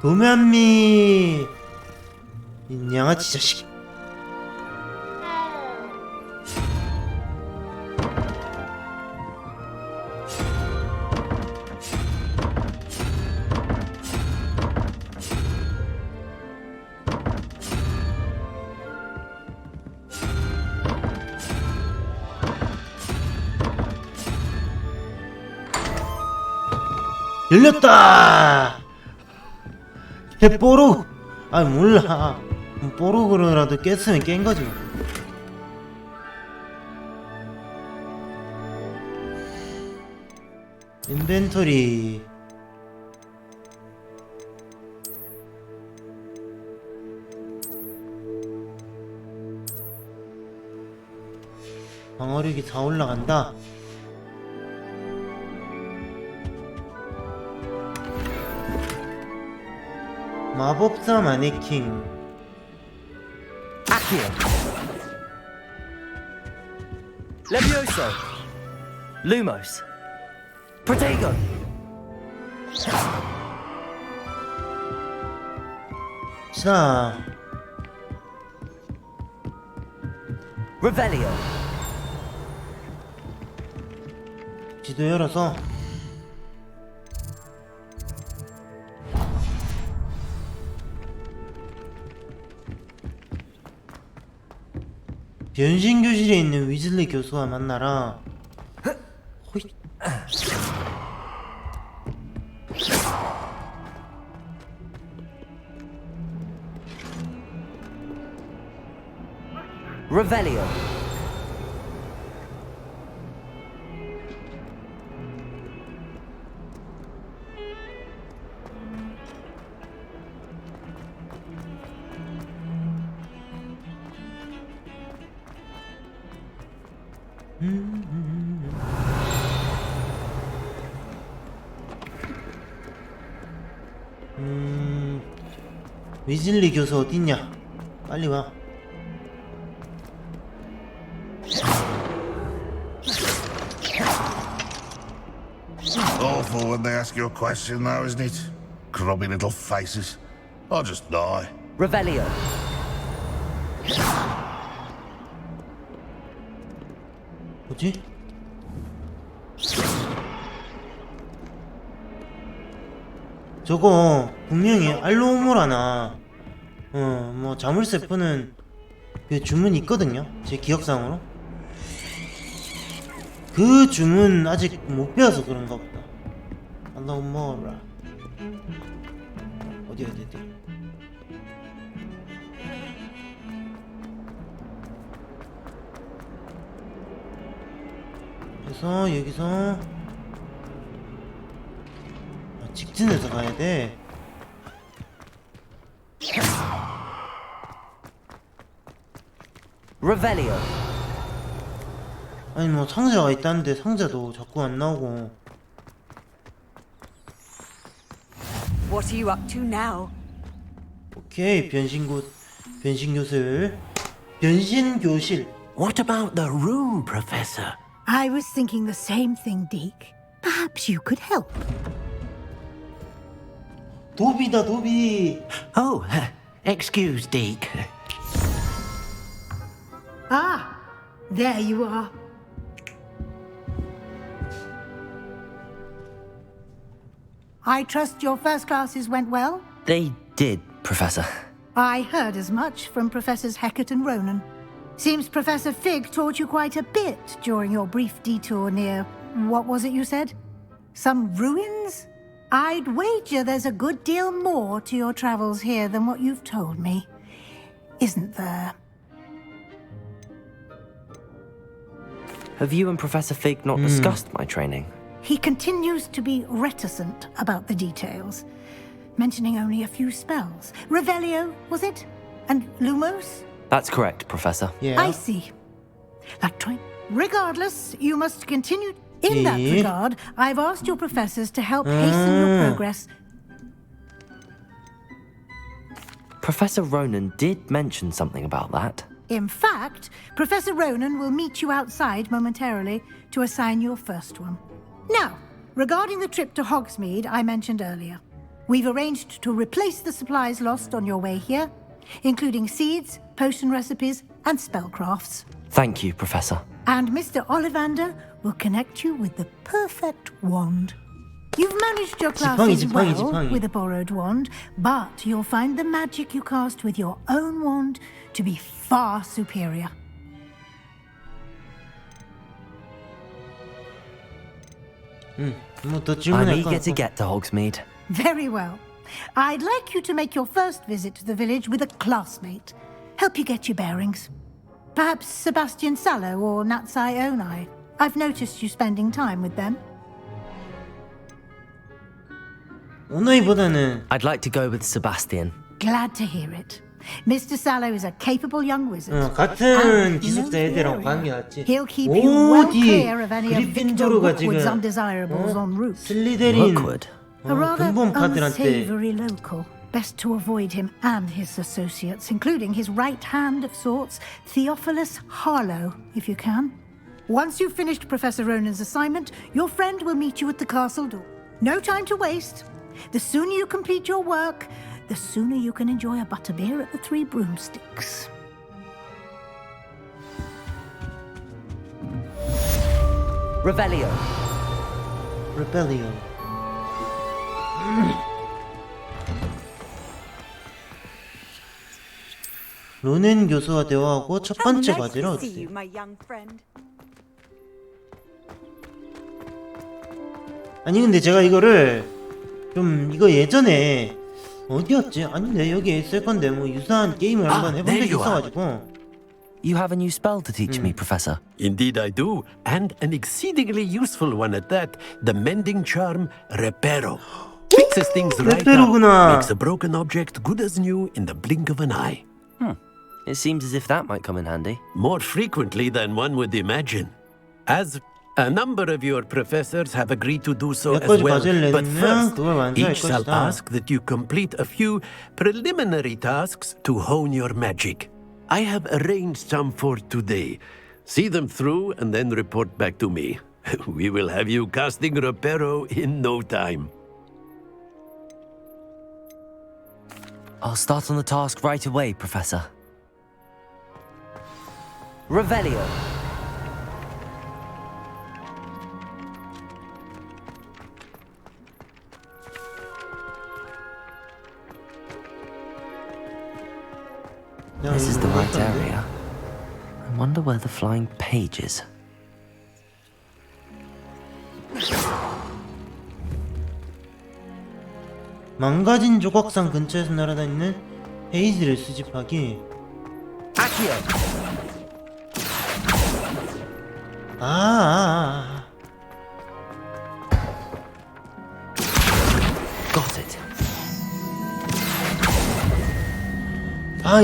도면미 이 양아치 자식. 열렸다! 걔 뽀록! 아 몰라. 뽀록으로라도 깼으면 깬거지. 인벤토리. 방어력이 다 올라간다. 마법사 마네킹. Accio. Levioso. Lumos. Protego. 자, Revelio. 지도 열어서 변신교실에 있는 위즐리 교수와 만나라. 호잇. Revelio. 위즐리 교수 어딨냐? 빨리 와. Awful when they ask you a question, though, isn't it? Grubby little faces. I'll just die. Revelio. 뭐지? 저거 분명히 알로모라나 뭐 자물쇠 푸는 그 주문이 있거든요. 제 기억상으로 그 주문 아직 못 배워서 그런가 보다. 알로모라 어디 그래서 여기서 직진해서 가야 돼. Revelio. 아니 뭐 상자가 있다는데 상자도 자꾸 안 나오고. What are you up to now? 오케이, 변신교실. 변신교실. What about the room, Professor? I was thinking the same thing, Deke. Perhaps you could help. 도비다, 도비. Oh, excuse, Deke. Ah, there you are. I trust your first classes went well? They did, Professor. I heard as much from Professors Hecat and Ronan. Seems Professor Fig taught you quite a bit during your brief detour near... what was it you said? Some ruins? I'd wager there's a good deal more to your travels here than what you've told me. Isn't there? Have you and Professor Fig not discussed my training? He continues to be reticent about the details, mentioning only a few spells. Revelio, was it? And Lumos? That's correct, Professor. I see. Like trying. Regardless, you must continue. In that regard, I've asked your professors to help hasten your progress. Professor Ronan did mention something about that. In fact, Professor Ronan will meet you outside momentarily to assign your first one. Now, regarding the trip to Hogsmeade I mentioned earlier, we've arranged to replace the supplies lost on your way here, including seeds, potion recipes, and spellcrafts. Thank you, Professor. And Mr. Ollivander will connect you with the perfect wand. You've managed your classes well with a borrowed wand, but you'll find the magic you cast with your own wand to be far superior. I'm eager to get to Hogsmeade. Very well. I'd like you to make your first visit to the village with a classmate. Help you get your bearings. Perhaps Sebastian Sallow or Natsai Onai. I've noticed you spending time with them. 오너이보다는 I'd like to go with Sebastian. Glad to hear it. Mr. Sallow is a capable young wizard. 같은 기숙사 애들하고 관계 낫지. He'll keep you well 뒤에 clear of any of Victor 그리핀도르가 Rookwood's 지금 undesirables en route. 슬리데린 A rather 근본 카드한테 unsavory local. Best to avoid him and his associates, including his right hand of sorts, Theophilus Harlow, if you can. Once you've finished Professor Ronan's assignment, your friend will meet you at the castle door. No time to waste. The sooner you complete your work, the sooner you can enjoy a butterbeer at the Three Broomsticks. Revelio. Rebellion. 로넨 교수와 대화하고 첫 번째 과제를 얻으세요. 아니 근데 제가 이거를 좀 이거 예전에 어디였지? 아닌데 여기에 있을 건데 뭐 유사한 게임을 한번 해본 적이 있어가지고. You have a new spell to teach me, Professor. Indeed I do, and an exceedingly useful one at that. The mending charm, Reparo. Fixes things right up, makes a broken object good as new in the blink of an eye. It seems as if that might come in handy. More frequently than one would imagine. As a number of your professors have agreed to do so as well. But first, each shall ask that you complete a few preliminary tasks to hone your magic. I have arranged some for today. See them through and then report back to me. We will have you casting Reparo in no time. I'll start on the task right away, Professor. Revelio. This is the right area. I wonder where the flying page is. 망가진 조각상 근처에서 날아다니는 헤이즈를 수집하기. Got it.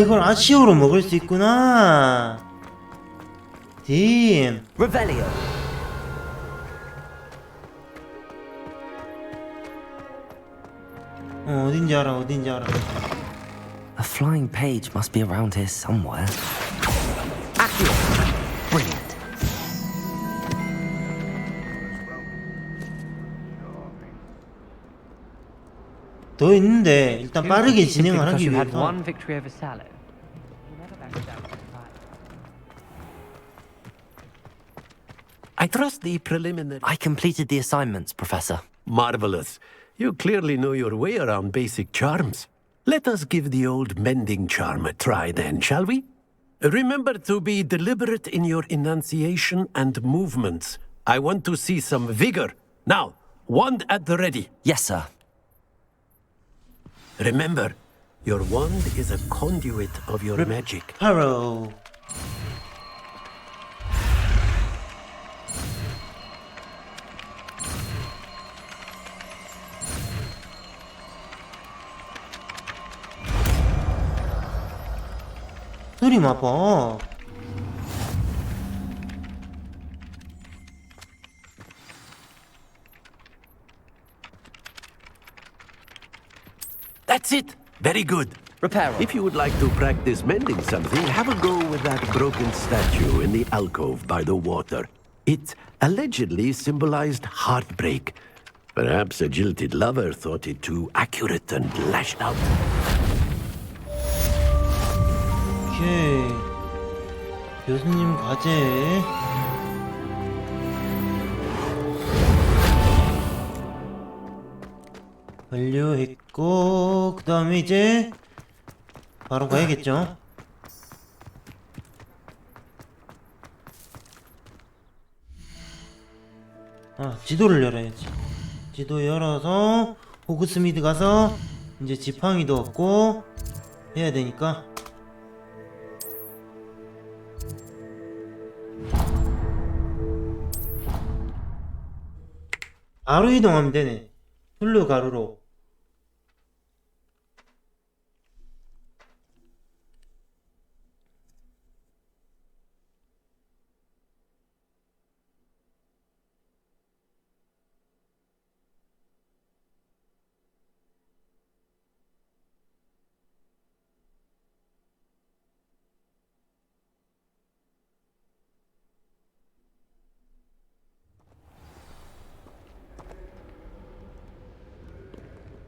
이걸 아시오로 먹을 수 있구나. 딤. Revelio. 어딘지 알아. A flying page must be around here somewhere. Brilliant. 더 있는데 일단 빠르게 진행을 하기 위해서. One victory over Sallow. I trust the preliminary... I completed the assignments, Professor. Marvelous. You clearly know your way around basic charms. Let us give the old mending charm a try then, shall we? Remember to be deliberate in your enunciation and movements. I want to see some vigor. Now, wand at the ready. Yes, sir. Remember, your wand is a conduit of your magic. Harrow. 소리 마봐. That's it. Very good. Reparo. If you would like to practice mending something, have a go with that broken statue in the alcove by the water. It allegedly symbolized heartbreak, Perhaps a jilted lover thought it too accurate and lashed out. 오케이. 교수님 과제. 완료했고, 그 다음에 이제 바로 가야겠죠? 지도를 열어야지. 지도 열어서 호그스미드 가서 이제 지팡이도 얻고 해야 되니까. 가로 이동하면 되네. 블루 가루로.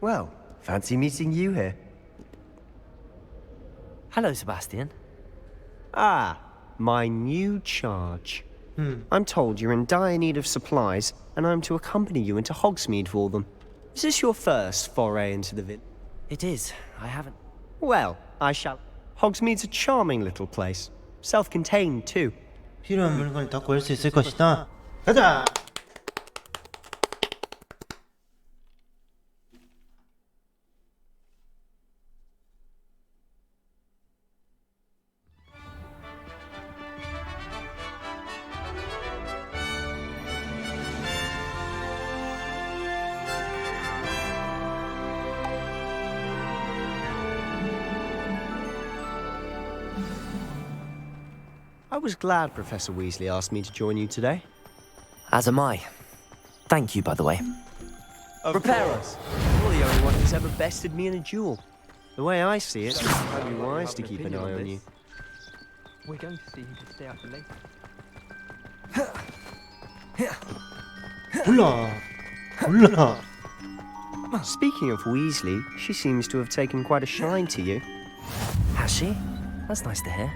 Well, fancy meeting you here. Hello, Sebastian. Ah, my new charge. I'm told you're in dire need of supplies, and I'm to accompany you into Hogsmeade for them. Is this your first foray into the village? It is. I haven't... Well, I shall. Hogsmeade's a charming little place. Self-contained, too. 필요한 물건을 다 구할 수 있을 것이다. 가자! I was glad Professor Weasley asked me to join you today. As am I. Thank you, by the way. Prepare us! You're the only one who's ever bested me in a duel. The way I see it, it'd be wise to keep an eye on you. We're going to see who can stay up later. 몰라. Speaking of Weasley, she seems to have taken quite a shine to you. Has she? That's nice to hear.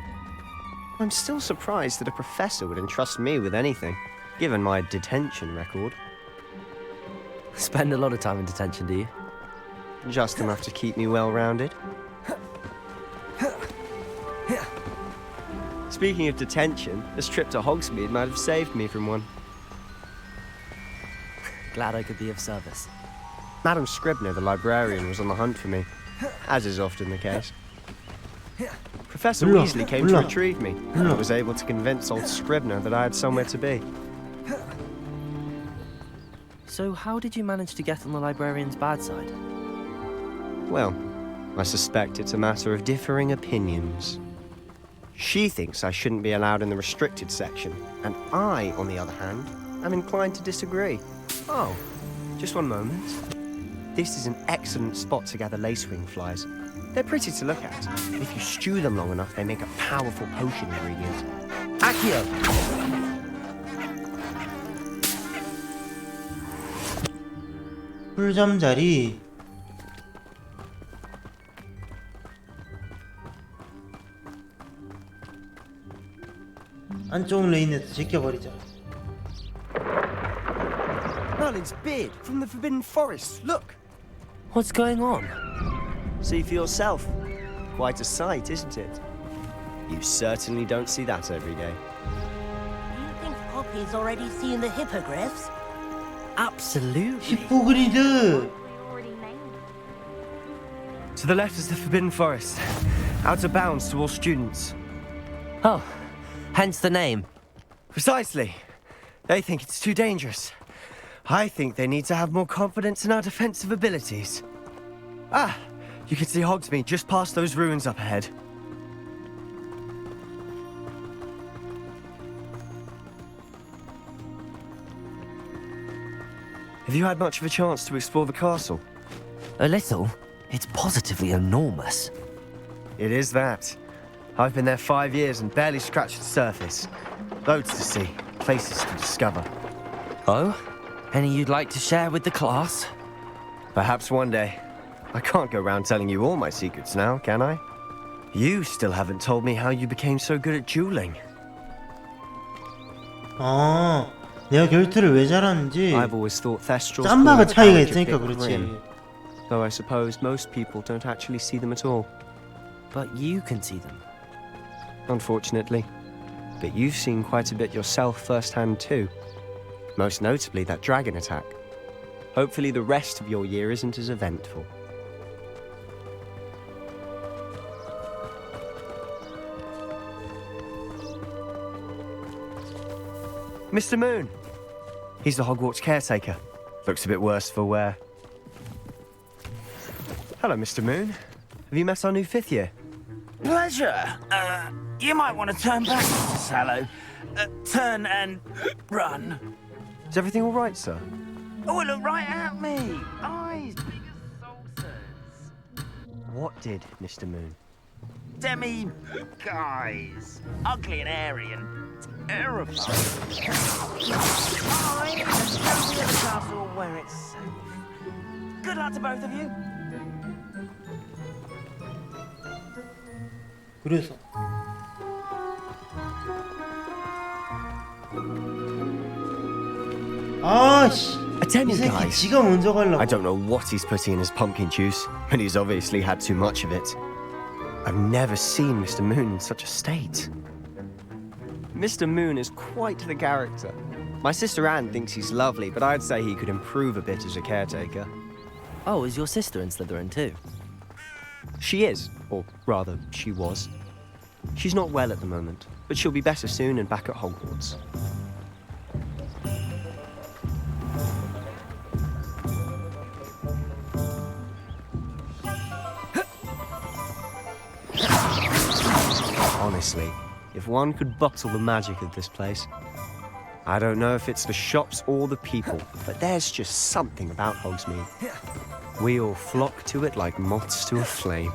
I'm still surprised that a professor would entrust me with anything, given my detention record. Spend a lot of time in detention, do you? Just enough to keep me well-rounded. Speaking of detention, this trip to Hogsmeade might have saved me from one. Glad I could be of service. Madam Scribner, the librarian, was on the hunt for me, as is often the case. Professor Weasley came to retrieve me, and I was able to convince old Scribner that I had somewhere to be. So how did you manage to get on the librarian's bad side? Well, I suspect it's a matter of differing opinions. She thinks I shouldn't be allowed in the restricted section, and I, on the other hand, am inclined to disagree. Oh, just one moment. This is an excellent spot to gather lacewing flies. They're pretty to look at. If you stew them long enough, they make a powerful potion ingredient. Accio! 꿀잠자리. 안쪽 레인에서 지켜버리자. Merlin's beard from the Forbidden Forest. Look! What's going on? See for yourself. Quite a sight, isn't it? You certainly don't see that every day. Do you think Poppy's already seen the hippogriffs? Absolutely. 히포그리드. To the left is the Forbidden Forest. Out of bounds to all students. Oh, hence the name. Precisely. They think it's too dangerous. I think they need to have more confidence in our defensive abilities. Ah, you can see Hogsmeade just past those ruins up ahead. Have you had much of a chance to explore the castle? A little. It's positively enormous. It is that. I've been there 5 years and barely scratched the surface. Loads to see, places to discover. Oh? Any you'd like to share with the class? Perhaps one day. I can't go around telling you all my secrets now, can I? You still haven't told me how you became so good at dueling. 아, 내가 결투를 왜 잘하는지 I've always thought Thestrals 짬바가 called 차이가 courage a 있으니까 bit 그렇지. grim, though I suppose most people don't actually see them at all. But you can see them. Unfortunately. But you've seen quite a bit yourself firsthand too. Most notably that dragon attack. Hopefully the rest of your year isn't as eventful. Mr. Moon! He's the Hogwarts caretaker. Looks a bit worse for wear. Hello, Mr. Moon. Have you met our new 5th year? Pleasure. You might want to turn back, Mr. Sallow. Turn and run. Is everything all right, sir? Oh, look right at me. Eyes big as saucers. What did, Mr. Moon? Demi guys. Ugly and hairy and terrifying. I am the castle where it's safe. Good luck to both of you. 그래서 아씨 이 새끼 지가 먼저 가려고. I don't know what he's putting in his pumpkin juice, but he's obviously had too much of it. I've never seen Mr. Moon in such a state. Mr. Moon is quite the character. My sister Anne thinks he's lovely, but I'd say he could improve a bit as a caretaker. Oh, is your sister in Slytherin too? She is, or rather, she was. She's not well at the moment, but she'll be better soon and back at Hogwarts. Honestly, if one could bottle the magic of this place. I don't know if it's the shops or the people, but there's just something about Hogsmeade. We all flock to it like moths to a flame.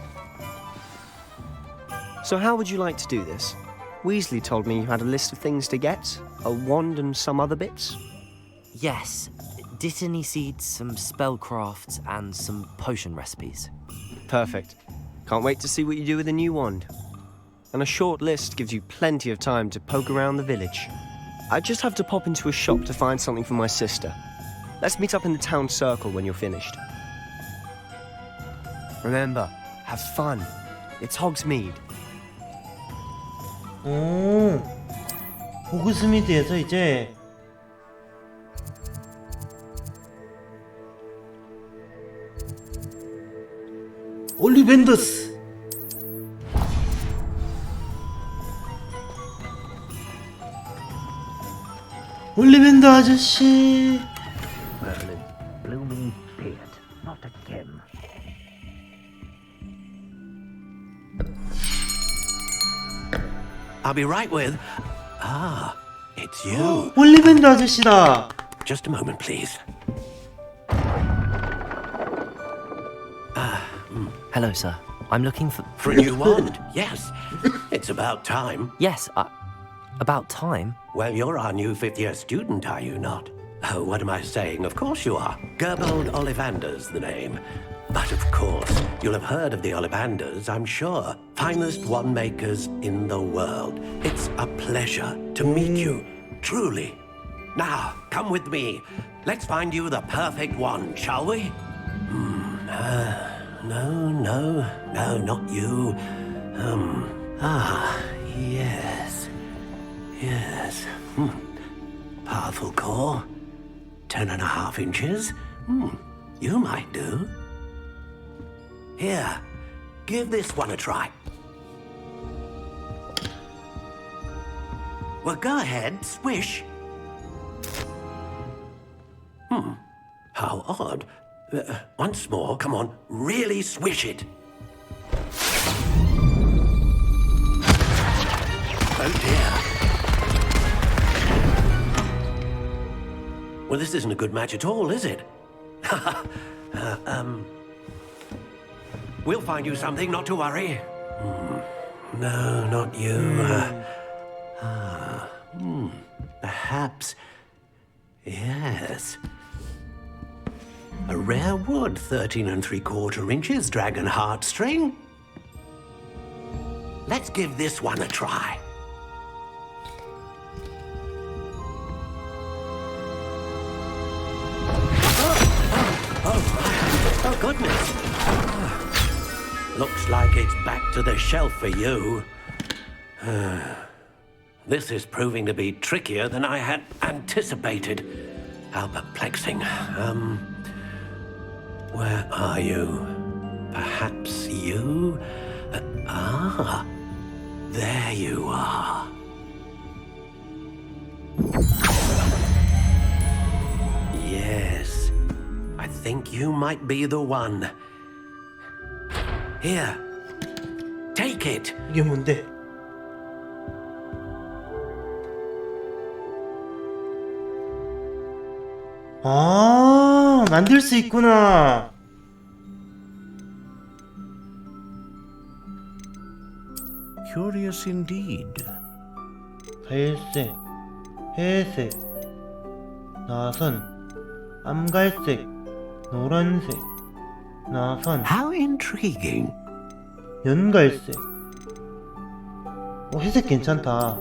So how would you like to do this? Weasley told me you had a list of things to get, a wand and some other bits. Yes. Dittany seeds, some spellcrafts, and some potion recipes. Perfect. Can't wait to see what you do with the new wand. And a short list gives you plenty of time to poke around the village. I just have to pop into a shop to find something for my sister. Let's meet up in the town circle when you're finished. Remember, have fun. It's Hogsmeade. 오, 호그스미드에서 이제 올리벤더스. 올리벤더 아저씨. Merlin's blooming beard, not a gem. I'll be right with. Ah, it's you. 올리벤더 아저씨다. Just a moment, please. Hello, sir. I'm looking for... For a new wand? Yes. It's about time. Yes, about time? Well, you're our new 5th-year student, are you not? Oh, what am I saying? Of course you are. Gerbold Ollivander's the name. But of course, you'll have heard of the Ollivanders, I'm sure. Finest wand makers in the world. It's a pleasure to meet you, truly. Now, come with me. Let's find you the perfect wand, shall we? No, not you. Yes. Powerful core. 10.5 inches. You might do. Here, give this one a try. Well, go ahead, swish. How odd. Once more, come on, really swish it. Oh dear. Well, this isn't a good match at all, is it? We'll find you something, not to worry. No, not you. Perhaps. Yes. A rare wood, 13 3/4 inches, dragon heartstring. Let's give this one a try. Oh goodness. Looks like it's back to the shelf for you. This is proving to be trickier than I had anticipated. How perplexing. Where are you? Perhaps you? There you are. Yes, I think you might be the one. Here, take it. 이게 뭔데? 아, 만들 수 있구나. Curious indeed. 갈색, 회색, 나선, 암갈색, 노란색, 나선. How intriguing. 연갈색. 회색 괜찮다.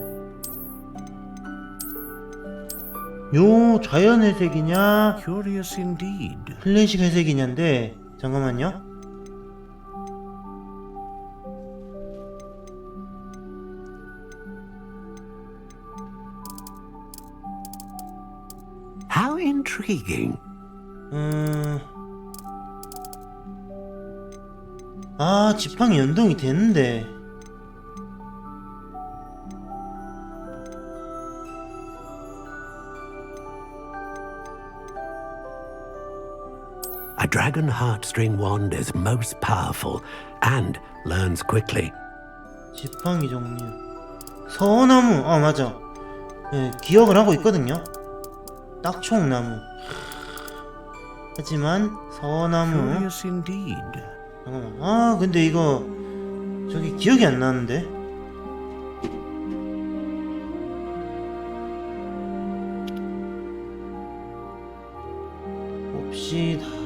요 자연 회색이냐? Curious indeed. 클래식 회색이냐인데 잠깐만요. How intriguing. 아, 지팡이 연동이 되는데. A dragon heartstring wand is most powerful and learns quickly. 지팡이 종류. 서나무. 아, 맞아. 네, 기억을 하고 있거든요. 딱총나무. 하지만 서나무. Curious indeed. 잠깐만. 아, 근데 이거 저기 기억이 안 나는데. 봅시다.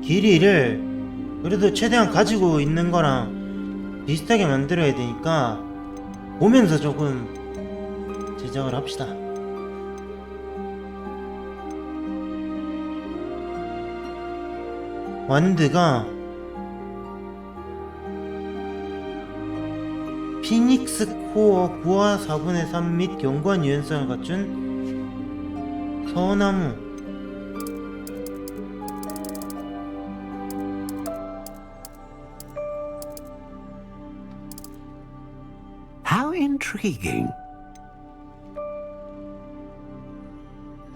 길이를 그래도 최대한 가지고 있는 거랑 비슷하게 만들어야 되니까 보면서 조금 제작을 합시다. 완드가 피닉스 코어 9와 4분의 3 및 견고한 유연성을 갖춘 서나무. How intriguing.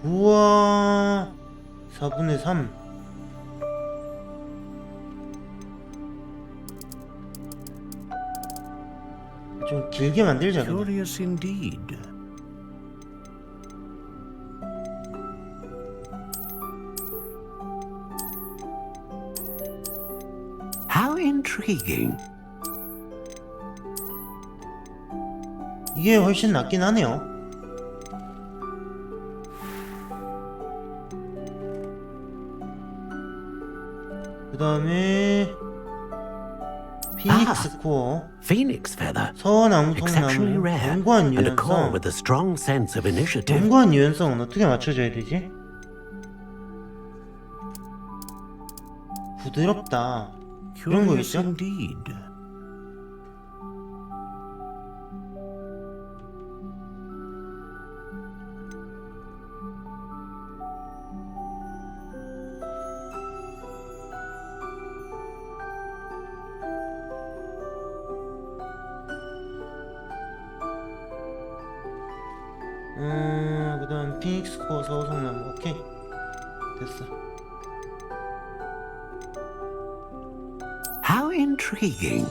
9와 4분의 3. 좀 길게 만들자. Curious indeed. How intriguing. 이게 훨씬 낫긴 하네요. 그 다음에 피닉스 코어, Phoenix feather. 서나무, Exceptionally 통나무, rare. 견고한 And a core 유연성. with a strong sense of initiative. 견고한 유연성은 어떻게 맞춰줘야 되지? 부드럽다. 이런 Curious 거겠죠? indeed. 그 다음 피닉스 코어 서성나무. 오케이, 됐어. How intriguing.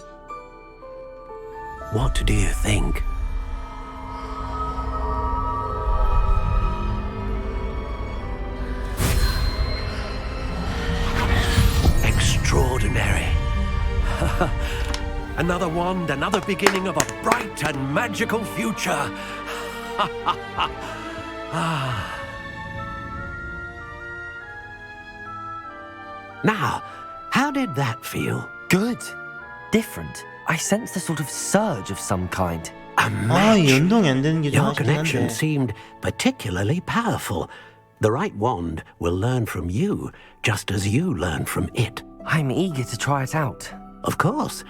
What do you think? Extraordinary. Another wand, another beginning of a bright and magical future. Now, how did that feel? Good. Different. I sensed a sort of surge of some kind. A match. 연동이 안 되는 게 좀 Your 아쉽긴 connection 한데. seemed particularly powerful. The right wand will learn from you, just as you learn from it. I'm eager to try it out. Of course.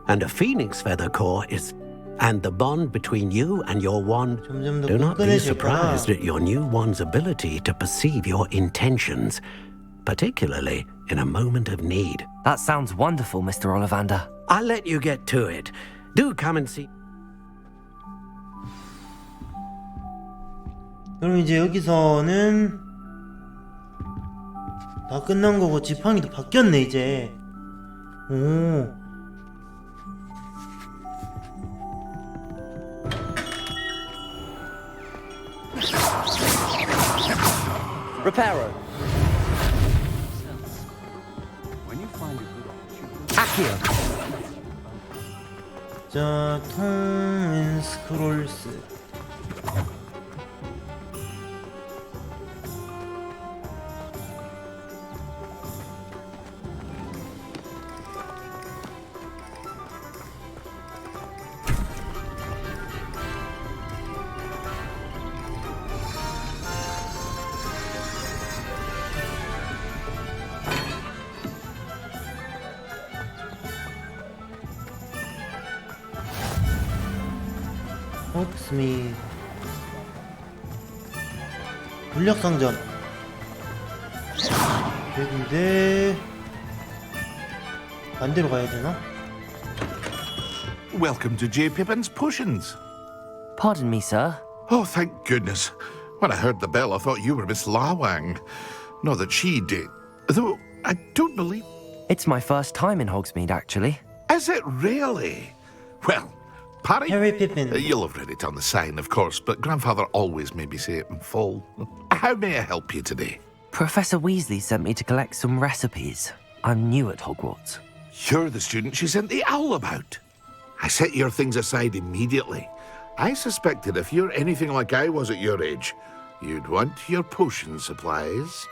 And a phoenix feather core is... And the bond between you and your wand... 점점 더 Do not be 끈끈해질 surprised 거야. at your new wand's ability to perceive your intentions, particularly in a moment of need. That sounds wonderful, Mr. Ollivander. I'll let you get to it. Do come and see... 그럼 이제 여기서는 다 끝난 거고 지팡이도 바뀌었네 이제. 오. Reparo. Accio. 자, 톰 앤 스크롤스. 호그스미 물력상점 여긴데 반대로 가야 되나? Welcome to J. Pippin's Potions. Pardon me, sir. Oh, thank goodness. When I heard the bell, I thought you were Miss Lawang. Not that she did. Though, I don't believe... It's my first time in Hogsmeade, actually. Is it really? Well, Parry... Harry Pippin. You'll have read it on the sign, of course, but Grandfather always made me say it in full. How may I help you today? Professor Weasley sent me to collect some recipes. I'm new at Hogwarts. You're the student she sent the owl about. I set your things aside immediately. I suspected if you're anything like I was at your age, you'd want your potion supplies.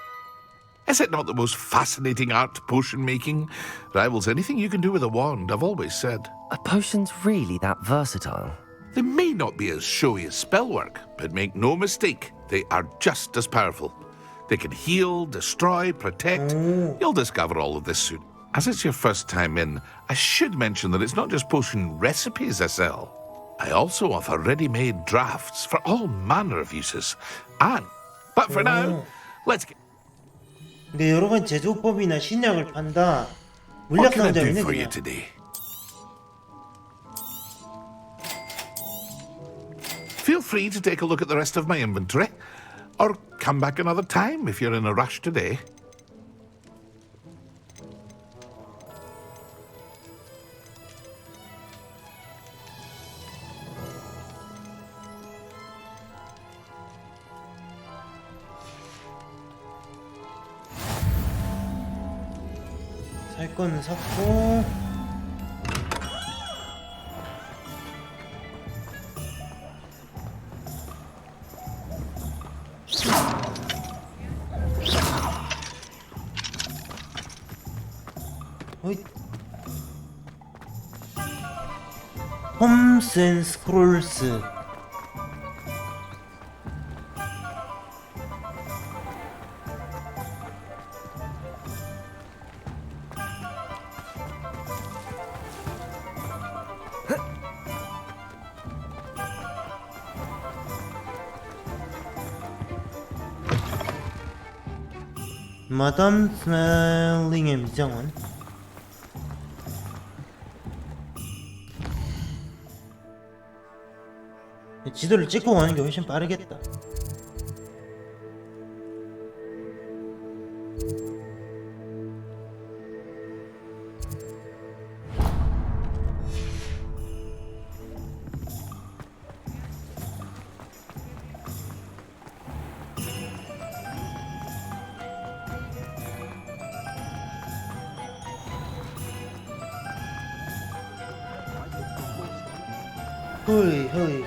Is it not the most fascinating art, potion making? Rivals anything you can do with a wand, I've always said. Are potions really that versatile? They may not be as showy as spellwork, but make no mistake, they are just as powerful. They can heal, destroy, protect. You'll discover all of this soon. As it's your first time in, I should mention that it's not just potion recipes I sell. I also offer ready-made drafts for all manner of uses. But for now, let's get... 근데 여러 가지 제조법이나 신약을 판다. What can I do 물약상점이네 for you 그냥. today? Feel free to take a look at the rest of my inventory, or come back another time if you're in a rush today. 살 거는 샀고. 어이. 홈스 앤 스크롤스. 마담 스멜링의 미장원. 지도를 찍고 가는 게 훨씬 빠르겠다. 허이 허이.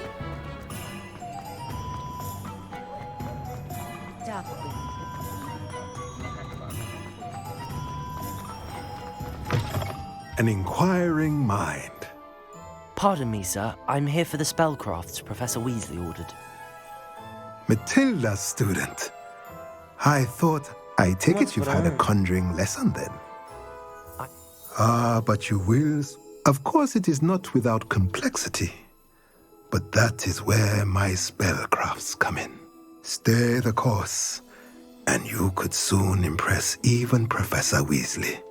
an inquiring mind. Pardon me, sir. I'm here for the spellcrafts Professor Weasley ordered. Matilda's student. I thought, I take it you've had a conjuring lesson then. But you will. Of course, it is not without complexity. But that is where my spellcrafts come in. Stay the course, and you could soon impress even Professor Weasley.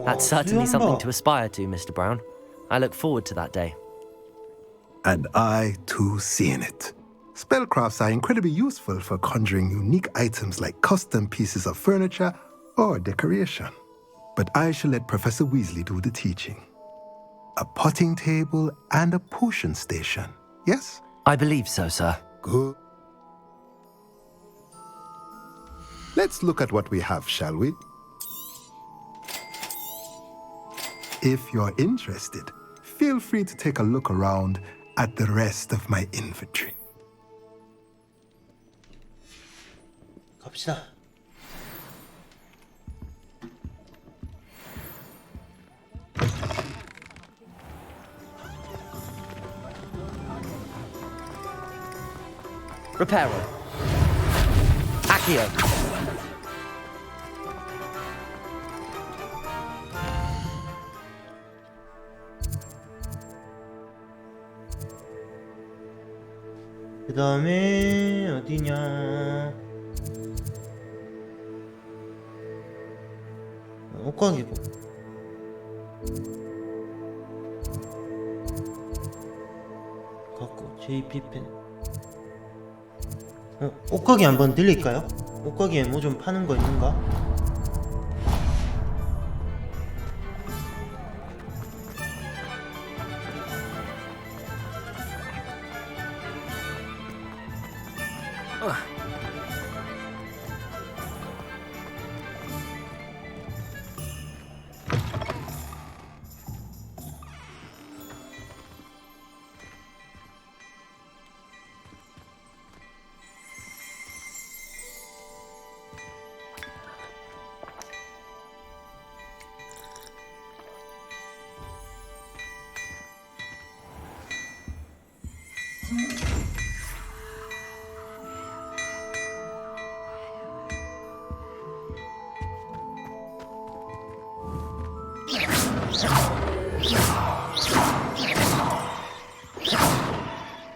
That's certainly something to aspire to, Mr. Brown. I look forward to that day. And I, too, see in it. Spellcrafts are incredibly useful for conjuring unique items like custom pieces of furniture or decoration. But I shall let Professor Weasley do the teaching. A potting table and a potion station, yes? I believe so, sir. Good. Let's look at what we have, shall we? If you're interested, feel free to take a look around at the rest of my inventory. 갑시다. Reparo. Accio. 그 다음에 어디냐? 옷가게고. 갖고 JP 펜. 옷가게 한번 들릴까요? 옷가게에 뭐 좀 파는 거 있는가?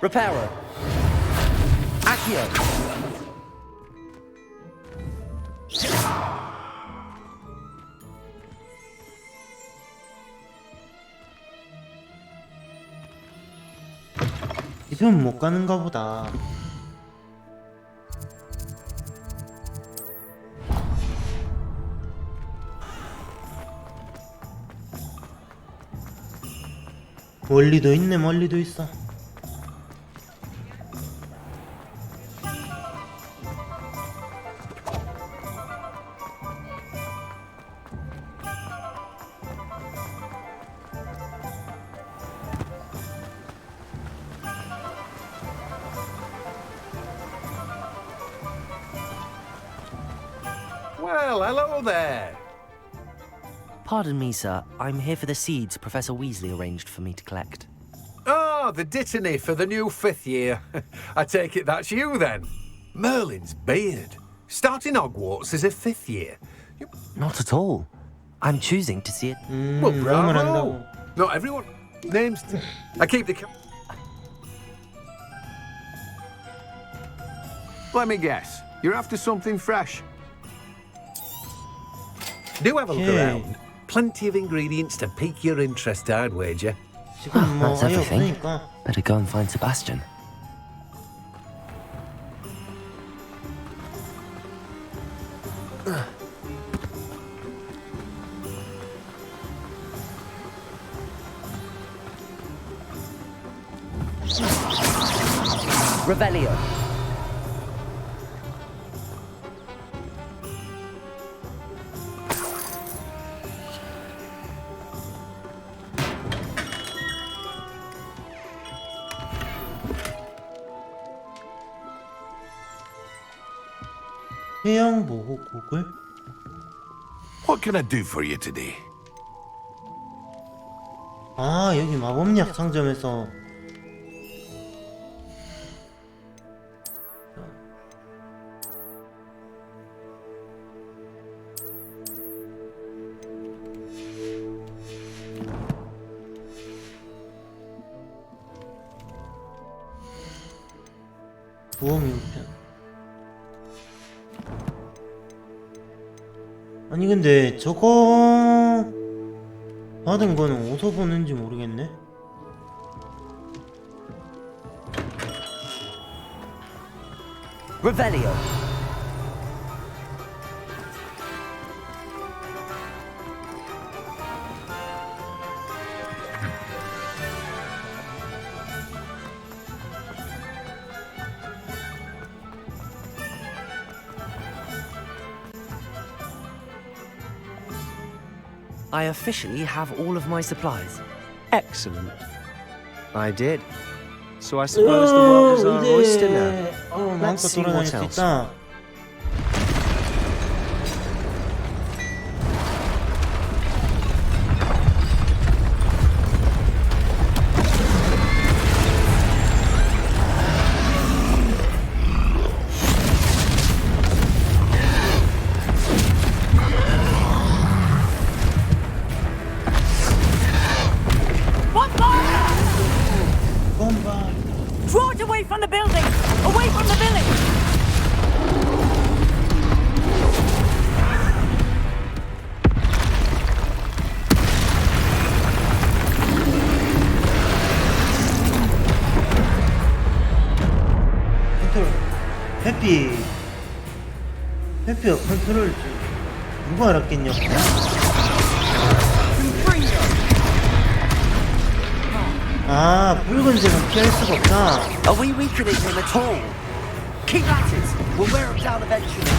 Reparo. Accio. 이건 못 가는가 보다. 멀리도 있네, 멀리도 있어. Well, hello there. Pardon me, sir. I'm here for the seeds Professor Weasley arranged for me to collect. Ah, the dittany for the new 5th year. I take it that's you, then. Merlin's beard. Starting Hogwarts as a 5th year. Not at all. I'm choosing to see it. Well, bravo. Not everyone. Names. I keep the... Let me guess. You're after something fresh. Do have a look around. Plenty of ingredients to pique your interest, I'd wager. That's everything. Better go and find Sebastian. Revelio. 해양 보호 고글? What can I do for you today? 아, 여기 마법약 상점에서 부엉이편. 아니 근데 저거 받은 거는 어디서 보는지 모르겠네. Revelio. I officially have all of my supplies. Excellent. I did. So I suppose the world is our oyster now. 마음껏 Let's see 돌아다닐 what 수 else. 있다. Draw it away from the building! Away from the village! 해피가 컨트롤 누가 알았겠냐. 아, 붉은색은 피할 수가 없다. Are we weakening him at all? Keep at it! We'll wear him down eventually.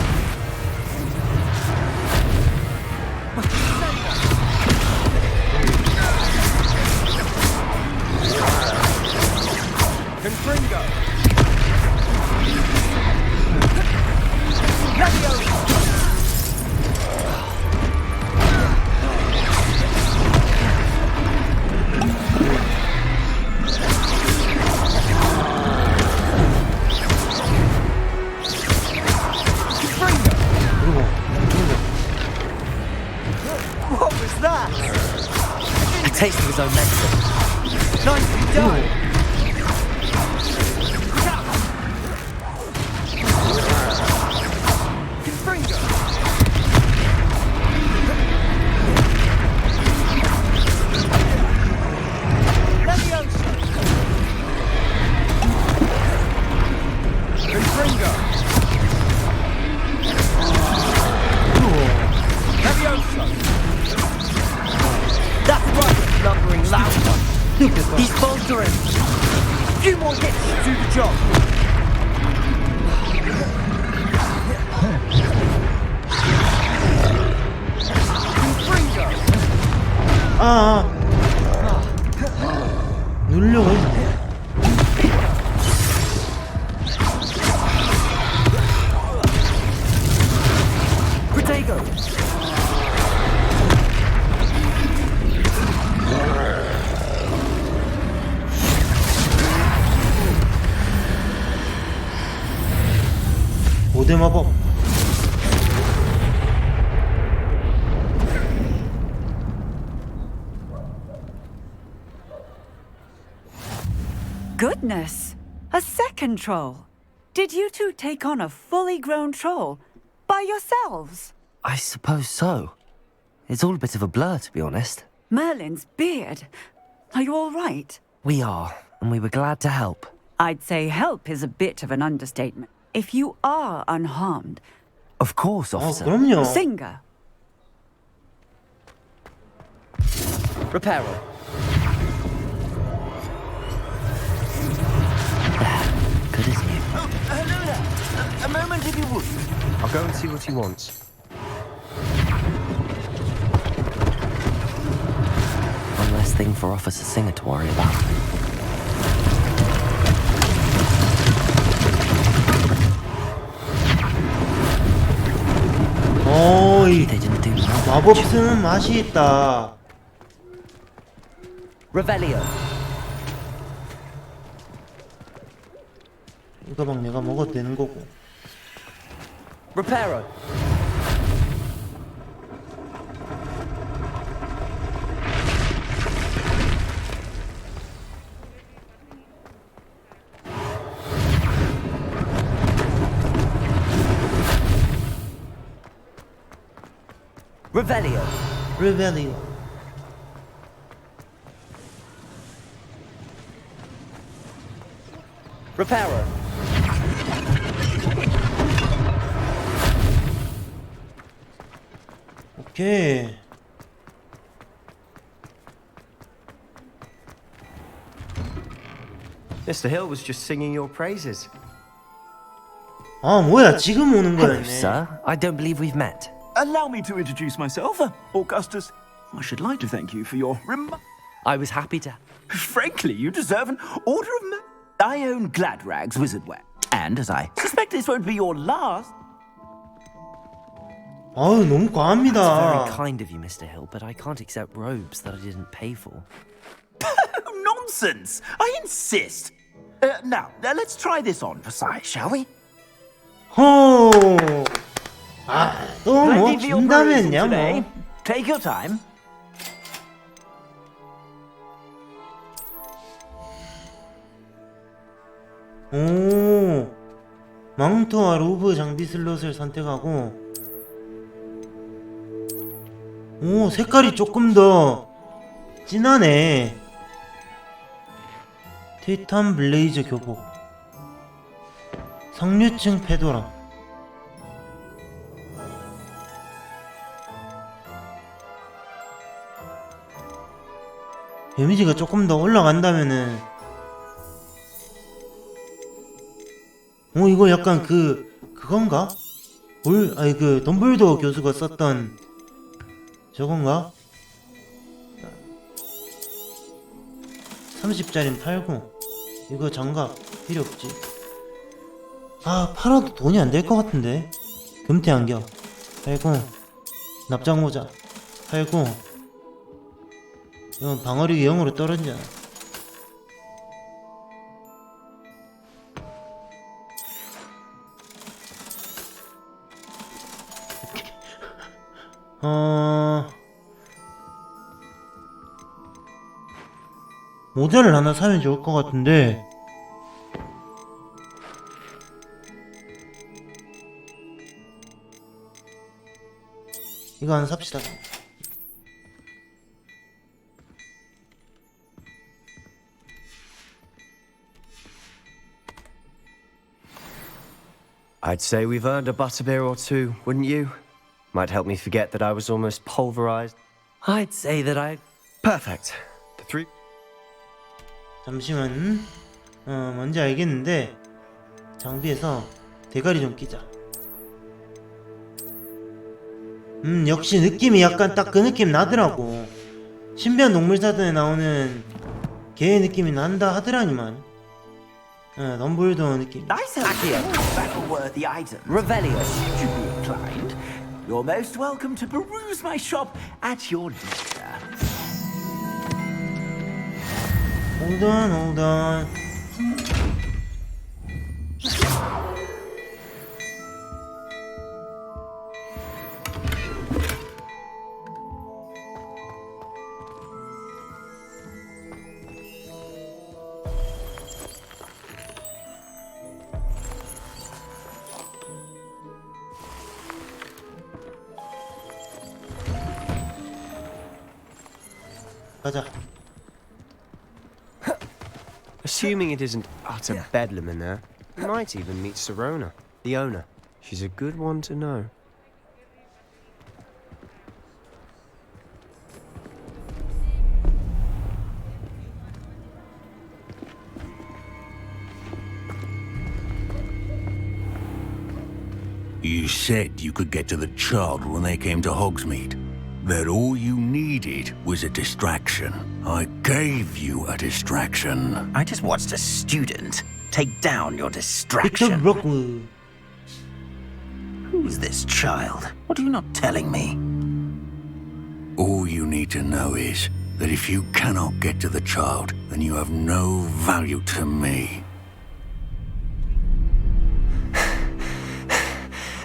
Confringo! What was that? A taste of his own medicine. Nicely done! That's right, lumbering louder. He's faltering. A few more hits to do the job. 누르려고 Protego. 고대 마법. Goodness! A second troll! Did you two take on a fully grown troll by yourselves? I suppose so. It's all a bit of a blur, to be honest. Merlin's beard. Are you all right? We are, and we were glad to help. I'd say help is a bit of an understatement. If you are unharmed. Of course, officer. 그럼요. Singer. Reparo. Good as new. Oh, hello there. A moment if you would. I'll go and see what he wants. One less thing for Officer Singer to worry about. 어이, They didn't do much. 마법 쓰는 맛이 있다. Revelio. 이거 막 내가 먹어도 되는 거고. Reparo. Revelio. Revelio. Reparo. 오케이. Mr. Hill was just singing your praises. 아 뭐야 지금 오는 Hello, 거였네. sir. I don't believe we've met. Allow me to introduce myself, Augustus. I should like to thank you for your I was happy to. Frankly, you deserve an order of I own Gladrags Wizardwear, and as I suspect this won't be your last. 아유 너무 That's 과합니다. very kind of you, Mr. Hill, but I can't accept robes that I didn't pay for. Nonsense! I insist. Now, let's try this on for size, shall we? 호. 아또 뭐 Plenty for your perusing 준다면야 today. 뭐. Take your time. 오. 망토와 로브 장비 슬롯을 선택하고. 오 색깔이 조금 더 진하네. 티탄 블레이즈 교복, 상류층 페도라. 데미지가 조금 더 올라간다면은 오 이거 약간 그건가? 아니 그 덤블도어 교수가 썼던 저건가? 30짜리는 팔고 이거 장갑 필요 없지. 아 팔아도 돈이 안 될 것 같은데. 금태 안경 팔고 납작 모자 팔고 이건 방어력이 0으로 떨어지잖아. 모자를 하나 사면 좋을 것 같은데. 이거 하나 삽시다. I'd say we've earned a butterbeer or two, wouldn't you? Might help me forget that I was almost pulverized. I'd say that I... Perfect. The three... 잠시만. 뭔지 알겠는데 장비에서 대가리 좀 끼자. 역시 느낌이 약간 딱 그 느낌 나더라고. 신비한 동물사전에 나오는 개의 느낌이 난다 하더라니만. 덤블도어 느낌. Nice battle-worthy item. Revelio. Should you be inclined, you're most welcome to peruse my shop at your leisure. Hold on. 가자. Assuming it isn't utter bedlam in there, you might even meet Serona, the owner. She's a good one to know. You said you could get to the child when they came to Hogsmeade. That all you needed was a distraction. I gave you a distraction. I just watched a student take down your distraction. Who's this child? What are you not telling me? All you need to know is that if you cannot get to the child, then you have no value to me.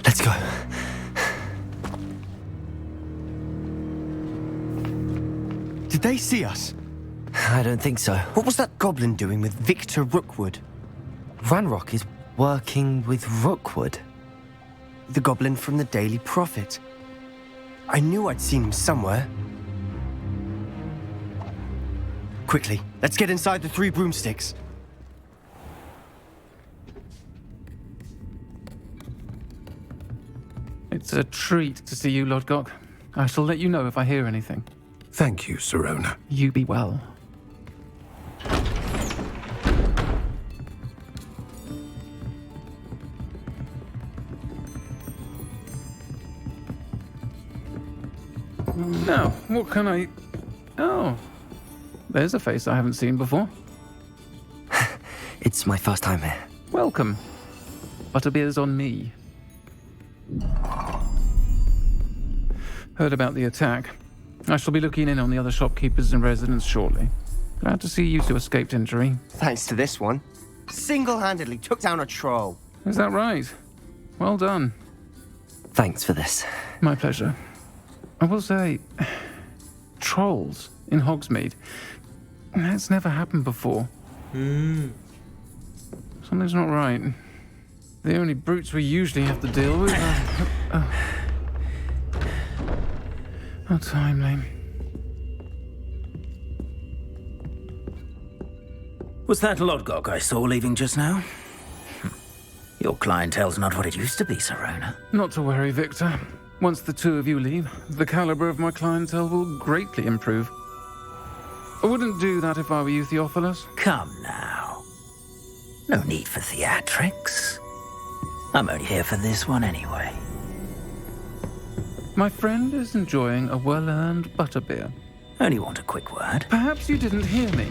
Let's go. Did they see us? I don't think so. What was that goblin doing with Victor Rookwood? Ranrock is working with Rookwood. The goblin from the Daily Prophet. I knew I'd seen him somewhere. Quickly, let's get inside the 3 broomsticks. It's a treat to see you, Lodgok. I shall let you know if I hear anything. Thank you, Sirona. You be well. Now, what can I... Oh, there's a face I haven't seen before. It's my first time here. Welcome. Butterbeer's on me. Heard about the attack. I shall be looking in on the other shopkeepers and residents shortly. Glad to see you two escaped injury. Thanks to this one. Single-handedly took down a troll. Is that right? Well done. Thanks for this. My pleasure. I will say, trolls in Hogsmeade. That's never happened before. Something's not right. The only brutes we usually have to deal with are... How timely. Was that Lodgok I saw leaving just now? Your clientele's not what it used to be, Sirona. Not to worry, Victor. Once the two of you leave, the caliber of my clientele will greatly improve. I wouldn't do that if I were you, Theophilus. Come now. No need for theatrics. I'm only here for this one anyway. My friend is enjoying a well-earned butterbeer. Only want a quick word. Perhaps you didn't hear me.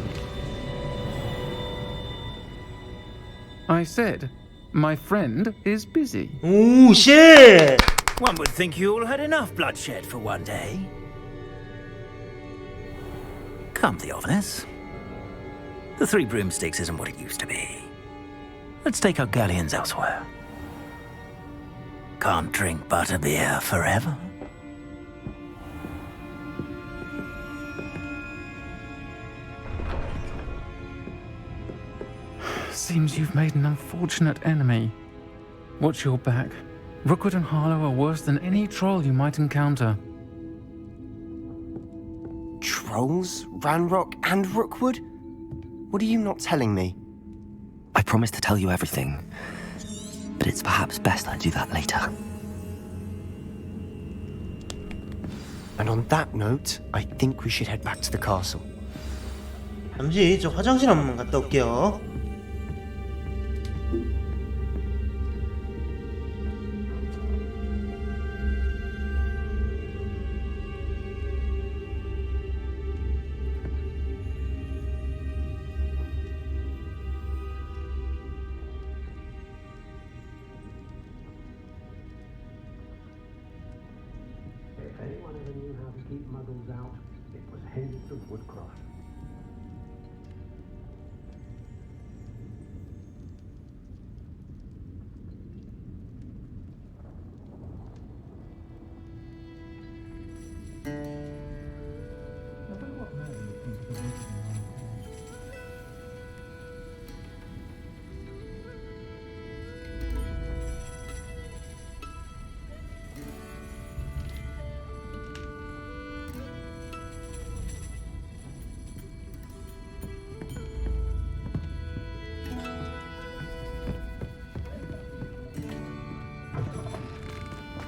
I said, my friend is busy. Ooh, shit! One would think you all had enough bloodshed for one day. Come, Theophilus. The 3 broomsticks isn't what it used to be. Let's take our galleons elsewhere. Can't drink butterbeer forever. Seems you've made an unfortunate enemy. Watch your back. Rookwood and Harlow are worse than any troll you might encounter. Trolls? Ranrock and Rookwood? What are you not telling me? I promise to tell you everything, but it's perhaps best I do that later. And on that note, I think we should head back to the castle. 잠시 저 화장실 한번 갔다 올게요. If anyone ever knew how to keep muggles out, it was Hens of Woodcroft.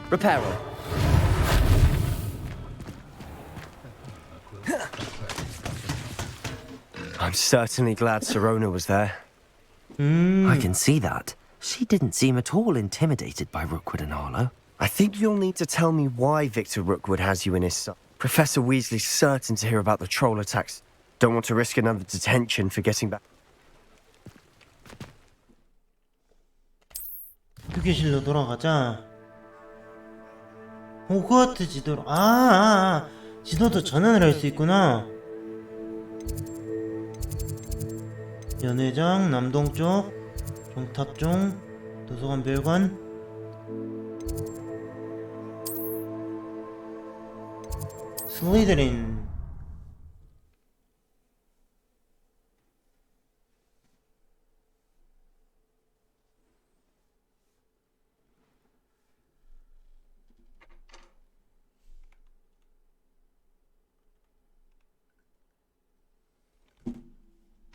Reparo. I'm certainly glad Sirona was there. I can see that. She didn't seem at all intimidated by Rookwood and Harlow. I think you'll need to tell me why Victor Rookwood has you in his sight. Professor Weasley's certain to hear about the troll attacks. Don't want to risk another detention for getting back. 휴게실로 돌아가자. 호그와트 지도로 지도도 전환을 할 수 있구나. 연회장, 남동쪽, 종탑종, 도서관 별관, 슬리더린.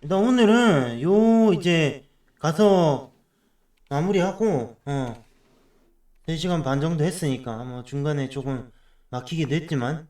일단 오늘은 요 이제 가서 마무리하고 3시간 반 정도 했으니까 뭐 중간에 조금 막히기도 했지만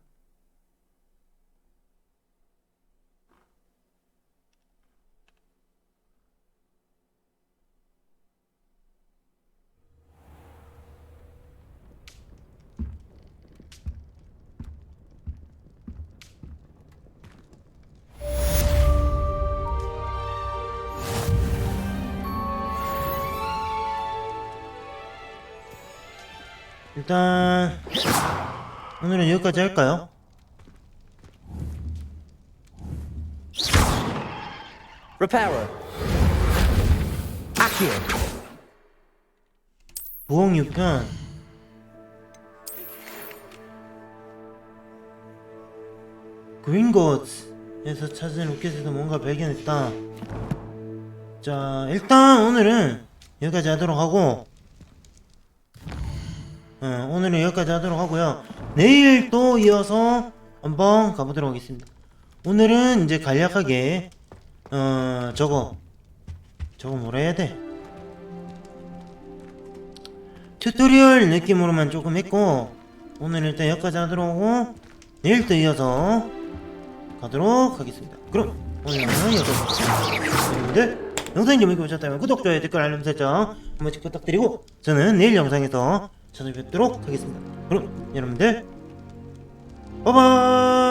일단 오늘은 여기까지 할까요? Repairer. Accio. 부엌 6편. 그린고츠에서 찾은 로켓에서 뭔가 발견했다. 자, 일단 오늘은 여기까지 하도록 하고 오늘은 여기까지 하도록 하고요. 내일 또 이어서 한번 가보도록 하겠습니다. 오늘은 이제 간략하게 저거 뭐라 해야 돼? 튜토리얼 느낌으로만 조금 했고 오늘 일단 여기까지 하도록 하고 내일 또 이어서 가도록 하겠습니다. 그럼 오늘 영상은 여기까지. 여러분들 영상이 재밌게 보셨다면 구독, 좋아요, 댓글, 알람 설정 한 번씩 부탁드리고 저는 내일 영상에서 찾아뵙도록 하겠습니다. 그럼 여러분들 빠바이.